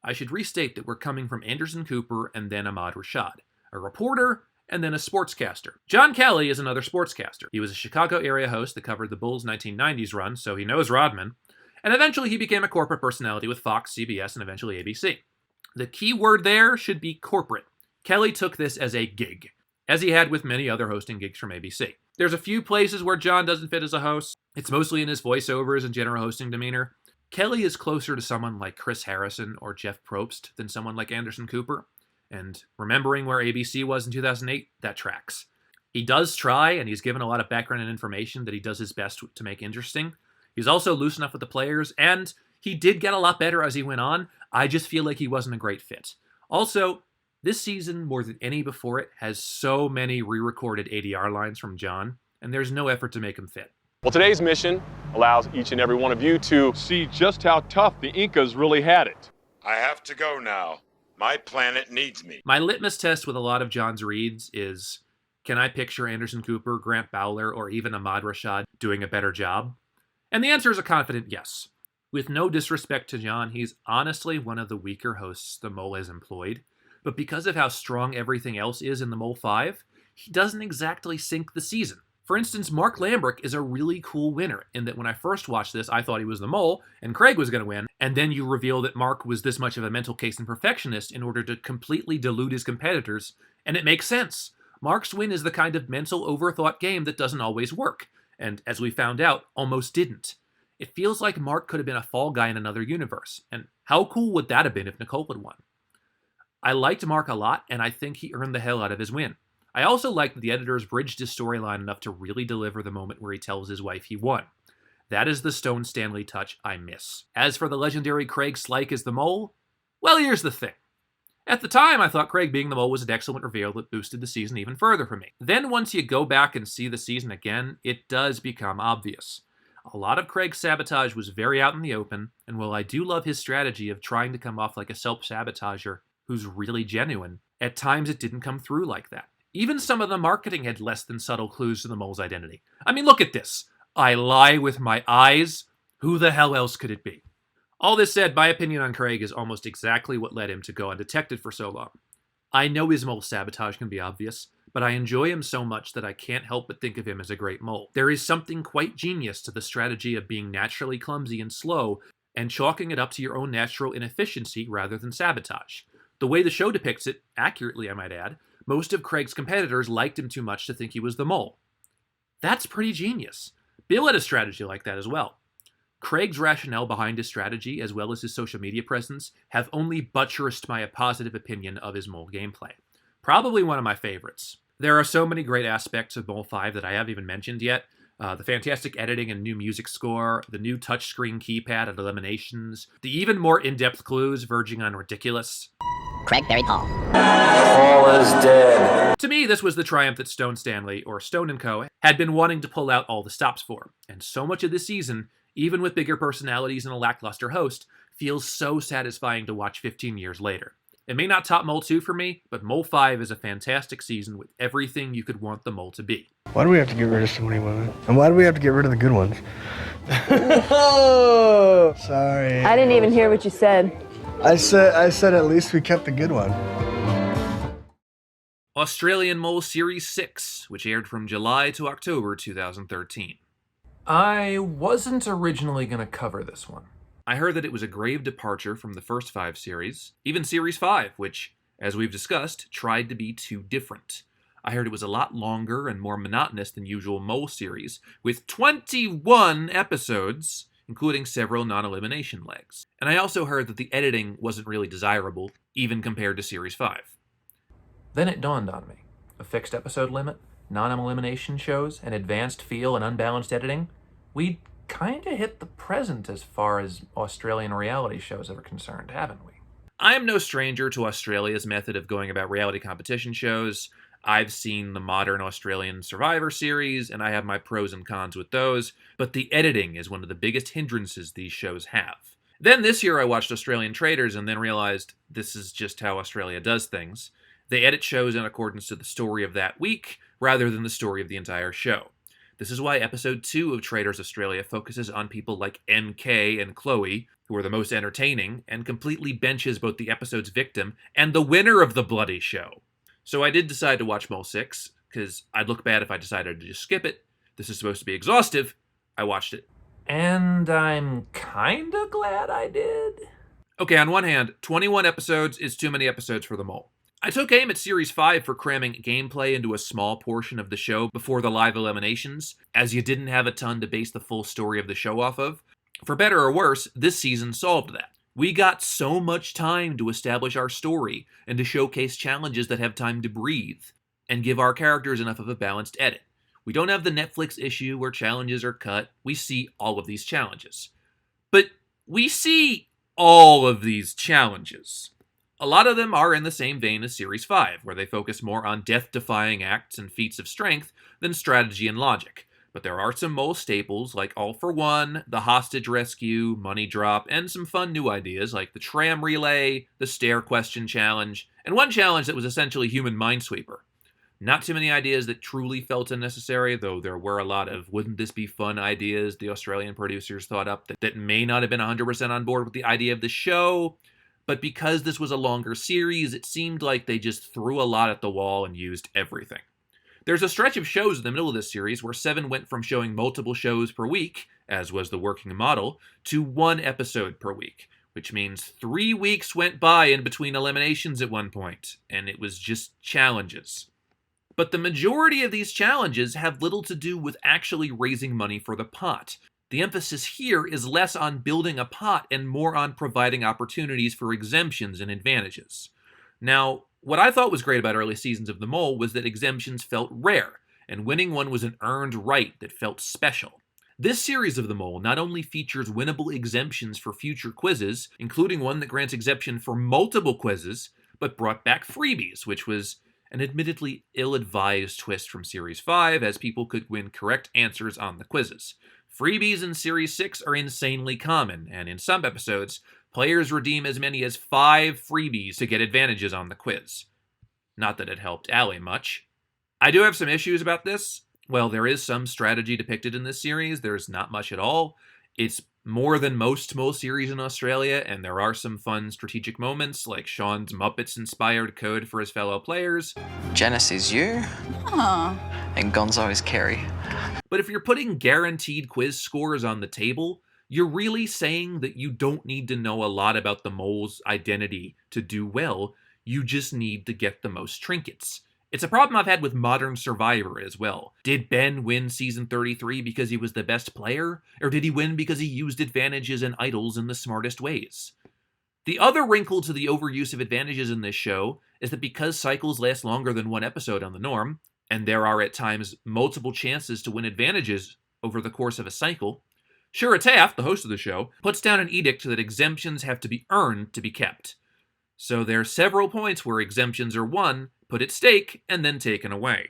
Speaker 2: I should restate that we're coming from Anderson Cooper and then Ahmad Rashad, a reporter and then a sportscaster. John Kelly is another sportscaster. He was a Chicago area host that covered the Bulls' 1990s run, so he knows Rodman, and eventually he became a corporate personality with Fox, CBS, and eventually ABC. The key word there should be corporate. Kelly took this as a gig, as he had with many other hosting gigs from ABC. There's a few places where John doesn't fit as a host. It's mostly in his voiceovers and general hosting demeanor. Kelly is closer to someone like Chris Harrison or Jeff Probst than someone like Anderson Cooper, and remembering where ABC was in 2008, that tracks. He does try, and he's given a lot of background and information that he does his best to make interesting. He's also loose enough with the players, and he did get a lot better as he went on. I just feel like he wasn't a great fit. Also, this season, more than any before it, has so many re-recorded ADR lines from John, and there's no effort to make him fit.
Speaker 12: Well, today's mission allows each and every one of you to see just how tough the Incas really had it.
Speaker 13: I have to go now. My planet needs me.
Speaker 2: My litmus test with a lot of John's reads is, can I picture Anderson Cooper, Grant Bowler, or even Ahmad Rashad doing a better job? And the answer is a confident yes. With no disrespect to John, he's honestly one of the weaker hosts the Mole has employed, but because of how strong everything else is in the Mole 5, he doesn't exactly sink the season. For instance, Mark Lambrick is a really cool winner in that when I first watched this, I thought he was the Mole and Craig was going to win, and then you reveal that Mark was this much of a mental case and perfectionist in order to completely delude his competitors, and it makes sense. Mark's win is the kind of mental overthought game that doesn't always work, and as we found out, almost didn't. It feels like Mark could have been a fall guy in another universe, and how cool would that have been if Nicole had won? I liked Mark a lot, and I think he earned the hell out of his win. I also like that the editors bridged his storyline enough to really deliver the moment where he tells his wife he won. That is the Stone Stanley touch I miss. As for the legendary Craig Slike as the Mole, well, here's the thing. At the time, I thought Craig being the Mole was an excellent reveal that boosted the season even further for me. Then once you go back and see the season again, it does become obvious. A lot of Craig's sabotage was very out in the open, and while I do love his strategy of trying to come off like a self-sabotager who's really genuine, at times it didn't come through like that. Even some of the marketing had less than subtle clues to the Mole's identity. I mean, look at this. I lie with my eyes. Who the hell else could it be? All this said, my opinion on Craig is almost exactly what led him to go undetected for so long. I know his Mole sabotage can be obvious, but I enjoy him so much that I can't help but think of him as a great Mole. There is something quite genius to the strategy of being naturally clumsy and slow and chalking it up to your own natural inefficiency rather than sabotage. The way the show depicts it, accurately I might add, most of Craig's competitors liked him too much to think he was the Mole. That's pretty genius. Bill had a strategy like that as well. Craig's rationale behind his strategy, as well as his social media presence, have only buttressed my positive opinion of his Mole gameplay. Probably one of my favorites. There are so many great aspects of Mole 5 that I haven't even mentioned yet. The fantastic editing and new music score, the new touchscreen keypad at eliminations, the even more in-depth clues verging on ridiculous.
Speaker 23: Craig buried Paul.
Speaker 2: Paul is dead. To me, this was the triumph that Stone Stanley, or Stone & Co., had been wanting to pull out all the stops for. And so much of this season, even with bigger personalities and a lackluster host, feels so satisfying to watch 15 years later. It may not top Mole 2 for me, but Mole 5 is a fantastic season with everything you could want the Mole to be.
Speaker 11: Why do we have to get rid of so many women? And why do we have to get rid of the good ones? Oh, sorry.
Speaker 7: I didn't even hear what you said.
Speaker 11: I said at least we kept the good one.
Speaker 2: Australian Mole Series 6, which aired from July to October 2013.
Speaker 1: I wasn't originally going to cover this one.
Speaker 2: I heard that it was a grave departure from the first 5 series, even Series 5, which, as we've discussed, tried to be too different. I heard it was a lot longer and more monotonous than usual Mole series, with 21 episodes, including several non-elimination legs. And I also heard that the editing wasn't really desirable, even compared to Series 5.
Speaker 1: Then it dawned on me. A fixed episode limit, non-elimination shows, and advanced feel and unbalanced editing, we'd kinda hit the present as far as Australian reality shows are concerned, haven't we?
Speaker 2: I am no stranger to Australia's method of going about reality competition shows. I've seen the modern Australian Survivor series, and I have my pros and cons with those, but the editing is one of the biggest hindrances these shows have. Then this year I watched Australian Traders and then realized this is just how Australia does things. They edit shows in accordance to the story of that week, rather than the story of the entire show. This is why episode 2 of Traders Australia focuses on people like NK and Chloe, who are the most entertaining, and completely benches both the episode's victim and the winner of the bloody show. So I did decide to watch Mole 6, because I'd look bad if I decided to just skip it. This is supposed to be exhaustive. I watched it.
Speaker 1: And I'm kinda glad I did.
Speaker 2: Okay, on one hand, 21 episodes is too many episodes for the Mole. I took aim at Series 5 for cramming gameplay into a small portion of the show before the live eliminations, as you didn't have a ton to base the full story of the show off of. For better or worse, this season solved that. We got so much time to establish our story and to showcase challenges that have time to breathe. and give our characters enough of a balanced edit. We don't have the Netflix issue where challenges are cut. We see all of these challenges. But we see all of these challenges. A lot of them are in the same vein as Series 5, where they focus more on death-defying acts and feats of strength than strategy and logic. But there are some mole staples like All for One, the hostage rescue, money drop, and some fun new ideas like the tram relay, the stair question challenge, and one challenge that was essentially human minesweeper. Not too many ideas that truly felt unnecessary, though there were a lot of wouldn't this be fun ideas the Australian producers thought up that may not have been 100% on board with the idea of the show. But because this was a longer series, it seemed like they just threw a lot at the wall and used everything. There's a stretch of shows in the middle of this series where Seven went from showing multiple shows per week, as was the working model, to one episode per week, which means 3 weeks went by in between eliminations at one point, and it was just challenges. But the majority of these challenges have little to do with actually raising money for the pot. The emphasis here is less on building a pot and more on providing opportunities for exemptions and advantages. Now, what I thought was great about early seasons of The Mole was that exemptions felt rare, and winning one was an earned right that felt special. This series of The Mole not only features winnable exemptions for future quizzes, including one that grants exemption for multiple quizzes, but brought back freebies, which was an admittedly ill-advised twist from Series 5, as people could win correct answers on the quizzes. Freebies in Series 6 are insanely common, and in some episodes, players redeem as many as 5 freebies to get advantages on the quiz. Not that it helped Allie much. I do have some issues about this. Well, there is some strategy depicted in this series. There's not much at all. It's more than most Mole series in Australia, and there are some fun strategic moments, like Sean's Muppets-inspired code for his fellow players.
Speaker 14: Janice is you, and Gonzo is Kerry.
Speaker 2: But if you're putting guaranteed quiz scores on the table, you're really saying that you don't need to know a lot about the mole's identity to do well, you just need to get the most trinkets. It's a problem I've had with Modern Survivor as well. Did Ben win Season 33 because he was the best player? Or did he win because he used advantages and idols in the smartest ways? The other wrinkle to the overuse of advantages in this show is that because cycles last longer than one episode on the norm, and there are at times multiple chances to win advantages over the course of a cycle, Shura Taft, the host of the show, puts down an edict that exemptions have to be earned to be kept. So there are several points where exemptions are won, put at stake, and then taken away.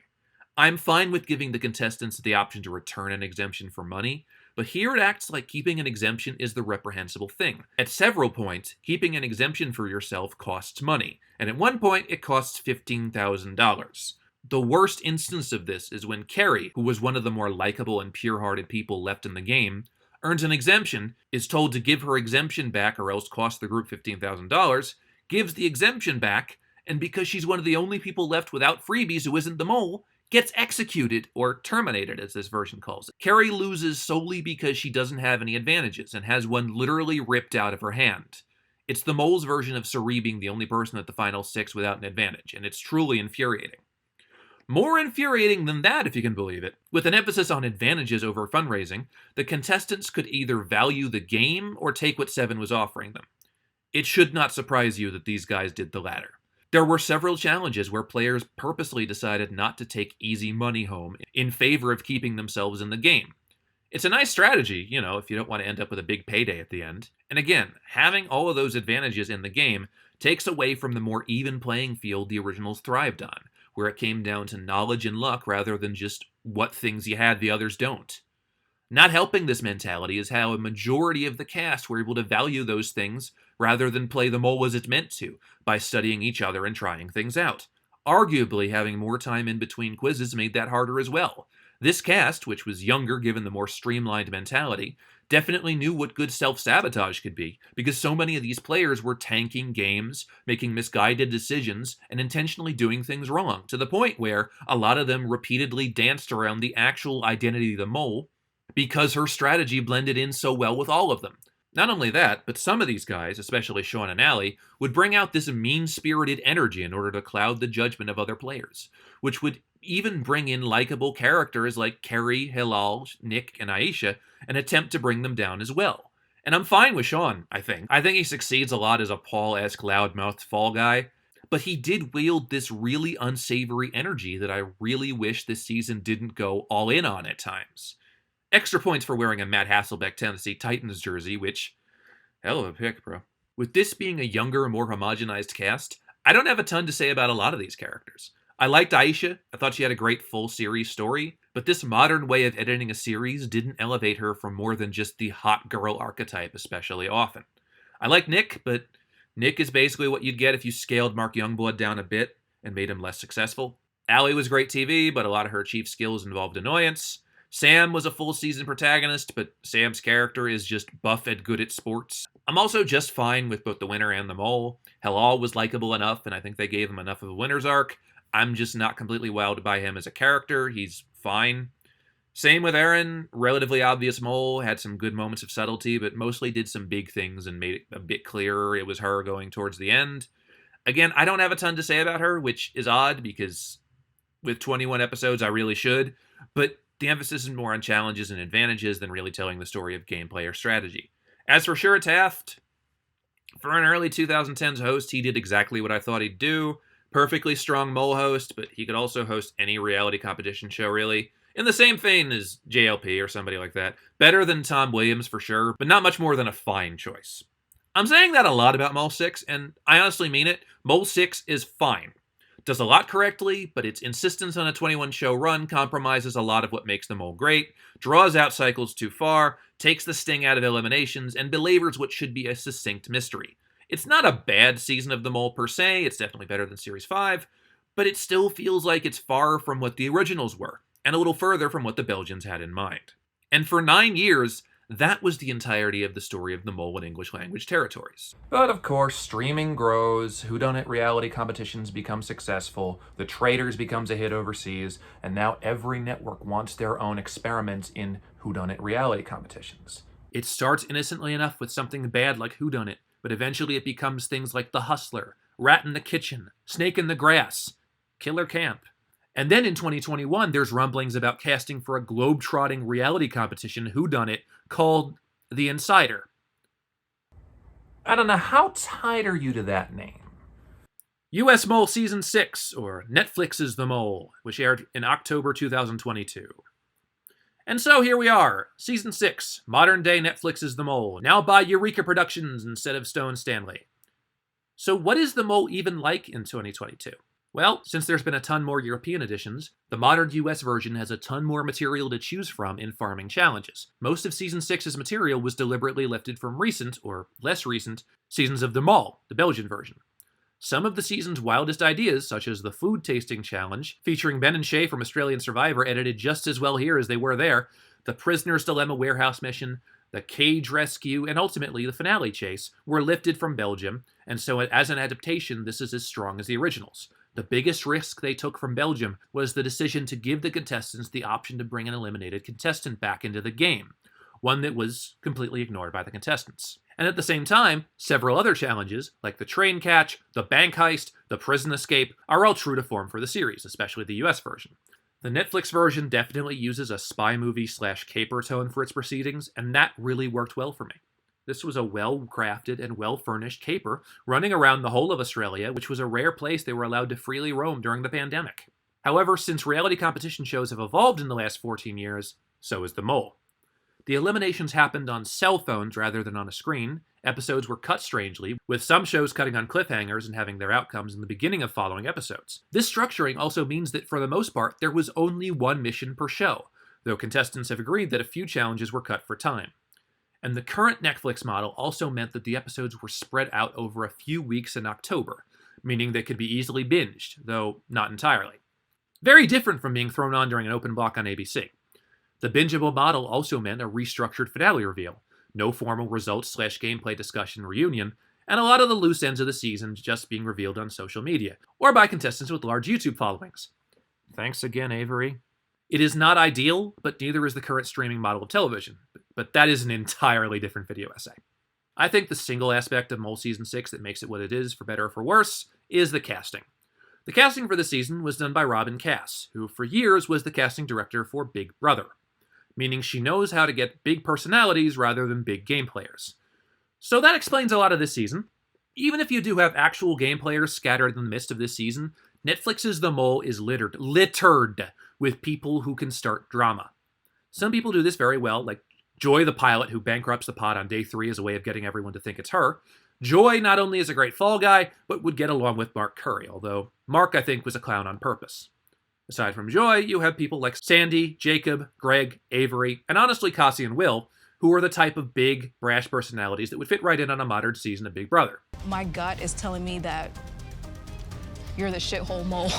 Speaker 2: I'm fine with giving the contestants the option to return an exemption for money, but here it acts like keeping an exemption is the reprehensible thing. At several points, keeping an exemption for yourself costs money, and at one point it costs $15,000. The worst instance of this is when Kerry, who was one of the more likable and pure-hearted people left in the game, earns an exemption, is told to give her exemption back or else cost the group $15,000, gives the exemption back, and because she's one of the only people left without freebies who isn't the mole, gets executed, or terminated as this version calls it. Kerry loses solely because she doesn't have any advantages, and has one literally ripped out of her hand. It's the mole's version of Suri being the only person at the final 6 without an advantage, and it's truly infuriating. More infuriating than that, if you can believe it, with an emphasis on advantages over fundraising, the contestants could either value the game or take what Seven was offering them. It should not surprise you that these guys did the latter. There were several challenges where players purposely decided not to take easy money home in favor of keeping themselves in the game. It's a nice strategy, if you don't want to end up with a big payday at the end. And again, having all of those advantages in the game takes away from the more even playing field the originals thrived on, where it came down to knowledge and luck rather than just what things you had the others don't. Not helping this mentality is how a majority of the cast were able to value those things rather than play the mole as it's meant to, by studying each other and trying things out. Arguably, having more time in between quizzes made that harder as well. This cast, which was younger given the more streamlined mentality, definitely knew what good self-sabotage could be, because so many of these players were tanking games, making misguided decisions, and intentionally doing things wrong, to the point where a lot of them repeatedly danced around the actual identity of the mole, because her strategy blended in so well with all of them. Not only that, but some of these guys, especially Sean and Allie, would bring out this mean-spirited energy in order to cloud the judgment of other players, which would even bring in likable characters like Kerry, Hilal, Nick, and Aisha, and attempt to bring them down as well. And I'm fine with Sean, I think. I think he succeeds a lot as a Paul-esque loudmouthed fall guy, but he did wield this really unsavory energy that I really wish this season didn't go all in on at times. Extra points for wearing a Matt Hasselbeck Tennessee Titans jersey, which, hell of a pick, bro. With this being a younger, more homogenized cast, I don't have a ton to say about a lot of these characters. I liked Aisha. I thought she had a great full series story, but this modern way of editing a series didn't elevate her from more than just the hot girl archetype especially often. I like Nick, but Nick is basically what you'd get if you scaled Mark Youngblood down a bit and made him less successful. Allie was great TV, but a lot of her chief skills involved annoyance. Sam was a full season protagonist, but Sam's character is just buff and good at sports. I'm also just fine with both the winner and the mole. Halal was likable enough, and I think they gave him enough of a winner's arc. I'm just not completely wowed by him as a character. He's fine. Same with Aaron. Relatively obvious mole, had some good moments of subtlety, but mostly did some big things and made it a bit clearer it was her going towards the end. Again, I don't have a ton to say about her, which is odd because with 21 episodes I really should, but the emphasis is more on challenges and advantages than really telling the story of gameplay or strategy. As for Shura Taft, for an early 2010s host, he did exactly what I thought he'd do. Perfectly strong mole host, but he could also host any reality competition show, really. In the same vein as JLP or somebody like that. Better than Tom Williams for sure, but not much more than a fine choice. I'm saying that a lot about Mole 6, and I honestly mean it. Mole 6 is fine. Does a lot correctly, but its insistence on a 21-show run compromises a lot of what makes the Mole great, draws out cycles too far, takes the sting out of eliminations, and belabors what should be a succinct mystery. It's not a bad season of The Mole per se, it's definitely better than Series 5, but it still feels like it's far from what the originals were, and a little further from what the Belgians had in mind. And for 9 years, that was the entirety of the story of the Mole in English language territories.
Speaker 1: But of course, streaming grows, whodunit reality competitions become successful, The Traitors becomes a hit overseas, and now every network wants their own experiments in whodunit reality competitions.
Speaker 2: It starts innocently enough with something bad like whodunit, but eventually it becomes things like The Hustler, Rat in the Kitchen, Snake in the Grass, Killer Camp. And then in 2021, there's rumblings about casting for a globe-trotting reality competition whodunit called The Insider.
Speaker 1: I don't know, how tied are you to that name?
Speaker 2: US Mole Season 6, or Netflix's The Mole, which aired in October 2022. And so here we are, Season 6, modern-day Netflix's The Mole, now by Eureka Productions instead of Stone Stanley. So what is The Mole even like in 2022? Well, since there's been a ton more European editions, the modern US version has a ton more material to choose from in farming challenges. Most of Season 6's material was deliberately lifted from recent, or less recent, seasons of The Mole, the Belgian version. Some of the season's wildest ideas, such as the food tasting challenge, featuring Ben and Shay from Australian Survivor edited just as well here as they were there, the Prisoner's Dilemma warehouse mission, the cage rescue, and ultimately the finale chase, were lifted from Belgium, and so as an adaptation, this is as strong as the originals. The biggest risk they took from Belgium was the decision to give the contestants the option to bring an eliminated contestant back into the game, one that was completely ignored by the contestants. And at the same time, several other challenges, like the train catch, the bank heist, the prison escape, are all true to form for the series, especially the US version. The Netflix version definitely uses a spy movie/caper tone for its proceedings, and that really worked well for me. This was a well-crafted and well-furnished caper running around the whole of Australia, which was a rare place they were allowed to freely roam during the pandemic. However, since reality competition shows have evolved in the last 14 years, so has The Mole. The eliminations happened on cell phones rather than on a screen. Episodes were cut strangely, with some shows cutting on cliffhangers and having their outcomes in the beginning of following episodes. This structuring also means that for the most part, there was only one mission per show, though contestants have agreed that a few challenges were cut for time. And the current Netflix model also meant that the episodes were spread out over a few weeks in October, meaning they could be easily binged, though not entirely. Very different from being thrown on during an open block on ABC. The bingeable model also meant a restructured finale reveal, no formal results/gameplay discussion reunion, and a lot of the loose ends of the season just being revealed on social media, or by contestants with large YouTube followings. Thanks again, Avery. It is not ideal, but neither is the current streaming model of television, but that is an entirely different video essay. I think the single aspect of Mole Season 6 that makes it what it is, for better or for worse, is the casting. The casting for the season was done by Robin Cass, who for years was the casting director for Big Brother, meaning she knows how to get big personalities rather than big game players. So that explains a lot of this season. Even if you do have actual game players scattered in the midst of this season, Netflix's The Mole is littered with people who can start drama. Some people do this very well, like Joy the pilot who bankrupts the pod on day 3 as a way of getting everyone to think it's her. Joy not only is a great fall guy, but would get along with Mark Curry, although Mark, I think, was a clown on purpose. Aside from Joy, you have people like Sandy, Jacob, Greg, Avery, and honestly Cassie and Will, who are the type of big, brash personalities that would fit right in on a modern season of Big Brother.
Speaker 19: My gut is telling me that you're the shithole mole.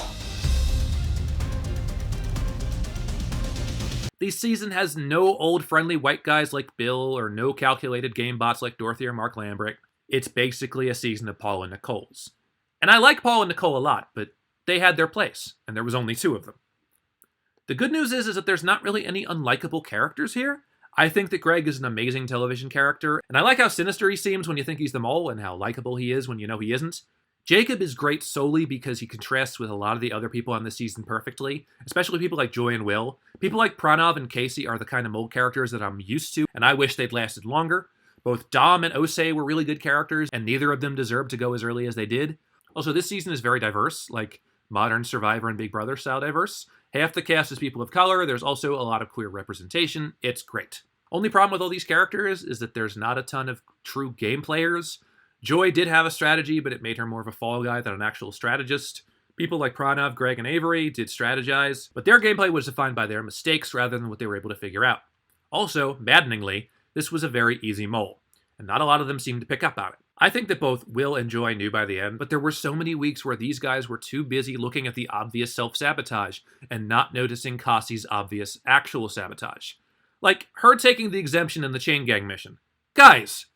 Speaker 2: The season has no old friendly white guys like Bill or no calculated game bots like Dorothy or Mark Lambert. It's basically a season of Paul and Nicole's. And I like Paul and Nicole a lot, but they had their place, and there was only 2 of them. The good news is that there's not really any unlikable characters here. I think that Greg is an amazing television character, and I like how sinister he seems when you think he's the mole and how likable he is when you know he isn't. Jacob is great solely because he contrasts with a lot of the other people on this season perfectly, especially people like Joy and Will. People like Pranav and Casey are the kind of mole characters that I'm used to, and I wish they'd lasted longer. Both Dom and Osei were really good characters, and neither of them deserved to go as early as they did. Also, this season is very diverse, like modern Survivor and Big Brother style diverse. Half the cast is people of color, there's also a lot of queer representation. It's great. Only problem with all these characters is that there's not a ton of true game players. Joy did have a strategy, but it made her more of a fall guy than an actual strategist. People like Pranav, Greg, and Avery did strategize, but their gameplay was defined by their mistakes rather than what they were able to figure out. Also, maddeningly, this was a very easy mole, and not a lot of them seemed to pick up on it. I think that both Will and Joy knew by the end, but there were so many weeks where these guys were too busy looking at the obvious self-sabotage and not noticing Cassie's obvious actual sabotage. Like her taking the exemption in the chain gang mission. Guys,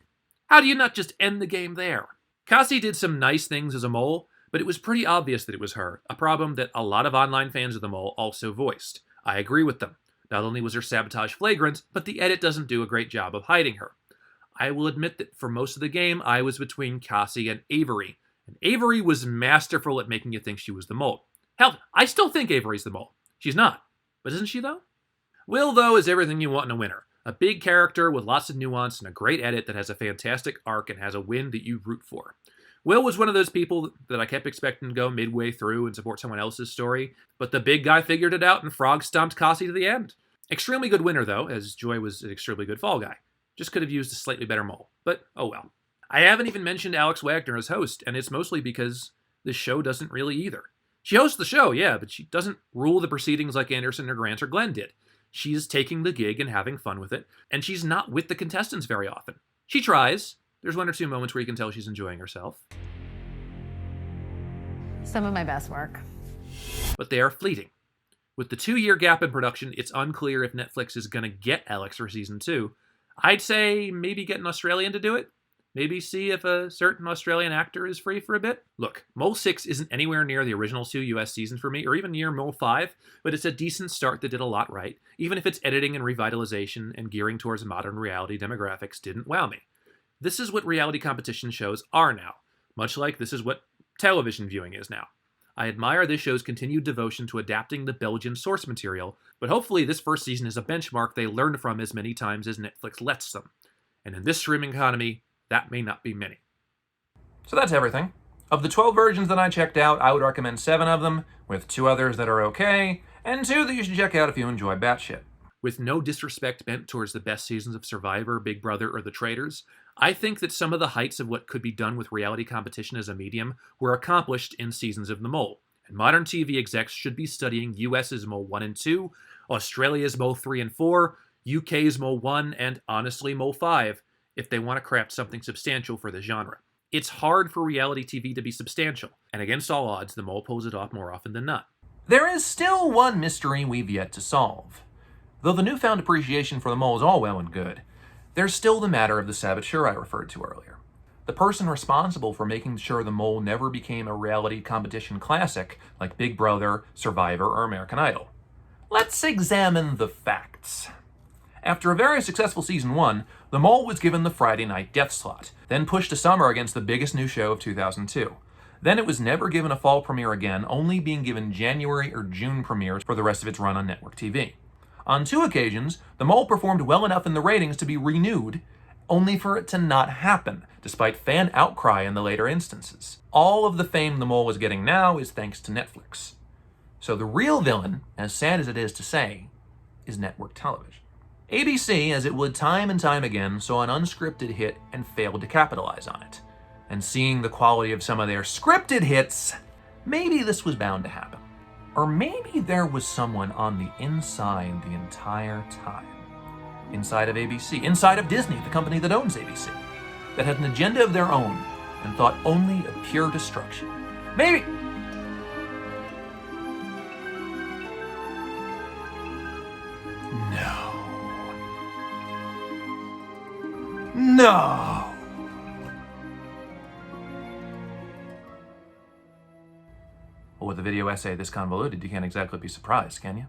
Speaker 2: how do you not just end the game there? Cassie did some nice things as a mole, but it was pretty obvious that it was her, a problem that a lot of online fans of the mole also voiced. I agree with them. Not only was her sabotage flagrant, but the edit doesn't do a great job of hiding her. I will admit that for most of the game, I was between Cassie and Avery Avery was masterful at making you think she was the mole. Hell, I still think Avery's the mole. She's not. But isn't she, though? Will, though, is everything you want in a winner. A big character with lots of nuance and a great edit that has a fantastic arc and has a win that you root for. Will was one of those people that I kept expecting to go midway through and support someone else's story, but the big guy figured it out and frog stomped Cassie to the end. Extremely good winner, though, as Joy was an extremely good fall guy. Just could have used a slightly better mole, but oh well. I haven't even mentioned Alex Wagner as host, and it's mostly because the show doesn't really either. She hosts the show, yeah, but she doesn't rule the proceedings like Anderson or Grant or Glenn did. She's taking the gig and having fun with it, and she's not with the contestants very often. She tries. There's 1 or 2 moments where you can tell she's enjoying herself.
Speaker 20: Some of my best work.
Speaker 2: But they are fleeting. With the 2-year gap in production, it's unclear if Netflix is going to get Alex for season 2. I'd say maybe get an Australian to do it. Maybe see if a certain Australian actor is free for a bit. Look, Mole 6 isn't anywhere near the original 2 US seasons for me, or even near Mole 5, but it's a decent start that did a lot right, even if its editing and revitalization and gearing towards modern reality demographics didn't wow me. This is what reality competition shows are now, much like this is what television viewing is now. I admire this show's continued devotion to adapting the Belgian source material, but hopefully this first season is a benchmark they learn from as many times as Netflix lets them. And in this streaming economy, that may not be many.
Speaker 1: So that's everything. Of the 12 versions that I checked out, I would recommend 7 of them, with 2 others that are okay, and 2 that you should check out if you enjoy batshit.
Speaker 2: With no disrespect bent towards the best seasons of Survivor, Big Brother, or The Traitors, I think that some of the heights of what could be done with reality competition as a medium were accomplished in seasons of The Mole. And modern TV execs should be studying US's Mole 1 and 2, Australia's Mole 3 and 4, UK's Mole 1, and honestly Mole 5, if they want to craft something substantial for the genre. It's hard for reality TV to be substantial, and against all odds, The Mole pulls it off more often than not.
Speaker 1: There is still one mystery we've yet to solve. Though the newfound appreciation for The Mole is all well and good, there's still the matter of the saboteur I referred to earlier. The person responsible for making sure The Mole never became a reality competition classic like Big Brother, Survivor, or American Idol. Let's examine the facts. After a very successful season 1, The Mole was given the Friday night death slot, then pushed to summer against the biggest new show of 2002. Then it was never given a fall premiere again, only being given January or June premieres for the rest of its run on network TV. On 2 occasions, The Mole performed well enough in the ratings to be renewed, only for it to not happen, despite fan outcry in the later instances. All of the fame The Mole is getting now is thanks to Netflix. So the real villain, as sad as it is to say, is network television. ABC, as it would time and time again, saw an unscripted hit and failed to capitalize on it. And seeing the quality of some of their scripted hits, maybe this was bound to happen. Or maybe there was someone on the inside the entire time. Inside of ABC, inside of Disney, the company that owns ABC, that had an agenda of their own and thought only of pure destruction. Maybe. No. Well, with a video essay this convoluted, you can't exactly be surprised, can you?